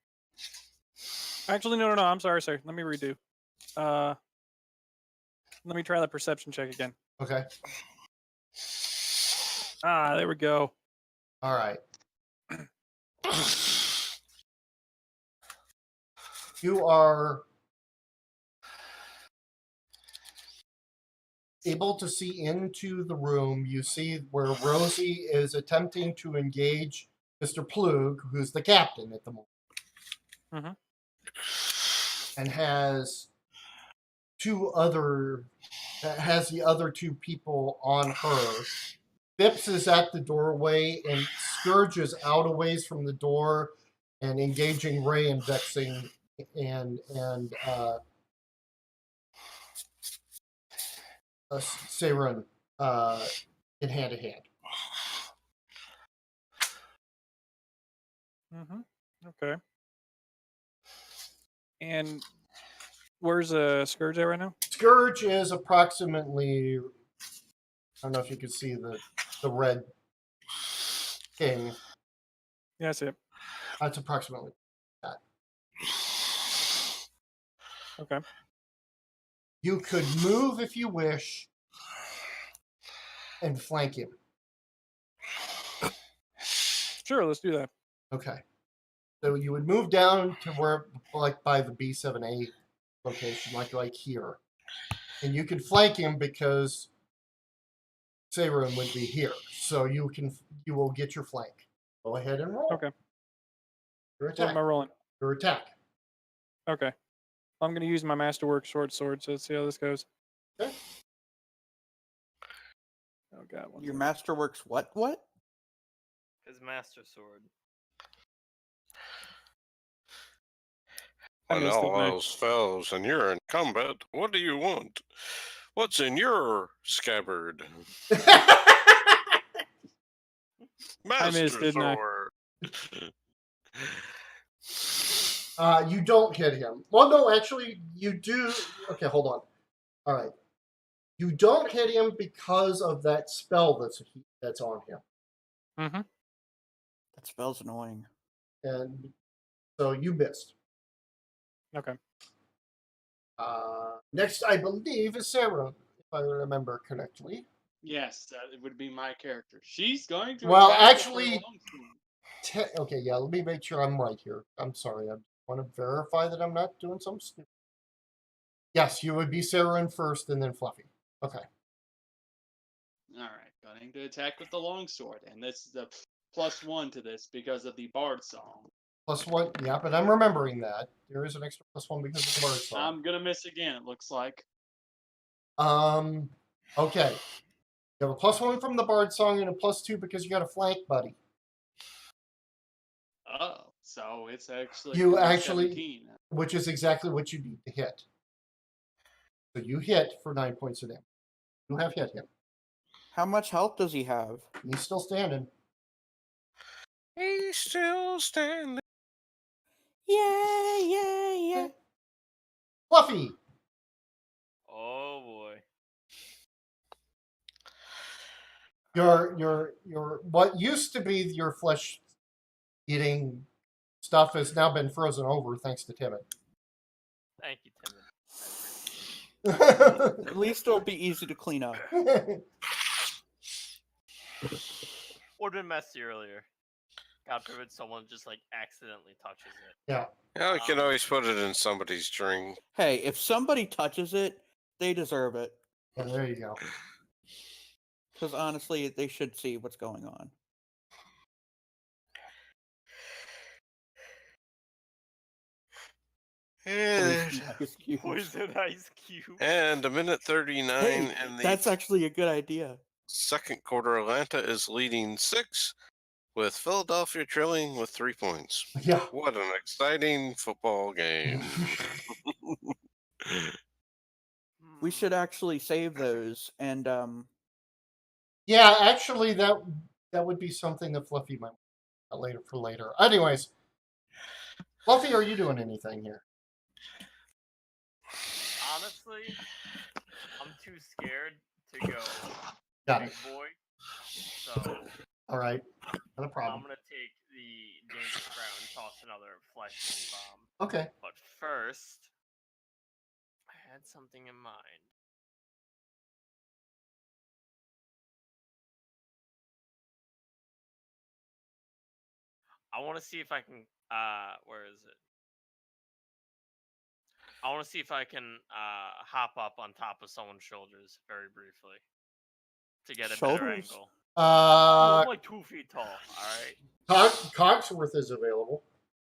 Actually, no. I'm sorry. Let me redo. Let me try the perception check again.
Okay.
There we go.
All right. You are able to see into the room. You see where Rosie is attempting to engage Mr. Plug, who's the captain at the moment, and has the other two people on her. Bips is at the doorway, and Scourge is out a ways from the door and engaging Ray and Vexing and Saren in hand to hand.
Okay. And where's Scourge at right now?
Scourge is approximately, I don't know if you can see the red king.
Yeah, I see it.
That's approximately that.
Okay.
You could move if you wish and flank him.
Sure, let's do that.
Okay. So you would move down to where, like by the B7A location, like here. And you can flank him because Saren would be here. So you will get your flank. Go ahead and roll.
Okay.
Your
What
attack.
am I rolling?
Your attack.
Okay. I'm going to use my Masterwork sword, so let's see how this goes.
Okay.
Oh, God.
Your Masterworks what?
His master sword.
I
When
missed it,
all
Nick.
else fails and you're in combat, what do you want? What's in your scabbard? Master
missed, didn't I?
sword.
You don't hit him. Well, no, actually, you do. Okay, hold on. All right. You don't hit him because of that spell that's on him.
Mm-hmm.
That spell's annoying.
And so you missed.
Okay.
Next, I believe, is Sarah, if I remember correctly.
Yes, that would be my character. She's going to.
Well,
attack with her
actually,
longsword.
okay, yeah, let me make sure I'm right here. I'm sorry. I want to verify that I'm not doing something stupid. Yes, you would be Saren first and then Fluffy. Okay.
All right, going to attack with the longsword, and this is the +1 to this because of the Bard song.
+1, yeah, but I'm remembering that. There is an extra +1 because of the Bard song.
I'm gonna miss again, it looks like.
Okay. You have a +1 from the Bard song and a +2 because you got a flank, buddy.
Oh, so it's actually
You
gonna be
actually,
17.
which is exactly what you need to hit. So you hit for 9 points of damage. You have hit him.
How much health does he have?
He's still standing.
He's still standing.
Yeah.
Fluffy.
Oh boy.
Your what used to be your flesh eating stuff has now been frozen over thanks to Timid.
Thank you, Timid.
At least it'll be easy to clean up.
Would have been messy earlier. God forbid someone just like accidentally touches it.
Yeah.
Yeah, we can always put it in somebody's drink.
Hey, if somebody touches it, they deserve it.
Yeah, there you go.
Because honestly, they should see what's going on.
And,
Ice cubes.
Poison ice cube.
and a minute 39
Hey,
in the
that's actually a good idea.
second quarter. Atlanta is leading 6, with Philadelphia trailing with 3 points.
Yeah.
What an exciting football game.
We should actually save those and
Yeah, actually that would be something that Fluffy might want later for later. Anyways, Fluffy, are you doing anything here?
Honestly, I'm too scared to go
Got
big
it.
boy. So
All right. Not a
I'm
problem.
gonna take the dangerous route and toss another fleshing bomb.
Okay.
But first, I had something in mind. I want to see if I can. Where is it? I want to see if I can hop up on top of someone's shoulders very briefly to get a better
Shoulders?
angle. I'm
Uh,
like 2 feet tall. All right.
Cogsworth is available.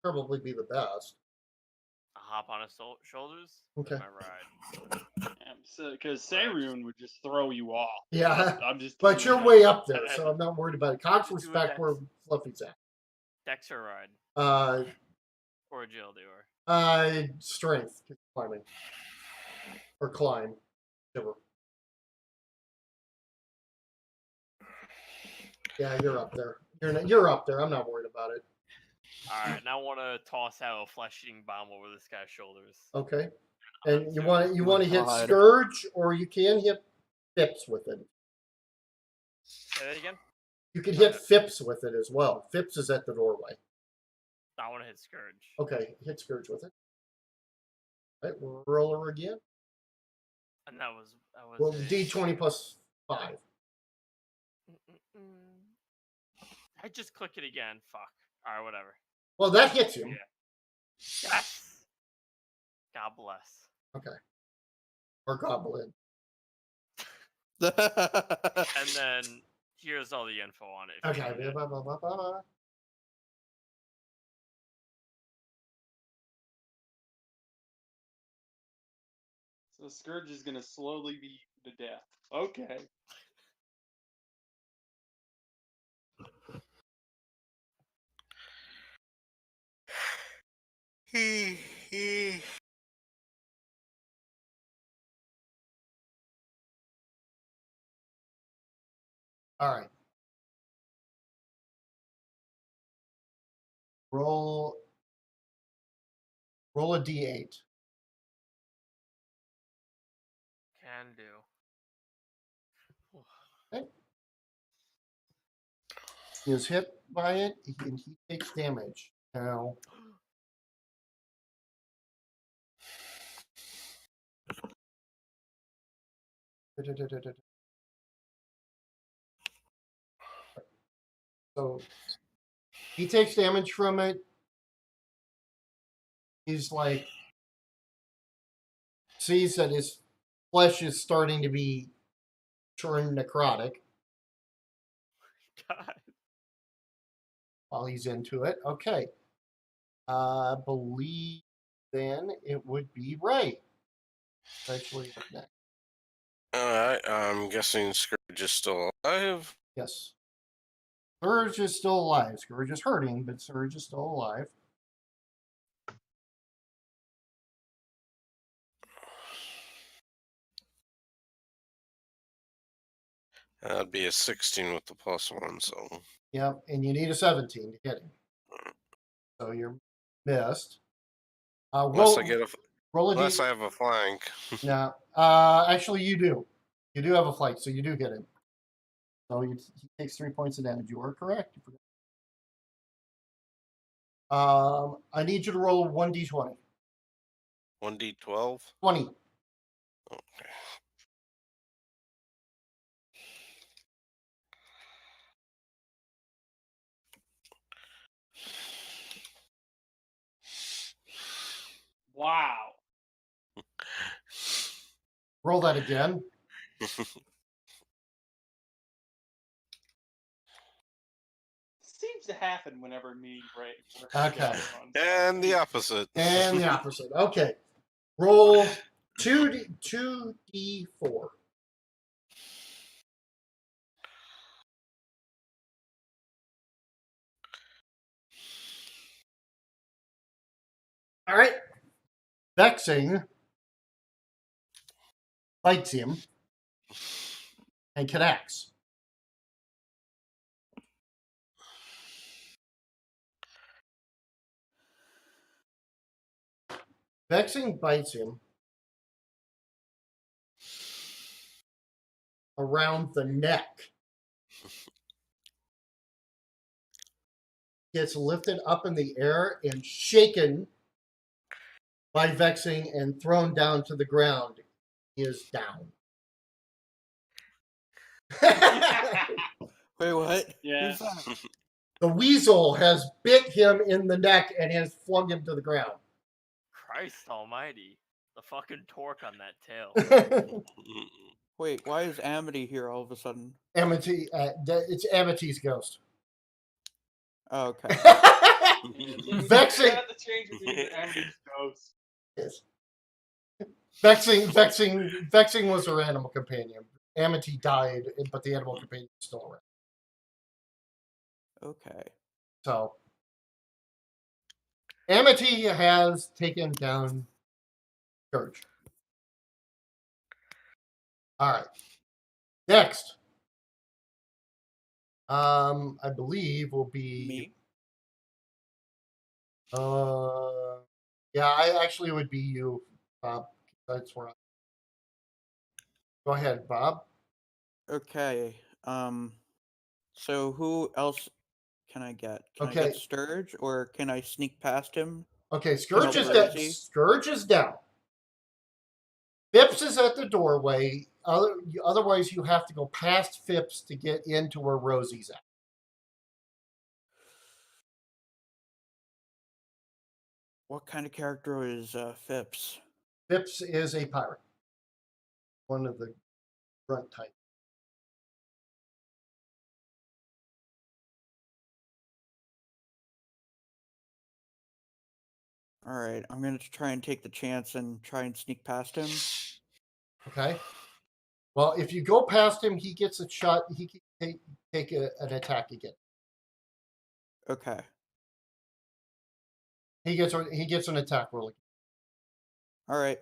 Probably be the best.
Hop on his shoulders.
Okay.
My ride.
Because Sarun would just throw you off.
Yeah,
I'm just.
but you're way up there, so I'm not worried about it. Cogsworth's
Do a
back
dex.
where Fluffy's at.
Dex or ride
Or
agility or
strength climbing or climb, whichever. Yeah, you're up there. You're up there. I'm not worried about it.
all right. Now I want to toss out a flesh-eating bomb over this guy's shoulders.
Okay. And you want to hit
God.
Scourge, or you can hit Phipps with it.
Say that again.
You can hit Phipps with it as well. Phipps is at the doorway.
I want to hit Scourge.
Okay, hit Scourge with it. All right, we'll roll her again.
And that was
Well,
a-
D20 plus 5.
I just click it again. Fuck. All right, whatever.
Well, that hits him.
Yeah. Yes. God bless.
Okay. Or Goblin.
And then here's all the info on it.
Okay. Blah, blah, blah, blah, blah.
So Scourge is gonna slowly be to death. Okay.
All right. Roll a D8.
Can do.
Okay. He is hit by it. He takes damage. Now. So he takes damage from it. He's like, sees that his flesh is starting to be turned necrotic.
God.
While he's into it. Okay. I believe then it would be right. Actually, up next.
Alright, I'm guessing Scourge is still alive.
Yes. Scourge is still alive. Scourge is hurting, but Scourge is still alive.
That'd be a 16 with the +1, so.
Yep, and you need a 17 to hit him. So you're missed.
Unless I get a.
roll a
Unless
D-
I have a flank.
No. Actually, you do. You do have a flank, so you do hit him. So he takes 3 points of damage. You are correct. I need you to roll 1d20.
1d12.
20.
Okay.
Wow.
Roll that again.
Seems to happen whenever me Ray work
Okay.
together on
And the opposite.
And the opposite. Okay. Roll 2d4. All right. Vexing bites him and connects. Vexing bites him around the neck. Gets lifted up in the air and shaken by Vexing and thrown down to the ground. He is down.
Wait, what?
Yeah.
Who's that?
The weasel has bit him in the neck and has flung him to the ground.
Christ almighty. The fucking torque on that tail.
Wait, why is Amity here all of a sudden?
Amity, it's Amity's ghost.
Oh, okay.
Vexing.
You have to change it to Amity's ghost.
Yes. Vexing was her animal companion. Amity died, but the animal companion is still around.
Okay.
So, Amity has taken down Scourge. All right. Next, I believe will be
Me?
Yeah, I actually would be you, Bob. That's where. Go ahead, Bob.
Okay. So who else can I get? Can I
Okay.
get Sturge, or can I sneak past him?
Okay, Scourge
help
is down.
Rosie?
Scourge is down. Phipps is at the doorway. Otherwise, you have to go past Phipps to get into where Rosie's at.
What kind of character is Phipps?
Phipps is a pirate. One of the grunt type.
All right, I'm gonna try and take the chance and try and sneak past him.
Okay. Well, if you go past him, he gets a shot. He can take an attack again.
Okay.
He gets an attack roll again.
All right.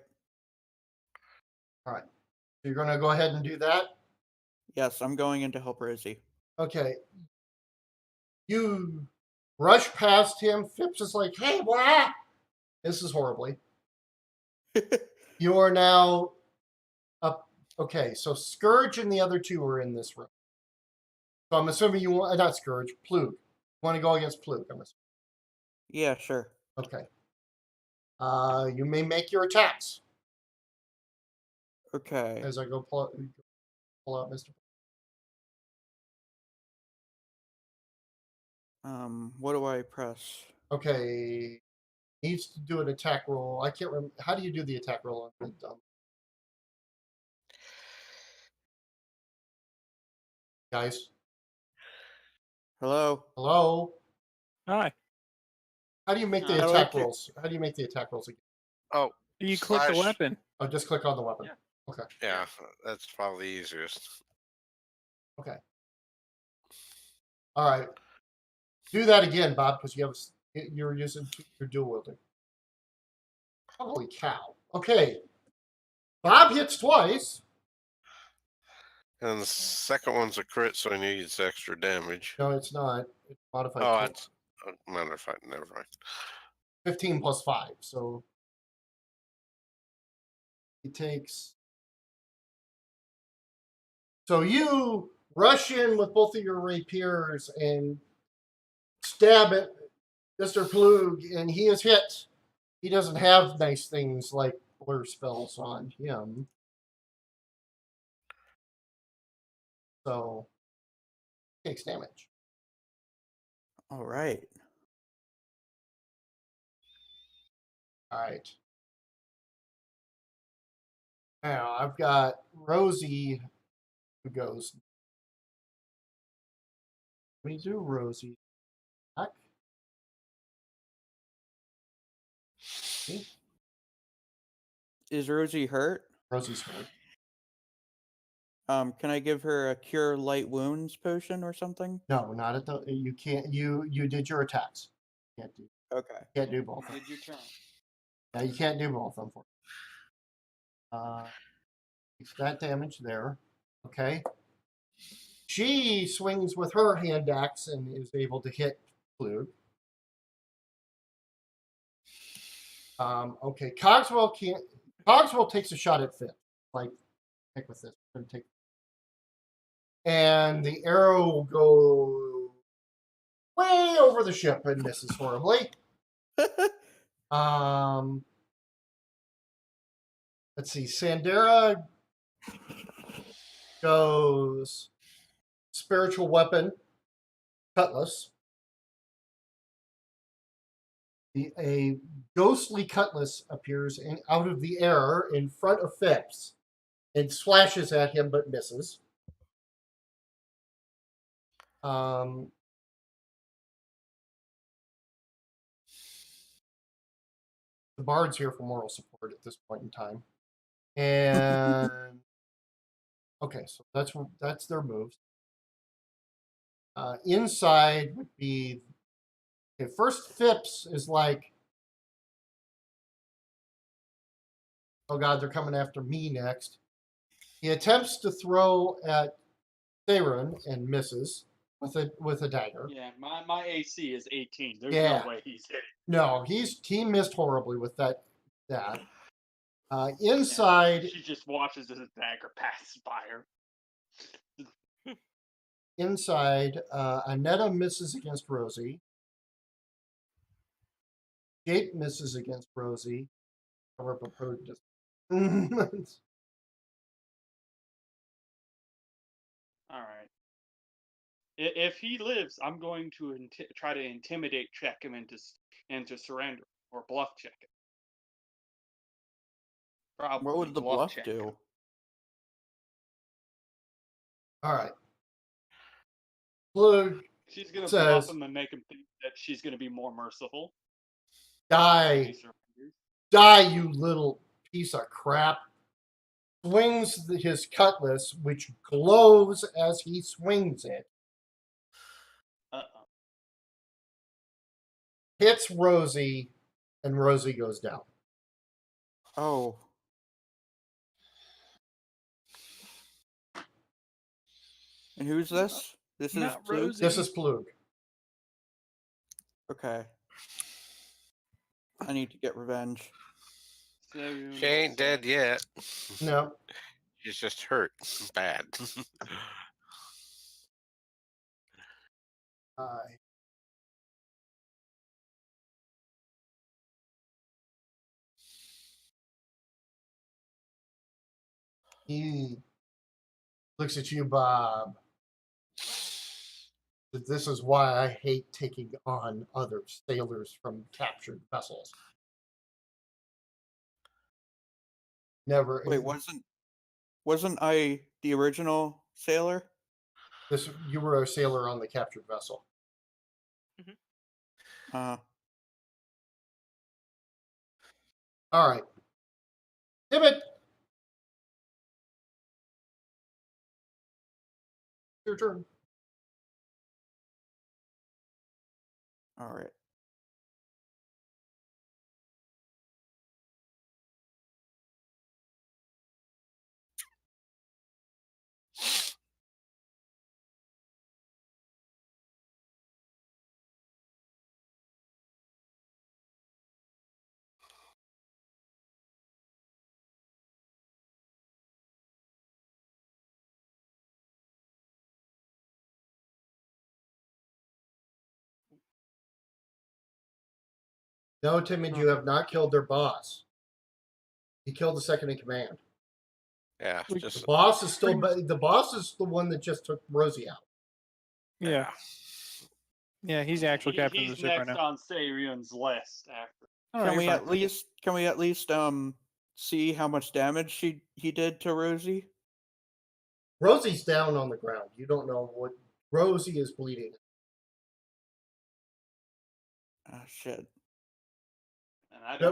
All right. So you're going to go ahead and do that.
Yes, I'm going in to help Rosie.
Okay. You rush past him. Phipps is like, "Hey, what?" This is horribly. You are now up. Okay, so Scourge and the other two are in this room. So I'm assuming you want, not Scourge, Plug. You want to go against Plug, I'm assuming.
Yeah, sure.
Okay. You may make your attacks
Okay.
as I go pull out Mr.
What do I press?
Okay. Needs to do an attack roll. I can't remember. How do you do the attack roll? Guys?
Hello?
Hello?
Hi.
How do you make the
How
do I
attack
do-
rolls? How do you make the attack rolls again?
Oh,
You click the
Slash-
weapon.
Oh, just click on the weapon.
Yeah.
Okay.
yeah, that's probably the easiest.
Okay. All right. Do that again, Bob, because you're using your dual wielding. Holy cow. Okay. Bob hits twice.
And the second one's a crit, so he needs extra damage.
No, it's not. It's modified.
Oh,
to
it's matter of fact, never mind.
15 plus 5. So he takes. So you rush in with both of your rapiers and stab at Mr. Plug, and he is hit. He doesn't have nice things like blur spells on him. So he takes damage.
All right.
All right. Now I've got Rosie who goes. We do Rosie. Back.
Is Rosie hurt?
Rosie's hurt.
Can I give her a cure light wounds potion or something?
No, not at the. You can't. You did your attacks.
Okay.
Can't do both.
Did your turn.
Yeah, you can't do both, unfortunately. Takes that damage there. Okay. She swings with her hand axe and is able to hit Plug. Okay, Cogswell takes a shot at Finn. Like, heck with this. I'm gonna take. And the arrow will go way over the ship and misses horribly. Let's see. Sandera goes spiritual weapon, cutlass. A ghostly cutlass appears out of the air in front of Phipps and slashes at him but misses. The bard's here for moral support at this point in time. And okay, so that's their moves. Inside would be okay. First, Phipps is like, oh god, they're coming after me next. He attempts to throw at Theron and misses with a dagger.
Yeah, my AC is 18. There's
Yeah.
no way he's hitting.
No, he missed horribly with that. Inside,
She just watches as his dagger passes by her.
inside, Annetta misses against Rosie. Jake misses against Rosie. However, proposed just.
All right. If he lives, I'm going to try to intimidate check him into surrender or bluff check it. Probably
What would the bluff
check.
do?
All right. Plug
She's gonna
says,
bluff him and make him think that she's gonna be more merciful.
Die,
He surrenders.
die, you little piece of crap. Swings his cutlass, which glows as he swings it.
Uh-oh.
Hits Rosie, and Rosie goes down.
Oh. And who's this? This is
Not
Plug?
Rosie.
This is Plug.
Okay. I need to get revenge.
She ain't dead yet.
No.
She's just hurt bad.
He looks at you, Bob. This is why I hate taking on other sailors from captured vessels. Never.
Wait, wasn't I the original sailor?
You were a sailor on the captured vessel.
Uh,
All right. Pivot. Your turn.
all right.
No, Timid, you have not killed their boss. You killed the second in command.
Yeah,
The
just
boss is still. The boss is the one that just took Rosie out.
Yeah. Yeah, he's the actual captain of
He's
the ship right
next
now.
on Saryun's list after.
Oh,
Can
you're
we
fine.
at least see how much damage he did to Rosie?
Rosie's down on the ground. You don't know what. Rosie is bleeding.
Ah, shit.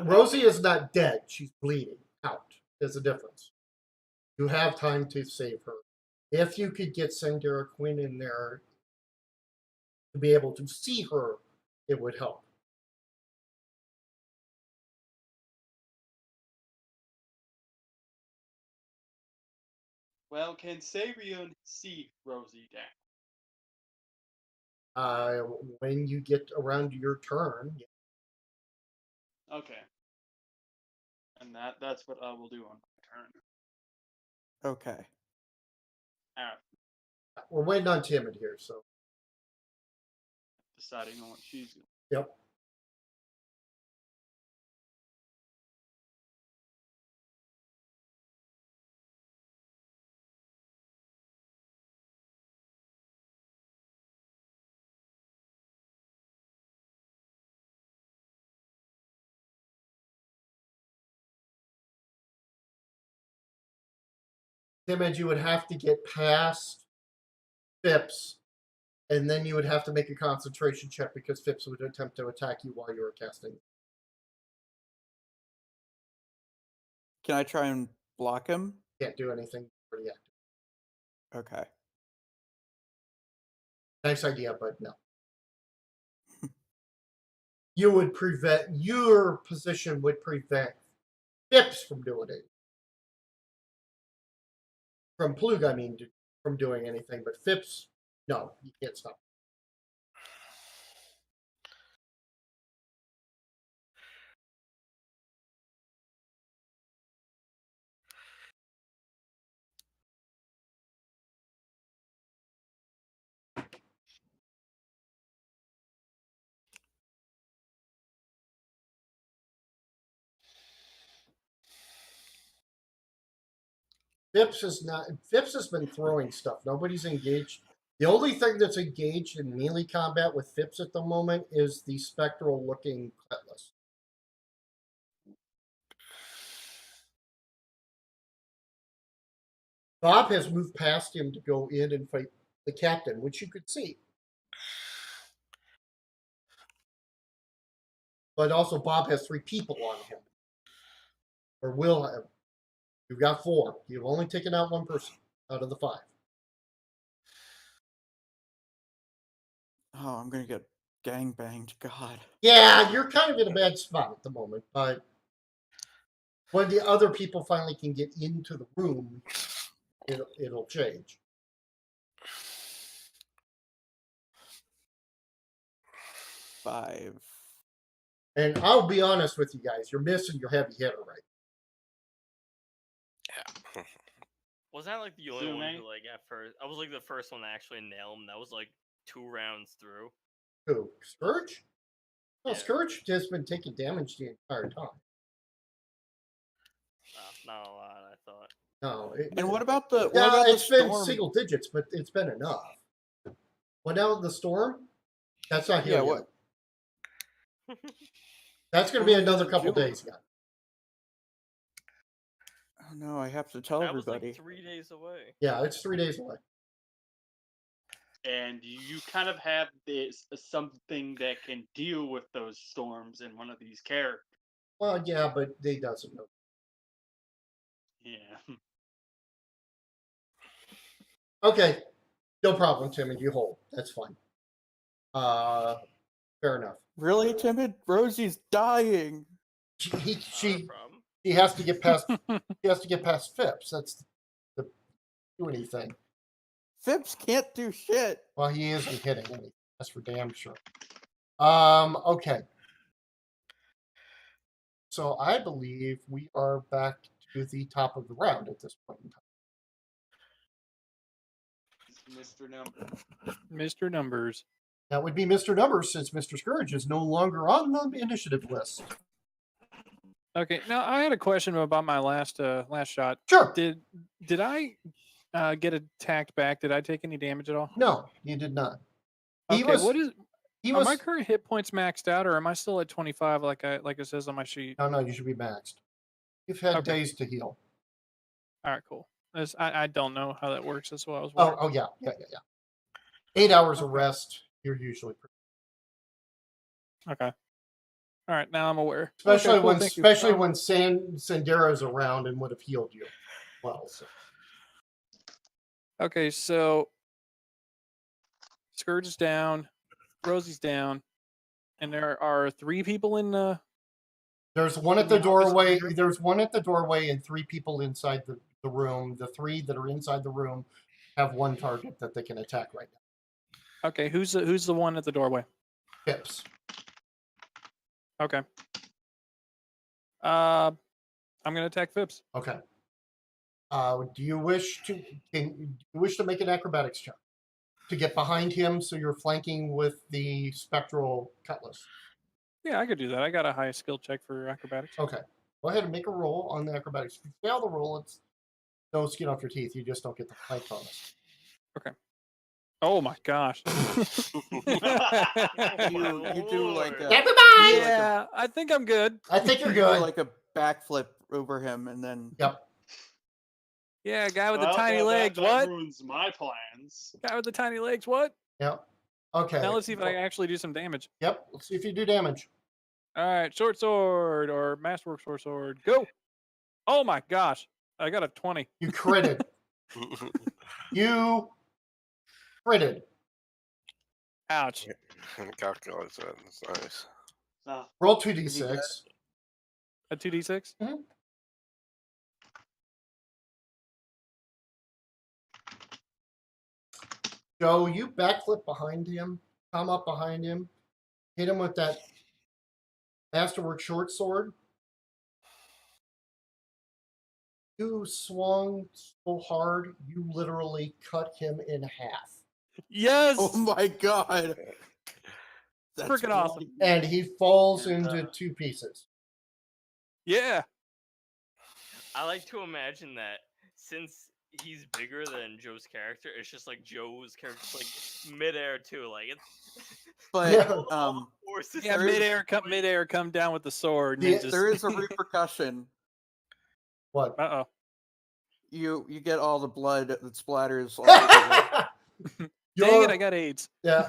Rosie is not dead. She's bleeding out. There's a difference. You have time to save her. If you could get Sandera Quinn in there to be able to see her, it would help.
Well, can Saryun see Rosie down?
When you get around to your turn.
Okay. And that's what I will do on my turn.
Okay.
We're waiting on Timid here, so.
Deciding on what she's doing.
Yep. Timid, you would have to get past Phipps, and then you would have to make a concentration check because Phipps would attempt to attack you while you were casting.
Can I try and block him?
Can't do anything pretty active.
Okay.
Nice idea, but no. You would prevent, your position would prevent Phipps from doing it. From Plug, I mean, from doing anything, but Phipps, no, you can't stop. Phipps has been throwing stuff. Nobody's engaged. The only thing that's engaged in melee combat with Phipps at the moment is the spectral looking cutlass. Bob has moved past him to go in and fight the captain, which you could see. But also Bob has 3 people on him. Or will have. You've got 4. You've only taken out 1 person out of the 5.
Oh, I'm gonna get gangbanged. God.
Yeah, you're kind of in a bad spot at the moment, but when the other people finally can get into the room, it'll change.
Five.
And I'll be honest with you guys, you're missing your heavy hitter right.
Yeah.
Was that like the only one
Zume?
who like at first? I was like the first one to actually nail him. That was like 2 rounds through.
Who? Scourge? No,
Yeah.
Scourge has been taking damage the entire time.
Not a lot, I thought.
No.
And what about the
Yeah,
what about
it's
the
been
storm?
single digits, but it's been enough. What now? The storm? That's not here
Yeah,
yet.
what?
That's going to be
What are you
another
guys
couple
doing?
days yet.
Oh no, I have to tell
That was
everybody.
like 3 days away.
Yeah, it's 3 days away.
And you kind of have this something that can deal with those storms in one of these characters.
Well, yeah, but they doesn't know.
Yeah.
Okay, no problem, Timmy. You hold. That's fine. Fair enough.
Really, Timid? Rosie's dying.
She
Problem.
has to get past. She has to get past Phipps. That's the do anything.
Phipps can't do shit.
Well, he isn't hitting anything. That's for damn sure. Okay. So I believe we are back to the top of the round at this point in time.
Mr. Number.
Mr. Numbers.
That would be Mr. Numbers, since Mr. Scourge is no longer on the initiative list.
Okay, now I had a question about my last shot.
Sure.
Did I get attacked back? Did I take any damage at all?
No, you did not.
Okay,
He
are
was.
my current hit points maxed out, or am I still at 25 like it says on my sheet?
No, you should be maxed. You've had
Okay.
days to heal.
All right, cool. I don't know how that works. That's what I was wondering.
Oh yeah. 8 hours of rest. You're usually pretty.
Okay. All right, now I'm aware.
Especially
Okay, cool,
when
thank you.
when Sandera's around and would have healed you. Well, so.
Okay, so Scourge is down, Rosie's down, and there are 3 people in the.
There's one at the doorway. There's one at the doorway and 3 people inside the room. The 3 that are inside the room have 1 target that they can attack right now.
Okay, who's the one at the doorway?
Phipps.
Okay. I'm going to attack Phipps.
Okay. Do you wish to make an acrobatics check to get behind him so you're flanking with the spectral cutlass?
Yeah, I could do that. I got a high skill check for acrobatics.
Okay. Go ahead and make a roll on the acrobatics. If you fail the roll, it's no skin off your teeth. You just don't get the flank bonus.
Okay. Oh my gosh.
You do like a,
Everybody!
Yeah, I think I'm good.
I think you're
you do
good.
like a backflip over him, and then
Yep.
Yeah, guy with
Well,
the tiny
that
legs. What?
ruins my plans.
Guy with the tiny legs. What?
Yep. Okay.
Now let's see if I can actually do some damage.
Yep. Let's see if you do damage.
All right, short sword or masterwork short sword. Go. Oh my gosh. I got a 20.
You critted. You critted.
Ouch.
Calculates that. That's nice.
Ah,
Roll 2d6.
A 2d6?
Joe, you backflip behind him, come up behind him, hit him with that masterwork short sword. You swung so hard, you literally cut him in half.
Yes.
oh my god, that's
Freaking awesome.
And he falls
Yeah.
into two pieces.
Yeah.
I like to imagine that since he's bigger than Joe's character, it's just like Joe's character's like midair too. Like it's
But
Yeah.
forces
Yeah,
There is-
midair come down with the sword. And
Yeah,
then just,
there is a repercussion.
What?
Uh-oh.
You get all the blood that splatters. All over
Dang
You're-
it, I got AIDS.
Yeah.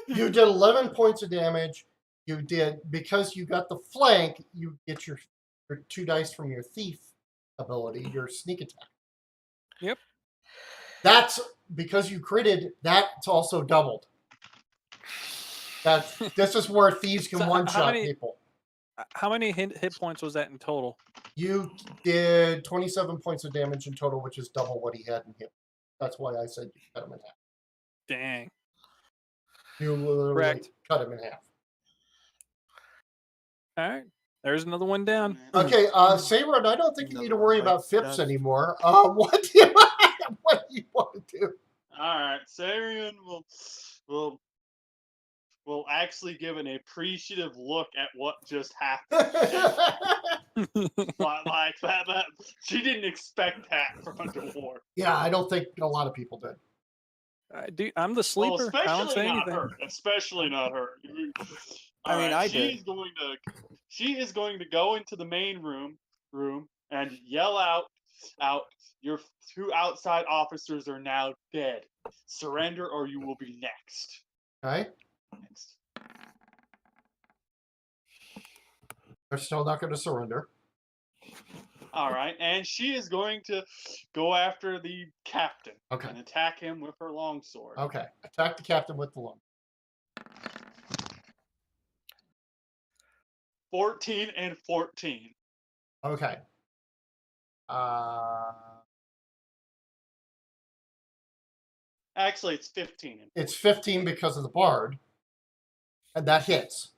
You did 11 points of damage. You did, because you got the flank, you get your 2 dice from your thief ability, your sneak attack.
Yep.
That's because you critted, that's also doubled. This is where thieves can
So how
one-shot
many-
people.
How many hit points was that in total?
You did 27 points of damage in total, which is double what he had in him. That's why I said you cut him in half.
Dang.
You literally
Correct.
cut him in half.
All right. There's another one down.
Okay, Saron, I don't think you need to
Another
worry
one
about
bites
Phipps
dust.
anymore. What do you want to do?
all right, Sarian will actually give an appreciative look at what just happened. like that. She didn't expect that from a dwarf.
Yeah, I don't think a lot of people did.
I'm the sleeper.
Well,
I don't say
especially not
anything.
her. Especially not her.
I mean, I did.
She is going to go into the main room and yell out, your 2 outside officers are now dead. Surrender or you will be next.
Okay?
Next.
They're still not going to surrender.
All right, and she is going to go after the captain
Okay.
and attack him with her longsword.
Okay. Attack the captain with the lump.
14 and 14.
Okay.
Actually, it's 15.
It's 15 because of the bard. And that hits.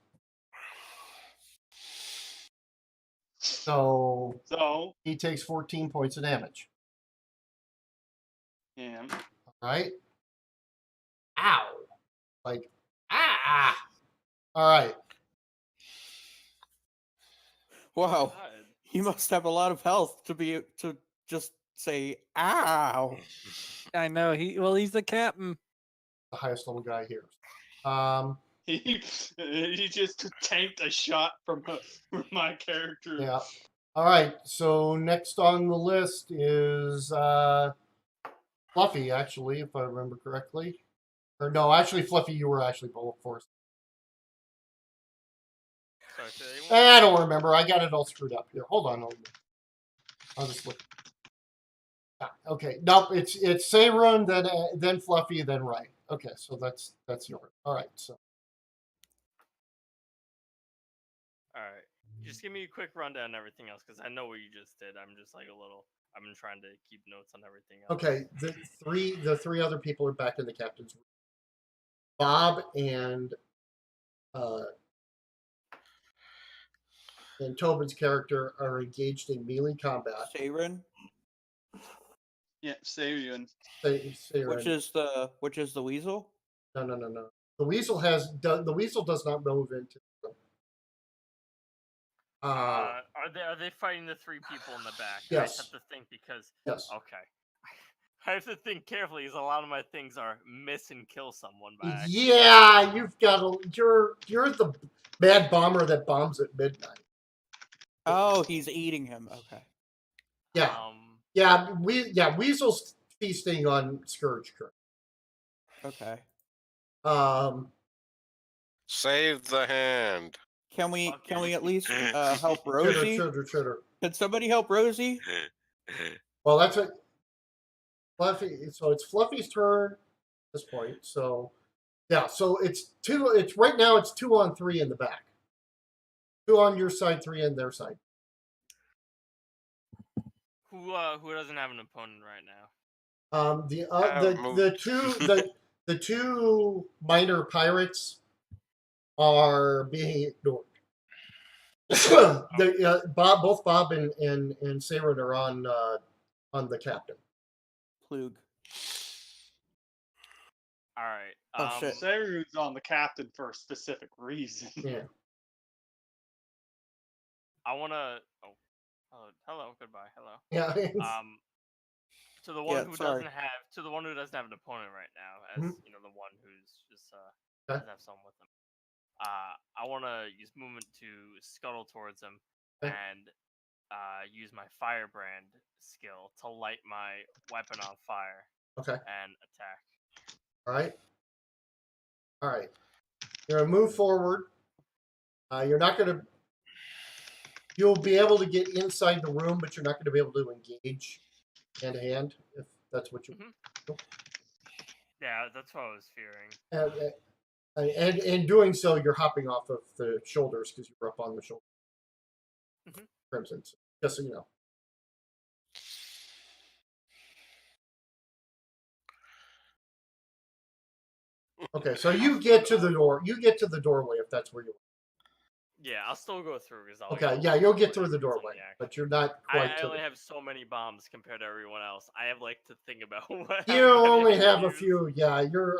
So
So,
he takes 14 points of damage.
yeah.
All right. Ow. Like, ah. All right.
Wow,
God.
you must have a lot of health to just say "ow."
I know. He's the captain.
The highest level guy here.
He just tanked a shot from my character.
Yeah. All right. So next on the list is Fluffy, actually, if I remember correctly. Or no, actually, Fluffy, you were actually both forced.
Sorry, say that again?
I don't remember. I got it all screwed up here. Hold on. I'll just look. Ah, okay. Nope. It's Saron, then Fluffy, then Rai. Okay. So that's yours. All right. So
All right. Just give me a quick rundown and everything else, because I know what you just did. I'm just like I've been trying to keep notes on everything else.
okay. The three other people are back in the captain's room. Bob and and Tobin's character are engaged in melee combat.
Saren,
Yeah, Sarian.
which is the weasel.
No. The weasel does not move into.
Are they fighting the three people in the back? I
Yes.
just have to think because
Yes.
okay. I have to think carefully because a lot of my things are miss and kill someone by accident.
Yeah, you've got a. You're the mad bomber that bombs at midnight.
Oh, he's eating him. Okay.
Yeah. Weasel's feasting on Scourge currently.
Okay.
Save the hand.
Can we at least help Rosie?
Chitter.
Can somebody help Rosie?
Well, that's it. Fluffy. So it's Fluffy's turn at this point. So yeah. So it's two. It's right now. It's 2-on-3 in the back. 2 on your side, 3 on their side.
Who doesn't have an opponent right now?
The two minor pirates are being ignored. Both Bob and Saren are on the captain.
Plug.
All right.
Oh, shit.
Sarian's on the captain for a specific reason.
Yeah.
I wanna. Oh, hello. Goodbye. Hello.
Yeah.
To the one
Yeah,
who
sorry.
doesn't have an opponent right now, as you know, the one who's just
Okay.
doesn't have someone with him. I want to use movement to scuttle towards him
Okay.
and use my firebrand skill to light my weapon on fire.
Okay.
And attack.
All right. You're gonna move forward. You're not gonna. You'll be able to get inside the room, but you're not going to be able to engage hand to hand if that's what you.
Yeah, that's what I was fearing.
And in doing so, you're hopping off of the shoulders because you're up on the shoulder. Crimson, just so you know. Okay, so you get to the door. You get to the doorway if that's where you are.
Yeah, I'll still go through because
Okay, yeah, you'll get through the doorway, but you're not quite.
I only have so many bombs compared to everyone else. I have to think about what.
You only have a few. Yeah, you're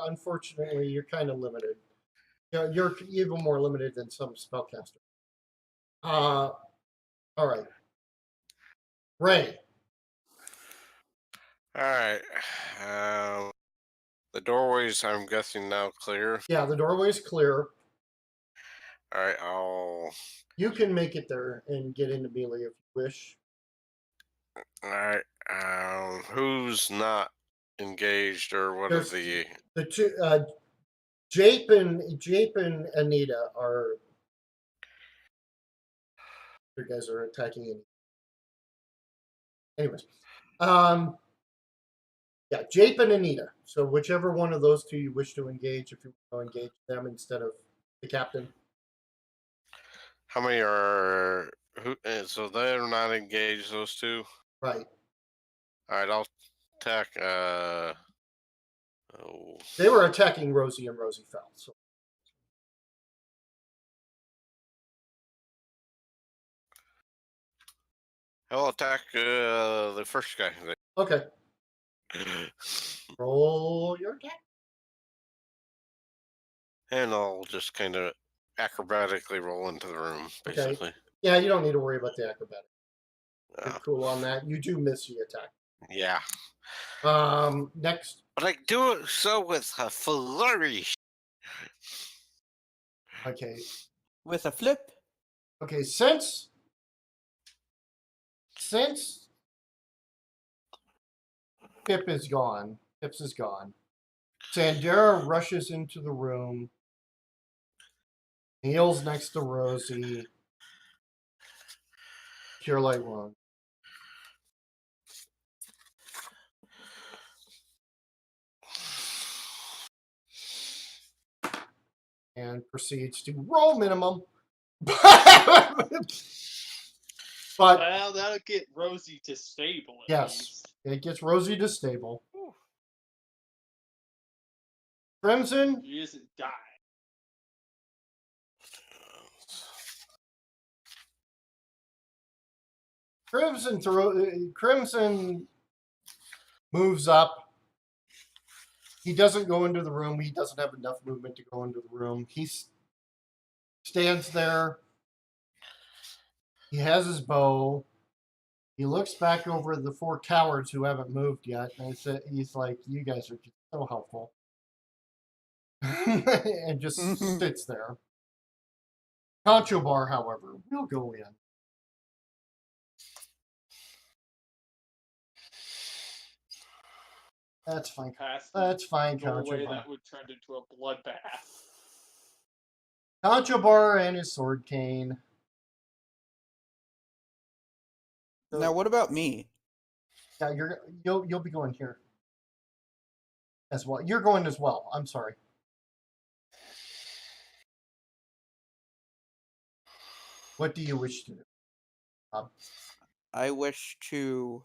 kind of limited. You're even more limited than some spellcasters. All right, Ray.
All right. The doorways, I'm guessing, now clear.
Yeah, the doorway's clear.
All right,
You can make it there and get into melee if you wish.
All right. Who's not engaged, or what is the
two? Jape and Anita are. You guys are attacking. Anyways, yeah, Jape and Anita. So whichever one of those two you wish to engage, if you want to engage them instead of the captain.
How many are who? So they're not engaged. Those two.
Right.
All right. I'll attack.
They were attacking Rosie, and Rosie fell. So.
I'll attack the first guy.
Okay. Roll your attack.
And I'll just kind of acrobatically roll into the room, basically.
Okay. Yeah, you don't need to worry about the acrobatic. You're cool on that. You do miss the attack.
Yeah.
Next.
But I do it so with a flourish.
Okay.
With a flip.
Okay, since Pips is gone, Sandera rushes into the room, kneels next to Rosie. Cure light wound. And proceeds to roll minimum. But
well, that'll get Rosie to stable.
Yes, it gets Rosie to stable. Crimson.
She isn't dying.
Crimson moves up. He doesn't go into the room. He doesn't have enough movement to go into the room. He stands there. He has his bow. He looks back over the 4 cowards who haven't moved yet, and he's like, "You guys are just so helpful," and just sits there. Concho Bar, however, will go in. That's fine. That's fine, Concho
doorway
Bar.
that would turn into a bloodbath.
Concho Bar and his sword cane.
Now, what about me?
Yeah, you'll be going here as well. You're going as well. I'm sorry. What do you wish to do?
I wish to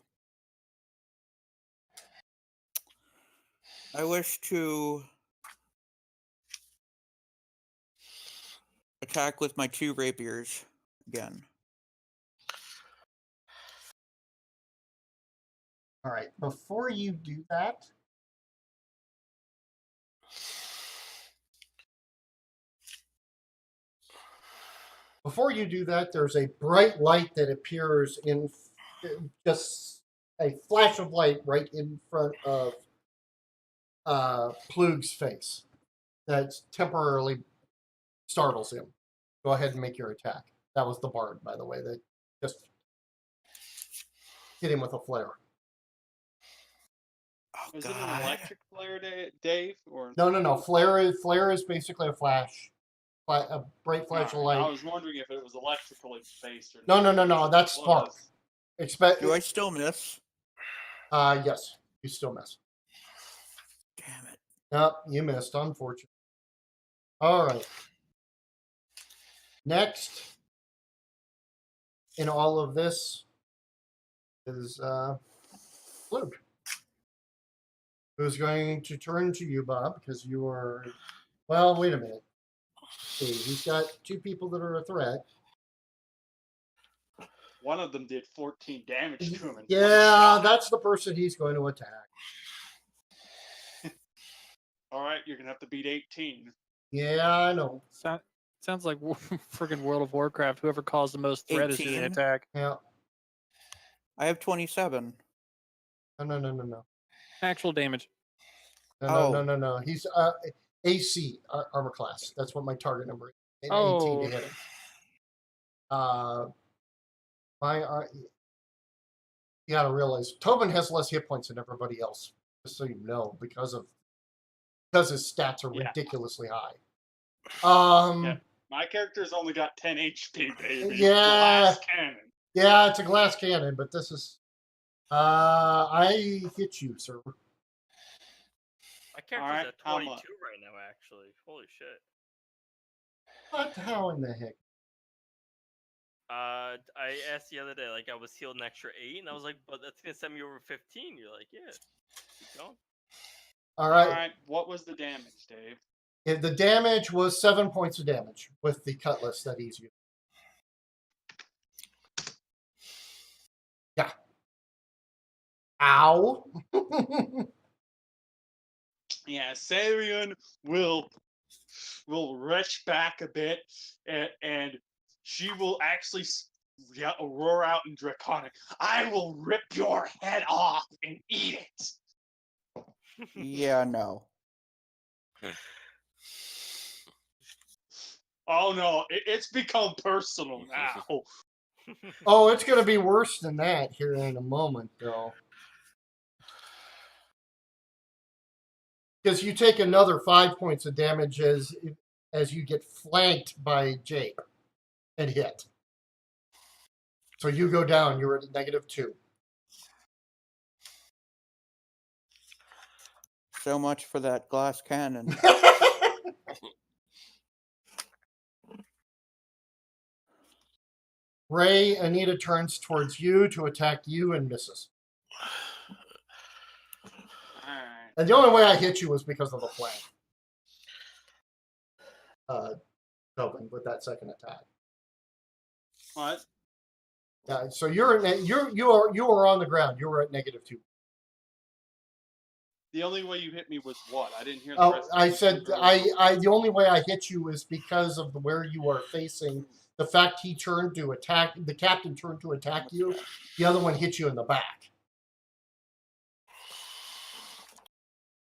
attack with my 2 rapiers again.
All right. Before you do that, there's a bright light that appears in just a flash of light right in front of Plug's face that temporarily startles him. Go ahead and make your attack. That was the bard, by the way, that just hit him with a flare.
Is it an electric flare, Dave? Or
No. Flare is basically a flash, a bright flash of light.
I was wondering if it was electrically based or
No. That's spark.
Do I still miss?
Yes, you still miss.
Damn it.
Nope, you missed, unfortunately. All right. Next in all of this is Luke, who's going to turn to you, Bob, because you are. Well, wait a minute. See, he's got 2 people that are a threat.
One of them did 14 damage to him.
Yeah, that's the person he's going to attack.
All right, you're gonna have to beat 18.
Yeah, I know.
Sounds like freaking World of Warcraft. Whoever caused the most threat is getting
18.
attack.
Yeah.
I have 27.
No.
Actual damage.
No. He's AC armor class. That's what my target number is. And 18 to hit him. You gotta realize Tobin has less hit points than everybody else, just so you know, because his stats are ridiculously high.
My character's only got 10 HP, baby.
Yeah.
Glass cannon.
Yeah, it's a glass cannon, but this is I hit you, sir.
My character's at 22 right now, actually. Holy shit.
What? How in the heck?
I asked the other day, like, I was healed an extra 8, and I was like, but that's gonna send me over 15. You're like, yeah. Keep going.
All right.
All right. What was the damage, Dave?
The damage was 7 points of damage with the cutlass that he's using. Yeah. Ow.
Yeah, Sarian will retch back a bit, and she will actually roar out in Draconic, "I will rip your head off and eat it."
Yeah, no.
Oh no, it's become personal now.
Oh, it's going to be worse than that here in a moment, though. Because you take another 5 points of damage as you get flanked by Jake and hit. So you go down. You're at -2.
So much for that glass cannon.
Ray, Anita turns towards you to attack you and misses.
Alright.
And the only way I hit you was because of the flank. Tobin, with that second attack.
What?
Yeah, so you are on the ground. You were at -2.
The only way you hit me was what? I didn't hear the
Oh,
rest.
I said the only way I hit you is because of where you are facing. The fact he turned to attack, the captain turned to attack you. The other one hit you in the back.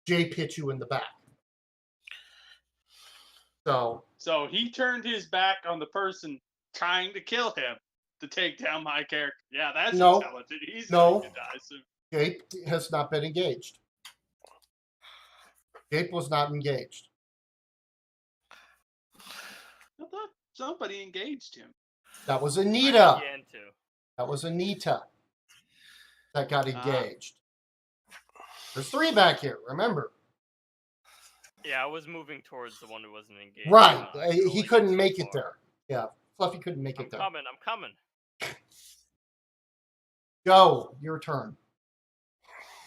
Jape hit you in the back.
So he turned his back on the person trying to kill him to take down my character. Yeah, that's intelligent. He's going to die soon.
Jape has not been engaged. Jape was not engaged.
I thought somebody engaged him.
That was Anita.
Began to.
That was Anita that got engaged. There's 3 back here, remember?
Yeah, I was moving towards the one who wasn't engaged.
Right. He couldn't make it there. Yeah. Fluffy couldn't make it there.
I'm coming.
Joe, your turn.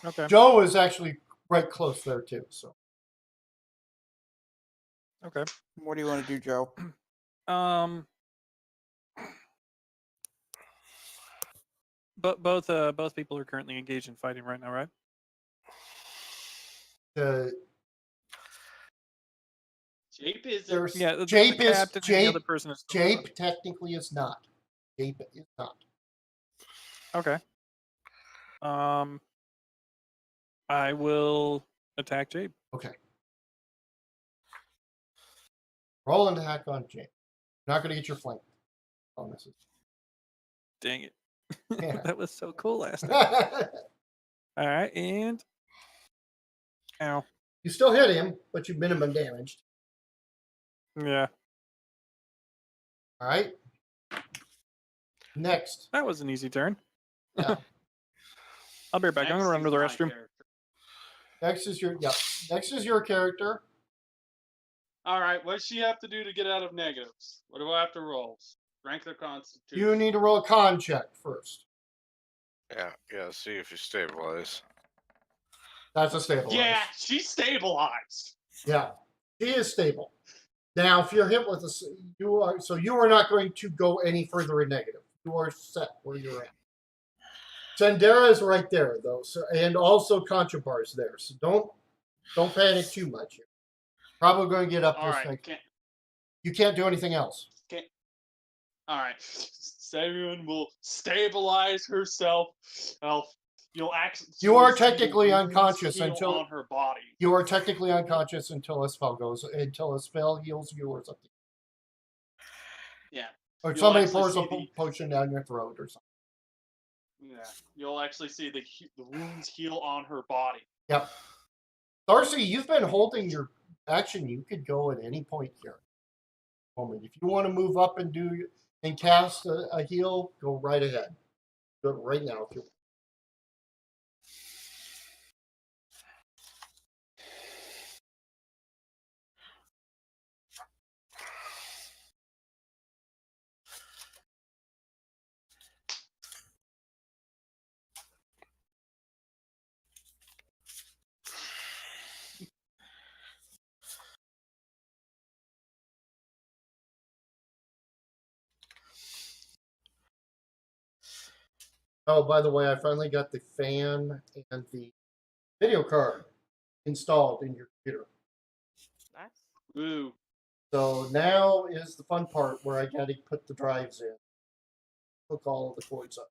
Okay.
Joe is actually right close there, too. So.
Okay.
What do you want to do, Joe?
But both people are currently engaged in fighting right now, right?
Jape is
Jape is
the other person is
Jape technically is not. Jape is not.
Okay. I will attack Jape.
Okay. Roll an attack on Jape. You're not going to get your flank bonuses.
Dang it.
Yeah.
That was so cool last time. All right, and ow.
You still hit him, but you minimum damaged.
Yeah.
All right. Next.
That was an easy turn.
Yeah.
I'll be right back. I'm gonna run to the restroom.
Next is your character.
All right. What does she have to do to get out of negatives? What do I have to roll? Strength or Constitution?
You need to roll a con check first.
Yeah. See if you stabilize.
That's a stabilize.
Yeah, she's stabilized.
Yeah, she is stable. Now, if you're hit with you are not going to go any further in negative. You are set where you're at. Sandera is right there, though, and also Contrabar's there. So don't panic too much here. Probably going to get up this thing. You can't do anything else.
All right. Everyone will stabilize herself.
You are technically unconscious until
on her body.
You are technically unconscious until a spell heals you or something.
Yeah.
Or somebody pours a potion down your throat or something.
Yeah. You'll actually see the wounds heal on her body.
Yep. Darcy, you've been holding your action. You could go at any point here. If you want to move up and cast a heal, go right ahead. Do it right now if you want. Oh, by the way, I finally got the fan and the video card installed in your computer.
Nice.
Ooh.
So now is the fun part where I got to put the drives in. Hook all of the cords up.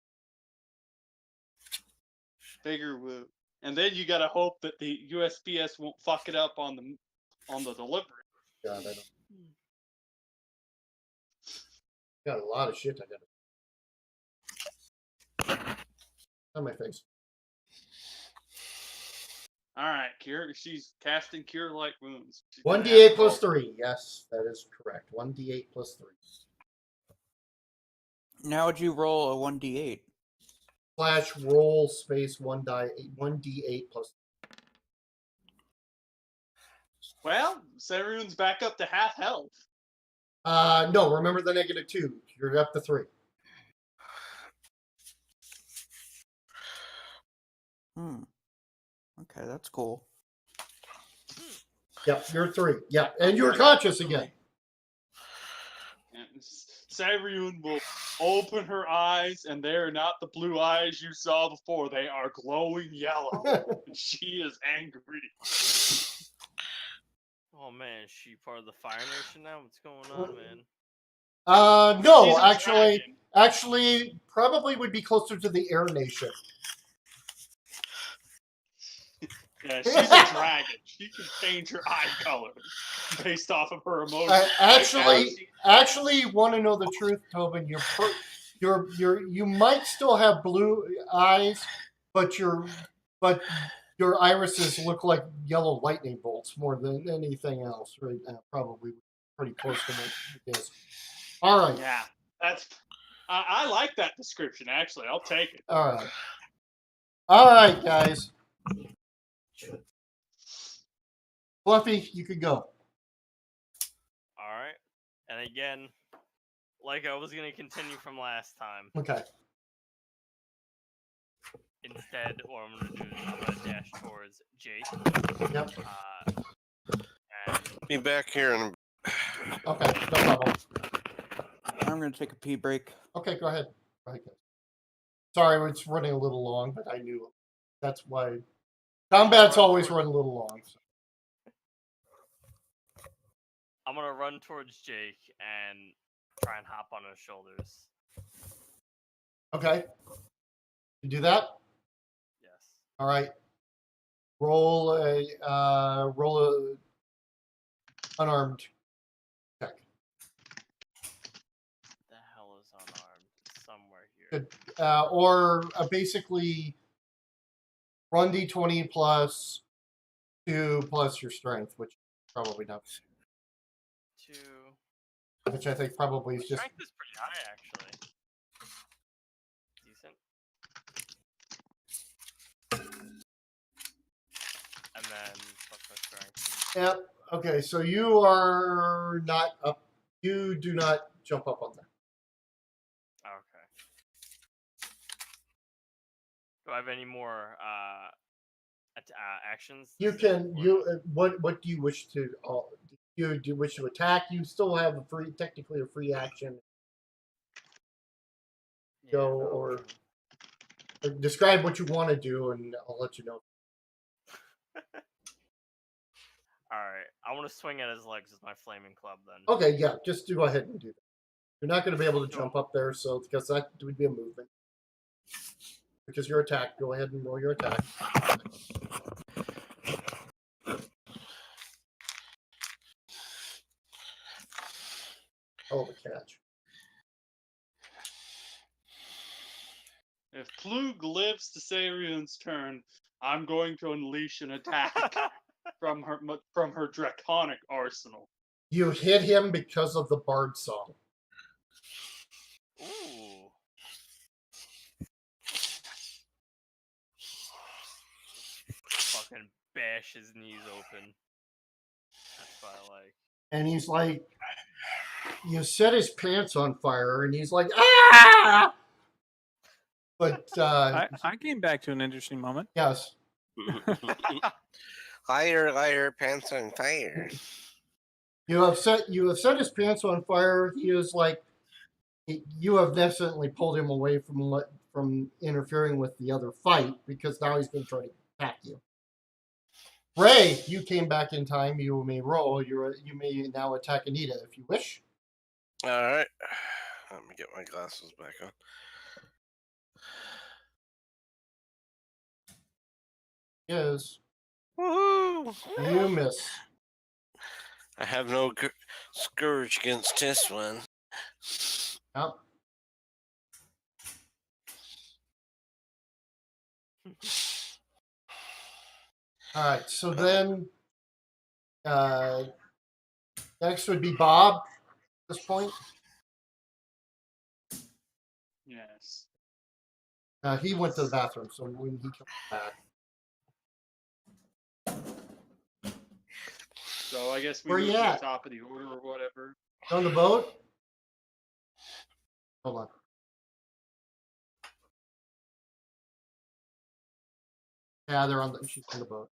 Bigger woo. And then you gotta hope that the USPS won't fuck it up on the delivery.
God, I don't. Got a lot of shit I got to. On my face.
All right, she's casting Cure Light Wounds.
1d8 plus 3. Yes, that is correct. 1d8 plus 3.
Now would you roll a 1d8?
/ roll space 1d8 plus 3.
Well, Serune's back up to half health.
No, remember the -2. You're up to 3.
Okay, that's cool.
Yep, you're 3. Yeah, and you're conscious again.
And Sayriun will open her eyes, and they are not the blue eyes you saw before. They are glowing yellow. And she is angry.
Oh man, is she part of the Fire Nation now? What's going on, man?
No,
She's a dragon.
actually, probably would be closer to the Air Nation.
Yeah, she's a dragon. She can change her eye color based off of her emotions.
Actually, want to know the truth, Tobin? You might still have blue eyes, but your irises look like yellow lightning bolts more than anything else right now. Probably pretty close to what it is. All right.
Yeah, that's. I like that description. Actually, I'll take it.
All right, guys. Fluffy, you could go.
Alright. And again, like I was going to continue from last time.
Okay.
Instead, what I'm going to do is I'm going to dash towards Jake.
Yep.
And
Be back here in a
Okay, no problem.
I'm gonna take a pee break.
Okay, go ahead. Sorry, it's running a little long, but I knew that's why. Combat's always run a little long. So.
I'm going to run towards Jake and try and hop on his shoulders.
Okay. You do that?
Yes.
All right. Roll a unarmed check.
The hell is unarmed? It's somewhere here.
Good. Or basically run d20 plus 2 plus your strength, which probably not.
2.
Which I think probably is just.
Strength is pretty high, actually. Decent. And then plus my strength.
Yep. Okay, so you are not up. You do not jump up on that.
Okay. Do I have any more actions?
You can. What do you wish to? Do you wish to attack? You still have technically a free action. Go or describe what you want to do, and I'll let you know.
Alright, I want to swing at his legs with my flaming club then.
Okay, yeah, just go ahead and do that. You're not going to be able to jump up there, so because that would be a movement. Which is your attack. Go ahead and roll your attack. Oh, the catch.
If Plug lives to Sayriun's turn, I'm going to unleash an attack from her draconic arsenal.
You hit him because of the bard song.
Ooh. Fucking bash his knees open. That's what I like.
And he's like, you set his pants on fire, and he's like, ah! But
I came back to an interesting moment.
yes,
liar, pants on fire.
you have set his pants on fire. He is like, you have definitely pulled him away from interfering with the other fight because now he's going to try to attack you. Ray, you came back in time. You may roll. You may now attack Anita if you wish.
All right. Let me get my glasses back on.
Yes.
Woohoo!
You miss.
I have no scourge against this one.
Yep. All right. So then, next would be Bob. At this point,
Yes.
he went to the bathroom. So when he comes back,
So I guess we
Where
move
you
to
at?
the top of the order or whatever.
on the boat. Hold on. Yeah, she's on the boat.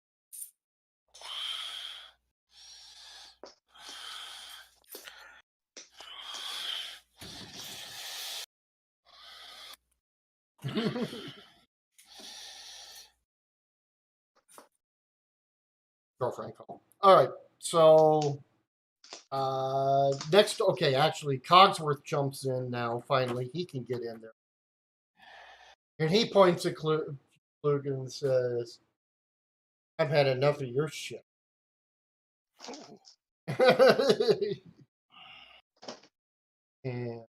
Girlfriend call. All right. So next, okay, actually, Cogsworth jumps in now. Finally, he can get in there, and he points at Klug and says, "I've had enough of your shit." And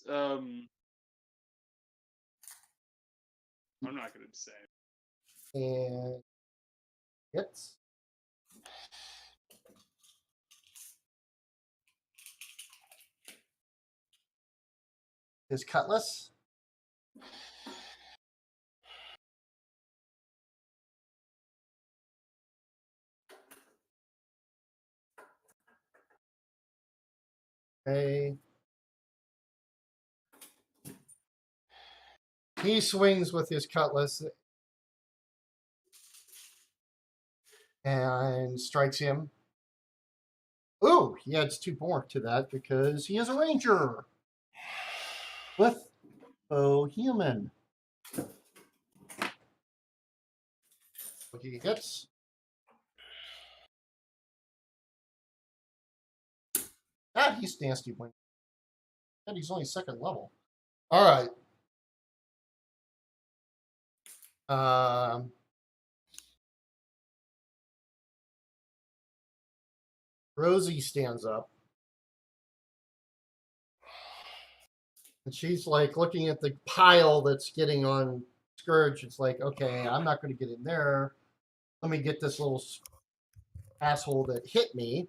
I'm not going to say.
and hits. His cutlass. Okay. He swings with his cutlass and strikes him. Ooh, he adds 2 more to that because he is a ranger with human. He hits. Ah, he's nasty when. And he's only 2nd level. All right. Rosie stands up. And she's like looking at the pile that's getting on Scourge. It's like, okay, I'm not going to get in there. Let me get this little asshole that hit me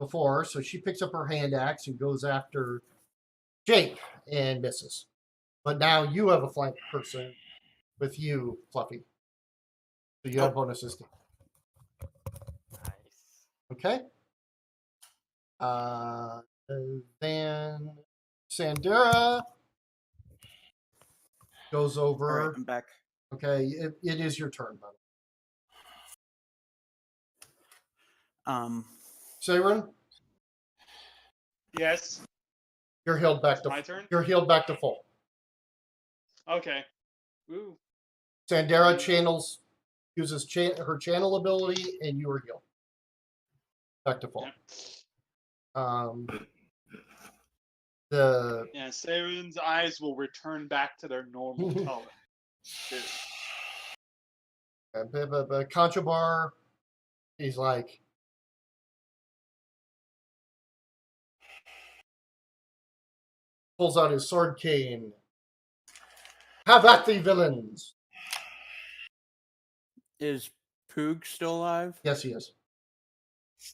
before. So she picks up her hand axe and goes after Jake and misses. But now you have a flank person with you, Fluffy. So you have bonuses too.
Nice.
Okay. Then Sandera goes over.
All right, I'm back.
Okay, it is your turn, by the way. Siren,
Yes.
you're healed back to
My turn?
You're healed back to full.
Okay. Woo.
Sandera uses her channel ability, and you are healed back to full.
Yep. Yeah, Saren's eyes will return back to their normal color.
Conchabar, he's like, pulls out his sword cane. Have at thee, villains!
Is Poog still alive?
Yes, he is.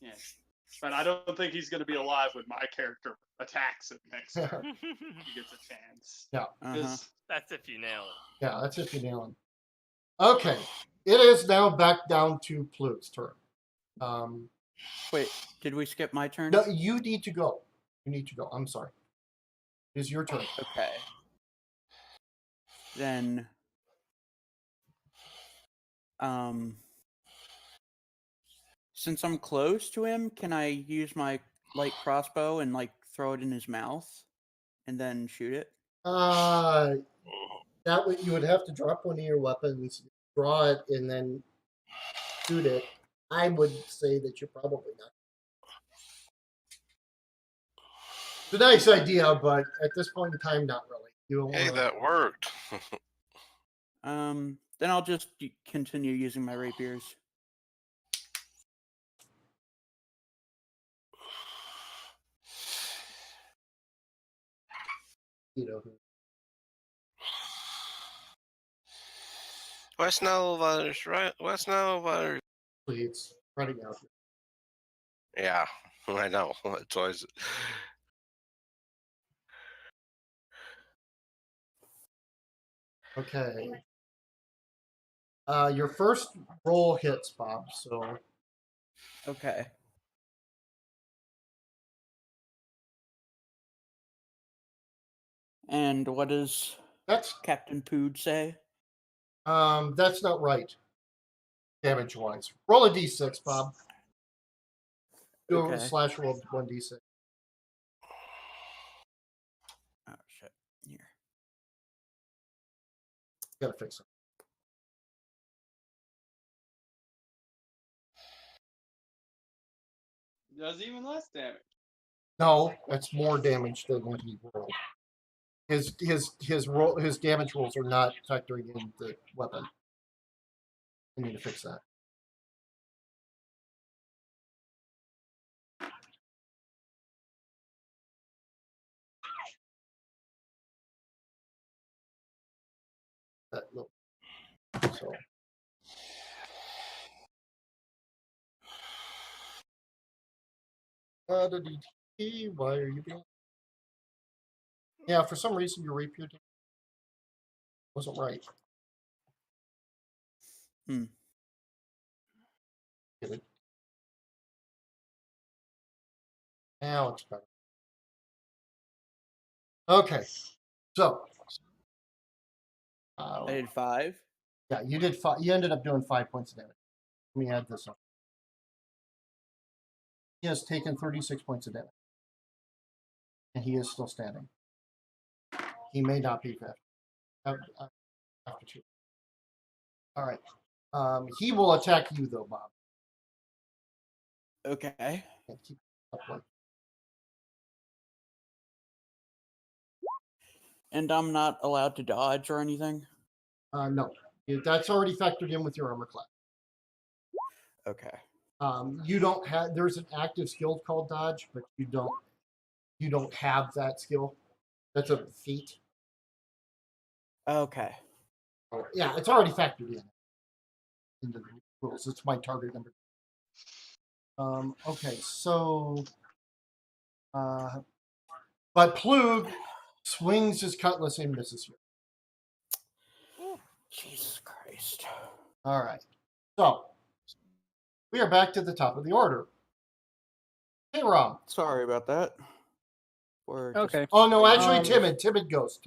Yes. But I don't think he's going to be alive when my character attacks him next turn. He gets a chance.
Yeah.
That's if you nail it.
Yeah, that's if you nail him. Okay. It is now back down to Plug's turn.
Wait, did we skip my turn?
No, you need to go. You need to go. I'm sorry. It is your turn.
Okay. Then, since I'm close to him, can I use my light crossbow and like throw it in his mouth and then shoot it?
That way you would have to drop one of your weapons, draw it, and then shoot it. I would say that you're probably not. It's a nice idea, but at this point in time, not really.
Hey, that worked.
Then I'll just continue using my rapiers.
West Nile virus, right? West Nile virus.
It's running out.
Yeah, I know. It's always.
Okay. Your first roll hits, Bob, so.
Okay. And what does Captain Pood say?
That's not right. Damage-wise. Roll a d6, Bob. Go
Okay.
/roll 1d6. Gotta fix it.
Does even less damage.
No, that's more damage than what he rolled. His damage rolls are not factoring in the weapon. I need to fix that. Look. So. Why are you being? Yeah, for some reason your rapier wasn't right.
Hmm.
Get it. Now it's better. Okay, so
I did 5.
yeah, you did 5. You ended up doing 5 points of damage. Let me add this up. He has taken 36 points of damage, and he is still standing. He may not be after 2. All right. He will attack you though, Bob.
Okay.
Keep up like.
And I'm not allowed to dodge or anything?
No, that's already factored in with your armor class.
Okay.
You don't have. There's an active skill called dodge, but you don't have that skill. That's a feat.
Okay.
Yeah, it's already factored in into the rules. It's my target number. Okay, so but Plug swings his cutlass and misses you.
Jesus Christ.
All right. So we are back to the top of the order. Hey, Rob.
Sorry about that.
Okay.
Oh no, actually, Timid. Timid goes.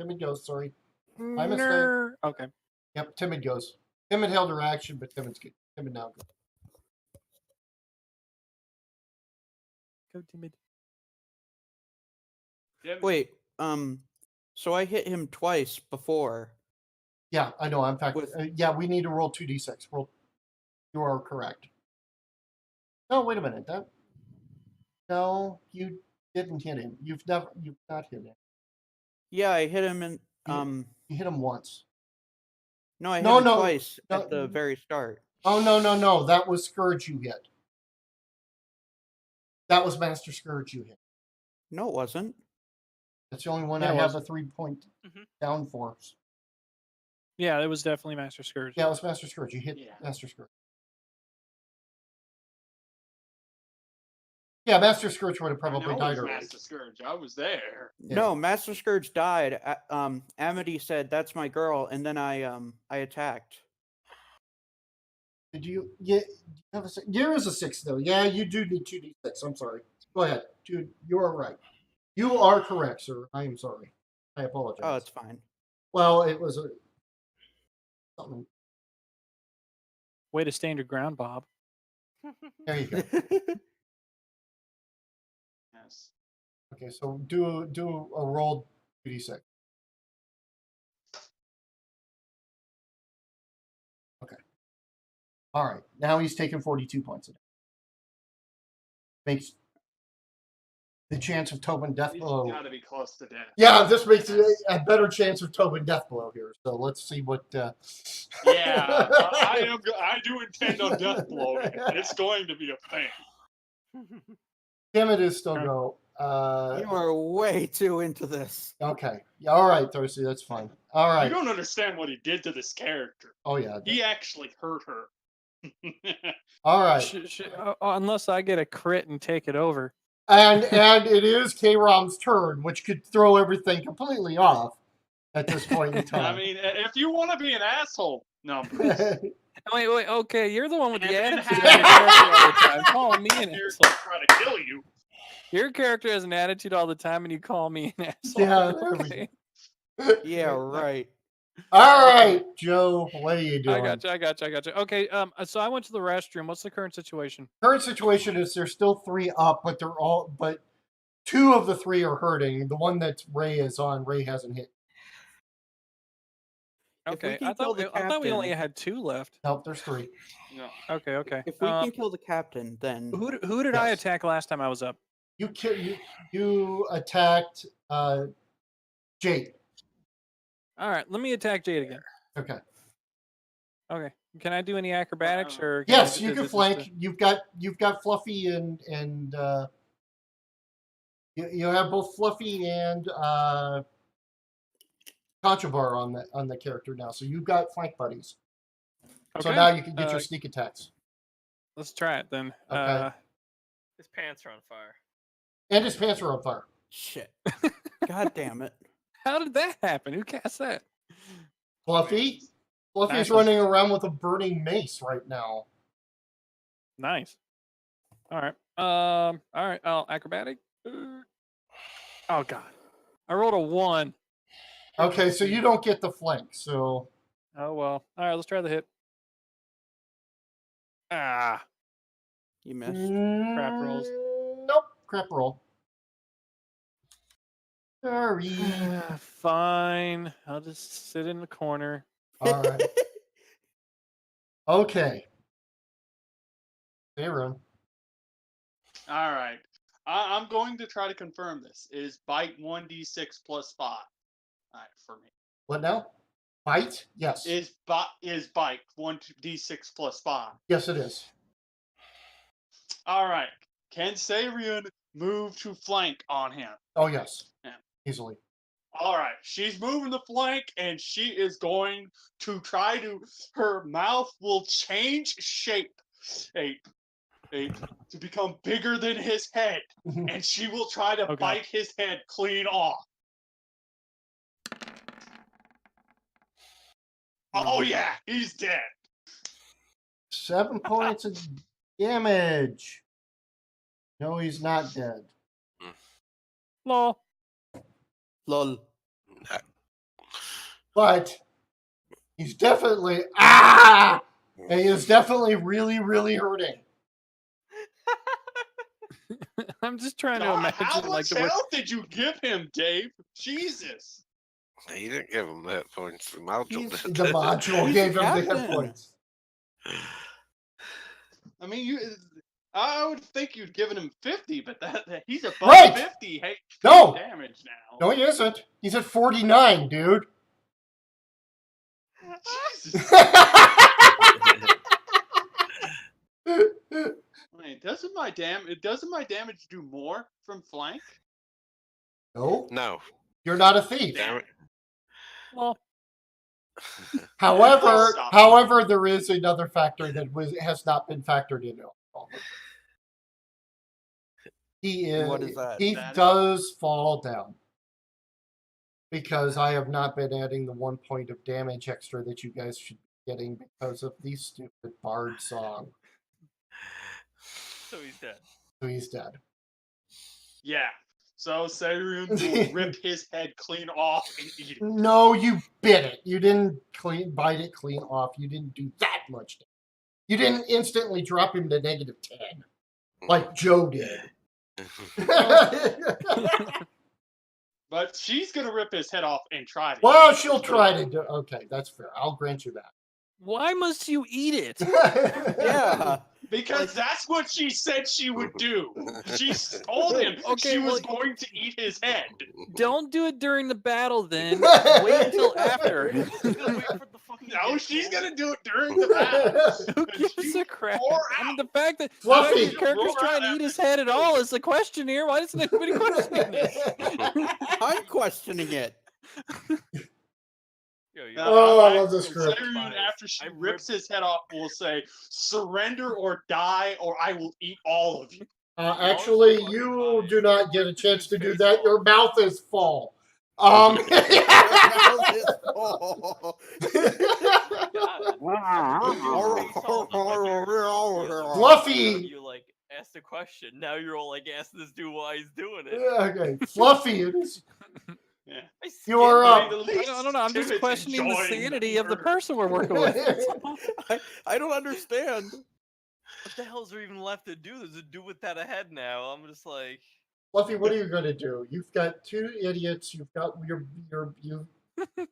Sorry, my mistake.
Okay.
Yep, Timid goes. Timid held her action, but Timid now goes.
Go Timid.
Wait. So I hit him twice before.
Yeah, I know. In fact, yeah, we need to roll 2d6. You are correct. No, wait a minute. No, you didn't hit him. You've not hit him.
Yeah, I hit him in.
You hit him once.
No, I hit him twice at the very start.
Oh no! That was Scourge you hit. That was Master Scourge you hit.
No, it wasn't.
That's the only one
Yeah,
I
it
have
was.
a 3-point down for.
Yeah, it was definitely Master Scourge.
Yeah, it was Master Scourge. You hit Master Scourge. Yeah, Master Scourge would have probably died already.
Master Scourge, I was there.
No, Master Scourge died. Amity said, "That's my girl," and then I attacked.
Did you? Yeah, there is a 6 though. Yeah, you do need 2d6. I'm sorry. Go ahead, dude. You are right. You are correct, sir. I am sorry. I apologize.
Oh, it's fine.
Well, it was something.
Way to stand your ground, Bob.
There you go.
Yes.
Okay, so do a roll 2d6. Okay. All right. Now he's taken 42 points. Makes the chance of Tobin death blow.
He's got to be close to death.
Yeah, this makes a better chance of Tobin death blow here. So let's see what.
Yeah, I do intend on death blow. It's going to be a thing.
Timid is still go.
You are way too into this.
Okay. Yeah, all right, Thirsty. That's fine. All right.
You don't understand what he did to this character.
Oh yeah.
He actually hurt her.
All right.
Unless I get a crit and take it over.
And it is K-Rom's turn, which could throw everything completely off at this point in time.
I mean, if you want to be an asshole, numbers.
Wait. Okay, you're the one with the attitude on your character all the time. Call me an asshole.
Try to kill you.
Your character has an attitude all the time, and you call me an asshole.
Yeah.
Okay.
Yeah, right.
All right, Joe. What are you doing?
I got you. Okay. So I went to the restroom. What's the current situation?
Current situation is there's still 3 up, but 2 of the 3 are hurting. The one that Ray is on, Ray hasn't hit.
If we
Okay,
can kill the
I thought we only
captain-
had 2 left.
Nope, there's 3.
No.
Okay.
If we can kill the captain, then
Who did I
Yes.
attack last time I was up?
You attacked Jade.
All right, let me attack Jade again.
Okay.
Okay. Can I do any acrobatics or?
Yes,
I,
you
is
can
it just
flank. You've got Fluffy and you have both Fluffy and Conchabar on the character now. So you've got flank buddies. So
Okay,
now you can get your sneak attacks.
Let's try it then.
Okay.
His pants are on fire.
And his pants are on fire.
shit. God damn it.
How did that happen? Who cast that?
Fluffy? Fluffy's
Nice.
running around with a burning mace right now.
Nice. All right. All right. Oh, acrobatic. Oh god, I rolled a 1.
Okay, so you don't get the flank. So
Oh well. All right. Let's try the hit. Ah.
You missed.
Crap rolls.
Nope, crap roll. Sorry.
Fine. I'll just sit in the corner.
All right. Okay. Aaron.
All right. I'm going to try to confirm this. Is bite 1d6 plus 5? All right, for me.
What now? Bite? Yes.
Is bite 1d6 plus 5?
Yes, it is.
All right. Can Sarian move to flank on him?
Oh, yes.
Yeah.
Easily.
All right. She's moving the flank, and she is going to try to. Her mouth will change shape. To become bigger than his head, and she will try to bite his head clean off. Oh yeah, he's dead.
7 points of damage. No, he's not dead.
Lol.
Lol.
But he's definitely and he is definitely really, really hurting.
I'm just trying to
God,
imagine
how
like
much
the way.
health did you give him, Dave? Jesus.
He didn't give him the hit points. The module did.
The module
He's
gave
the
him the hit
captain.
points.
I mean, I would think you'd given him 50, but he's above
Right.
50. Hey,
No.
damage now.
No, he isn't. He's at 49, dude.
Jesus. Wait, doesn't my damage do more from flank?
No,
No.
you're not a thief.
Damn it.
Well,
However, there is another factor that has not been factored into all of it.
What is that?
He does fall down. Because I have not been adding the 1 point of damage extra that you guys should be getting because of the stupid bard song.
So he's dead.
So he's dead.
Yeah. So Sarian will rip his head clean off and eat it.
No, you bit it. You didn't bite it clean off. You didn't do that much damage. You didn't instantly drop him to -10 like Joe did.
But she's gonna rip his head off and try to.
Well, she'll try to do. Okay, that's fair. I'll grant you that.
why must you eat it?
Yeah.
Because that's what she said she would do. She told him she was going to eat his head.
Don't do it during the battle then. Wait until after.
No, she's gonna do it during the battle.
Who gives a crap? I mean, the fact that
Fluffy.
the character's trying to eat his head at all is the question here. Why doesn't anybody question this?
I'm questioning it.
Oh, I love this script.
Sarian, after she rips his head off, will say, "Surrender or die, or I will eat all of you."
Actually, you do not get a chance to do that. Your mouth is full. Fluffy.
You like asked a question. Now you're all like asking this dude why he's doing it.
Okay, Fluffy. It is.
Yeah.
You are up.
I don't know. I'm just questioning the sanity of the person we're working with.
I don't understand.
What the hell's there even left to do? There's a dude without a head now. I'm just like,
Fluffy, what are you going to do? You've got 2 idiots. You've got you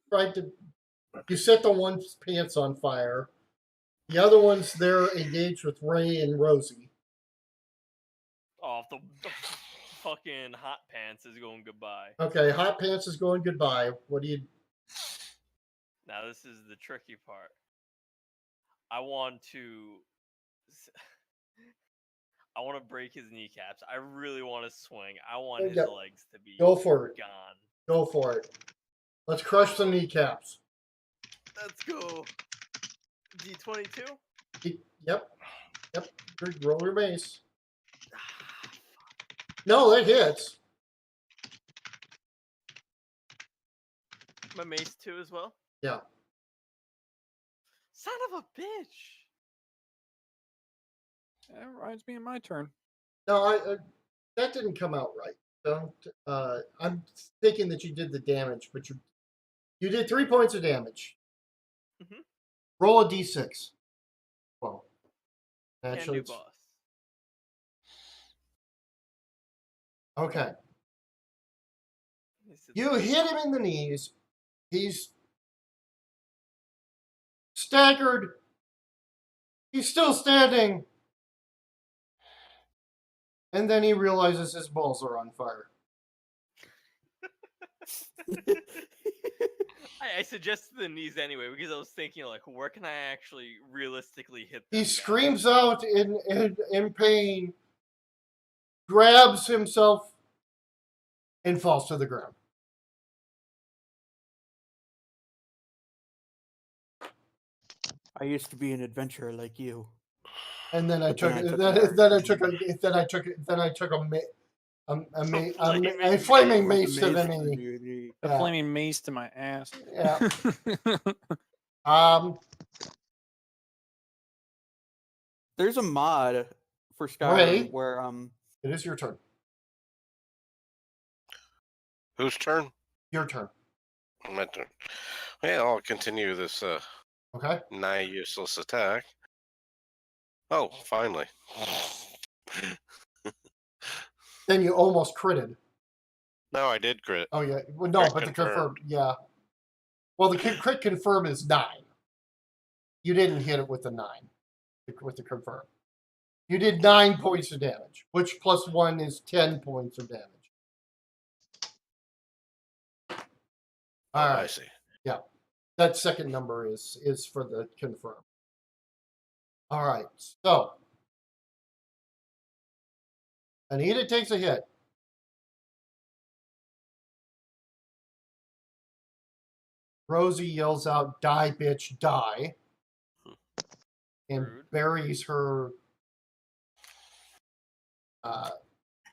tried to You set the one's pants on fire. The other one's there engaged with Ray and Rosie.
Oh, the fucking hot pants is going goodbye.
Okay, Hot Pants is going goodbye. What do you...
Now this is the tricky part. I want to break his kneecaps. I really want to swing. I want his
Yep.
legs to be
Go for it.
gone.
Go for it. Let's crush the kneecaps.
Let's go. D22?
Yep. Roll your mace. No, that hits.
My mace 2 as well?
Yeah.
Son of a bitch!
That reminds me of my turn.
No, that didn't come out right. Don't. I'm thinking that you did the damage, but you did 3 points of damage.
Mhm.
Roll a d6. Well,
Can
naturally,
do,
it's
boss.
okay.
This is-
You hit him in the knees. He's staggered. He's still standing. And then he realizes his balls are on fire.
I suggested the knees anyway because I was thinking, like, where can I actually realistically hit
He
this guy?
screams out in pain, grabs himself, and falls to the ground.
I used to be an adventurer like you.
And then I
But
took
then I took
then
an
then I
arc.
took a
Flaming
flaming
mace.
mace to the knee.
A
Yeah.
flaming mace to my ass.
Yeah. Um.
There's a mod for Skyrim
Ray?
where
It is your turn.
Whose turn?
Your turn.
My turn. Well, I'll continue this
Okay.
nigh useless attack. Oh, finally.
Then you almost critted.
No, I did crit.
Oh yeah. Well, no,
Crit
but the
confirmed.
confirm. Yeah. Well, the crit confirm is 9. You didn't hit it with the 9. With the confirm. You did 9 points of damage, which plus 1 is 10 points of damage. All
I
right.
see.
Yeah. That second number is for the confirm. All right. So Anita takes a hit. Rosie yells out, "Die, bitch, die," and
Rude.
buries her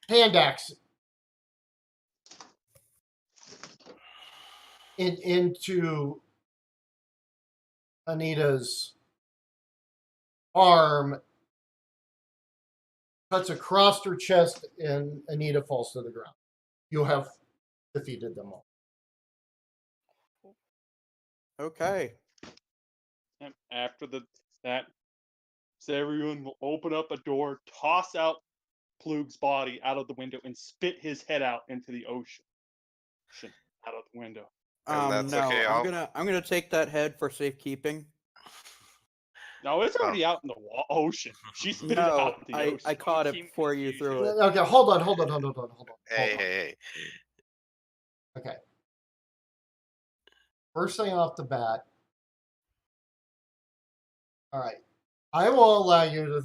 hand axe into Anita's arm, cuts across her chest, and Anita falls to the ground. You have defeated them all.
okay.
And after that, everyone will open up a door, toss out Plug's body out of the window, and spit his head out into the ocean. Out of the window.
And that's
No,
okay,
I'm gonna take that head for safekeeping.
No, it's already out in the ocean. She spit it
No,
out in the ocean.
I caught it
Team
before you threw it.
Okay, hold on.
Hey.
Okay. First thing off the bat. All right. I will allow you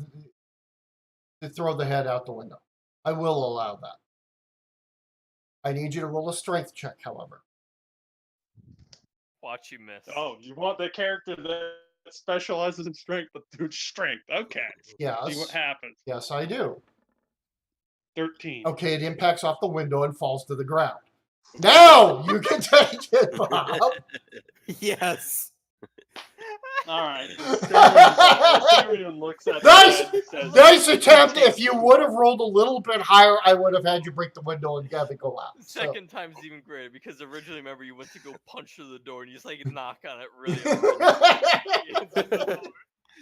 to throw the head out the window. I will allow that. I need you to roll a strength check, however.
Watch you miss.
Oh, you want the character that specializes in strength, but through strength. Okay.
Yes.
See what happens.
Yes, I do.
13.
Okay, it impacts off the window and falls to the ground. Now you can take it, Bob.
Yes.
All right. Tyrion looks at
Nice!
the head and says,
Nice attempt. If you would have rolled a little bit higher, I would have had you break the window and have it go out. So-
Second time's even greater because originally, remember, you went to go punch through the door and you just like knock on it really hard.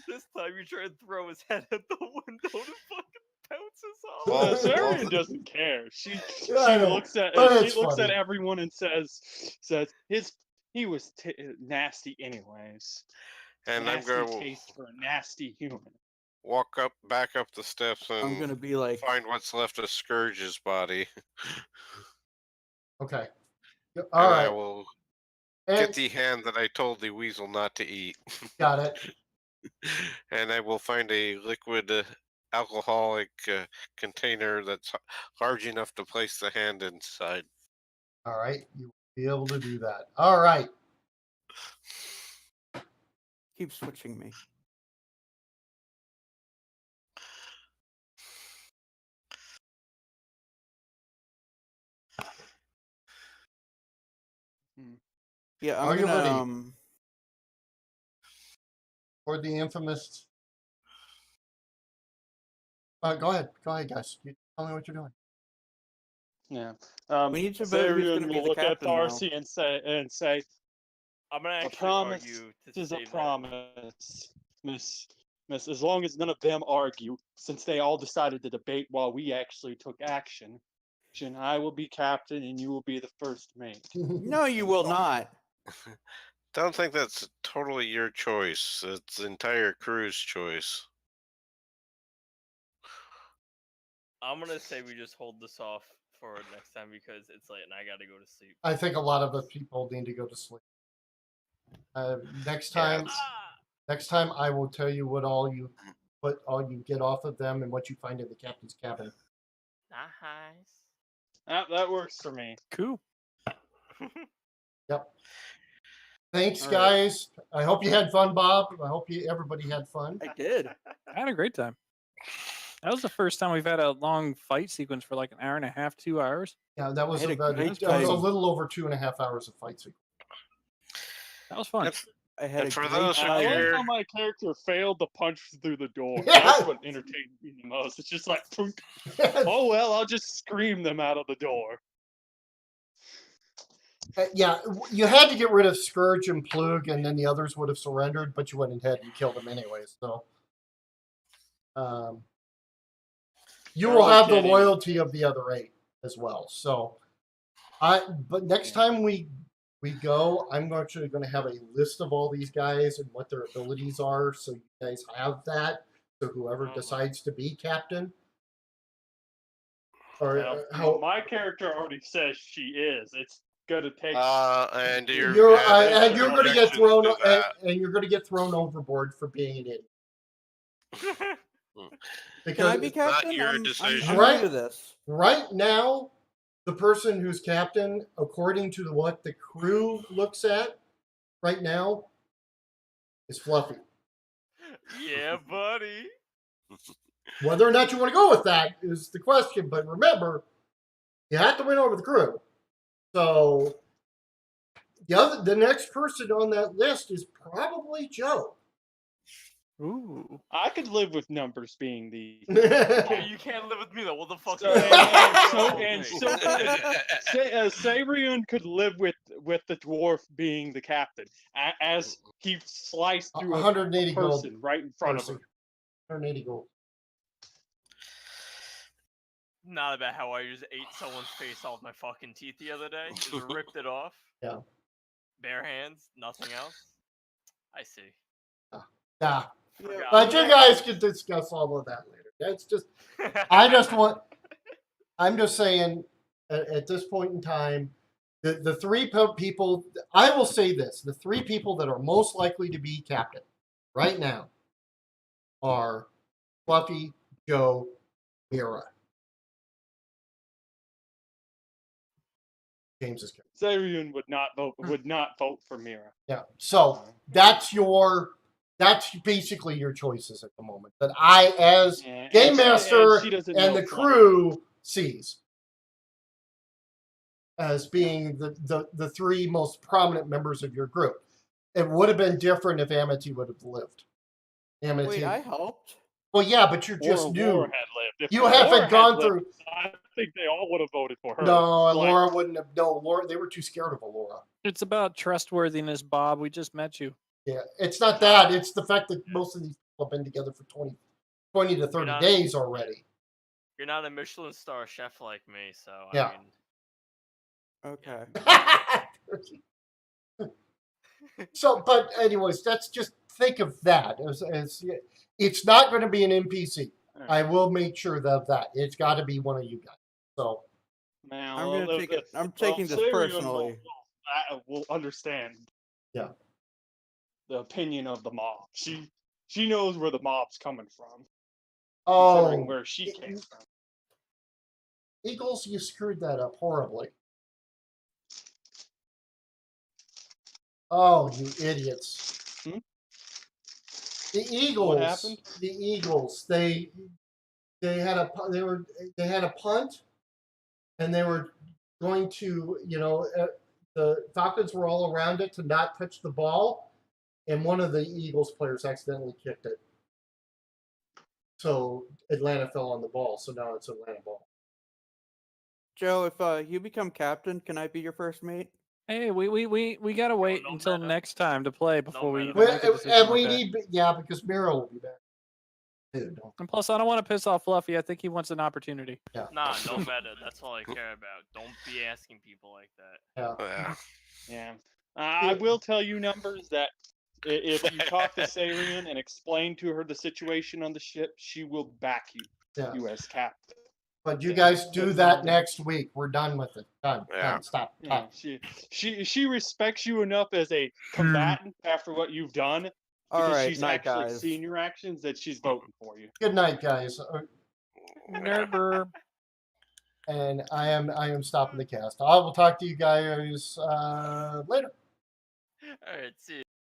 This time you try to throw his head at the window and it fucking bounces off.
Well,
Tyrion doesn't care. She
I know,
looks at
but it's
she looks
funny.
at everyone and says his he was nasty anyways.
And
nasty
I'm gonna
taste for a nasty human.
walk back up the steps,
I'm
and
gonna be like,
find what's left of Scourge's body.
Okay.
And
All
I
right.
will
And
get the hand that I told the weasel not to eat.
got it.
And I will find a liquid alcoholic container that's large enough to place the hand inside.
All right. You will be able to do that. All right.
keep switching me. Yeah, I'm
Are you
gonna
ready? For the infamous. Go ahead, guys. You tell me what you're doing.
Yeah.
We need to vote who's
Sabian
gonna be
will
the
look at
captain now.
Darcy and say,
I'm gonna
"A
actually
promise
argue to
is a
save that.
promise, Miss. As long as none of them argue, since they all decided to debate while we actually took action, I will be captain and you will be the first mate."
No, you will not.
Don't think that's totally your choice. It's the entire crew's choice.
I'm gonna say we just hold this off for next time because it's late and I gotta go to sleep.
I think a lot of us people need to go to sleep. Next time,
Yes.
next time I will tell you what all you get off of them and what you find in the captain's cabin.
Nice.
That works for me.
Cool.
Yep. Thanks,
All right.
guys. I hope you had fun, Bob. I hope everybody had fun.
I did.
I had a great time. That was the first time we've had a long fight sequence for like an hour and a half, 2 hours.
Yeah, that was
I had a
about
great
that was a
time.
little over 2.5 hours of fight sequence.
That was fun.
I had
And
a
for
great
those who
I like
care,
how my character failed to punch through the door.
Yeah.
That's what entertained me the most. It's just like, oh well, I'll just scream them out of the door.
Yeah, you had to get rid of Scourge and Plug, and then the others would have surrendered, but you went ahead and killed them anyways. So, you will have the loyalty of the other 8 as well. So, but next time we go, I'm actually going to have a list of all these guys and what their abilities are, so you guys have that. So whoever decides to be captain, or
Now,
how
my character already says she is. It's gonna take.
and
you're
there's
you're going to get
objections
thrown
to that.
and you're going to get thrown overboard for being an idiot.
Can I be
Not
captain?
your
I'm
decision.
Right.
new to this.
Right now, the person who's captain, according to what the crew looks at right now, is Fluffy.
Yeah, buddy.
Whether or not you want to go with that is the question. But remember, you have to win over the crew. So the next person on that list is probably Joe.
Ooh.
I could live with numbers being the.
Yeah, you can't live with me though. What the fuck?
Sabrian could live with the dwarf being the captain, as he sliced through
180
a
gold
person right in front of him.
180 gold.
Not about how I just ate someone's face off my fucking teeth the other day. Just ripped it off.
Yeah.
Bare hands, nothing else. I see.
Yeah.
Forgot
But you
about
guys can discuss all of that later. That's just.
that.
I'm just saying, at this point in time, the 3 people. I will say this: the 3 people that are most likely to be captain right now are Fluffy, Joe, Mira. James's character.
Sabrian would not vote for Mira.
Yeah. So that's basically your choices at the moment. That I, as
Yeah,
game master
she doesn't
and
know
the
Fluffy.
crew, sees as being the 3 most prominent members of your group. It would have been different if Amity would have lived. Amity.
Wait, I helped.
Well, yeah, but you're just new.
Laura had lived. If
You
Laura
haven't
had
gone
lived,
through.
I think they all would have voted for her.
No,
Like,
Laura wouldn't have. No, Laura. They were too scared of Laura.
It's about trustworthiness, Bob. We just met you.
Yeah, it's not that. It's the fact that most of these people have been together for 20 to 30
not-
days already.
You're not a Michelin star chef like me, so
Yeah.
I mean,
Okay.
So, but anyways, that's just think of that as it's not going to be an NPC. I will make sure of that. It's got to be one of you guys. So
Now,
I'm
well,
gonna take it. I'm taking this personally.
Will understand.
Yeah.
The opinion of the mob. She knows where the mob's coming from.
Oh,
Considering where she came from.
Eagles, you screwed that up horribly. Oh, you idiots!
Hmm?
The Eagles.
What happened?
The Eagles. They had a punt, and they were going to the Falcons were all around it to not touch the ball, and one of the Eagles players accidentally kicked it. So Atlanta fell on the ball. So now it's Atlanta ball.
Joe, if you become captain, can I be your first mate?
Hey, we gotta wait
no
until
matter.
next time to play before we
matter.
even make a decision
And
like
we
that.
need because Miro will be back. Dude, don't.
And plus, I don't want to piss off Fluffy. I think he wants an opportunity.
Yeah.
Nah, no matter. That's all I care about. Don't be asking people like that.
Yeah.
Yeah. I will tell you numbers that if you talk to Sarian and explain to her the situation on the ship, she will back you as captain.
But you guys do that next week. We're done with it. Done.
Yeah.
Done. Stop.
Yeah, she respects you enough as a combatant after what you've done
All
because
right,
she's
night,
actually
guys.
seen your actions that she's voting for you.
Good night, guys.
Nerber.
And I am stopping the cast. I will talk to you guys later.
Alright, see you.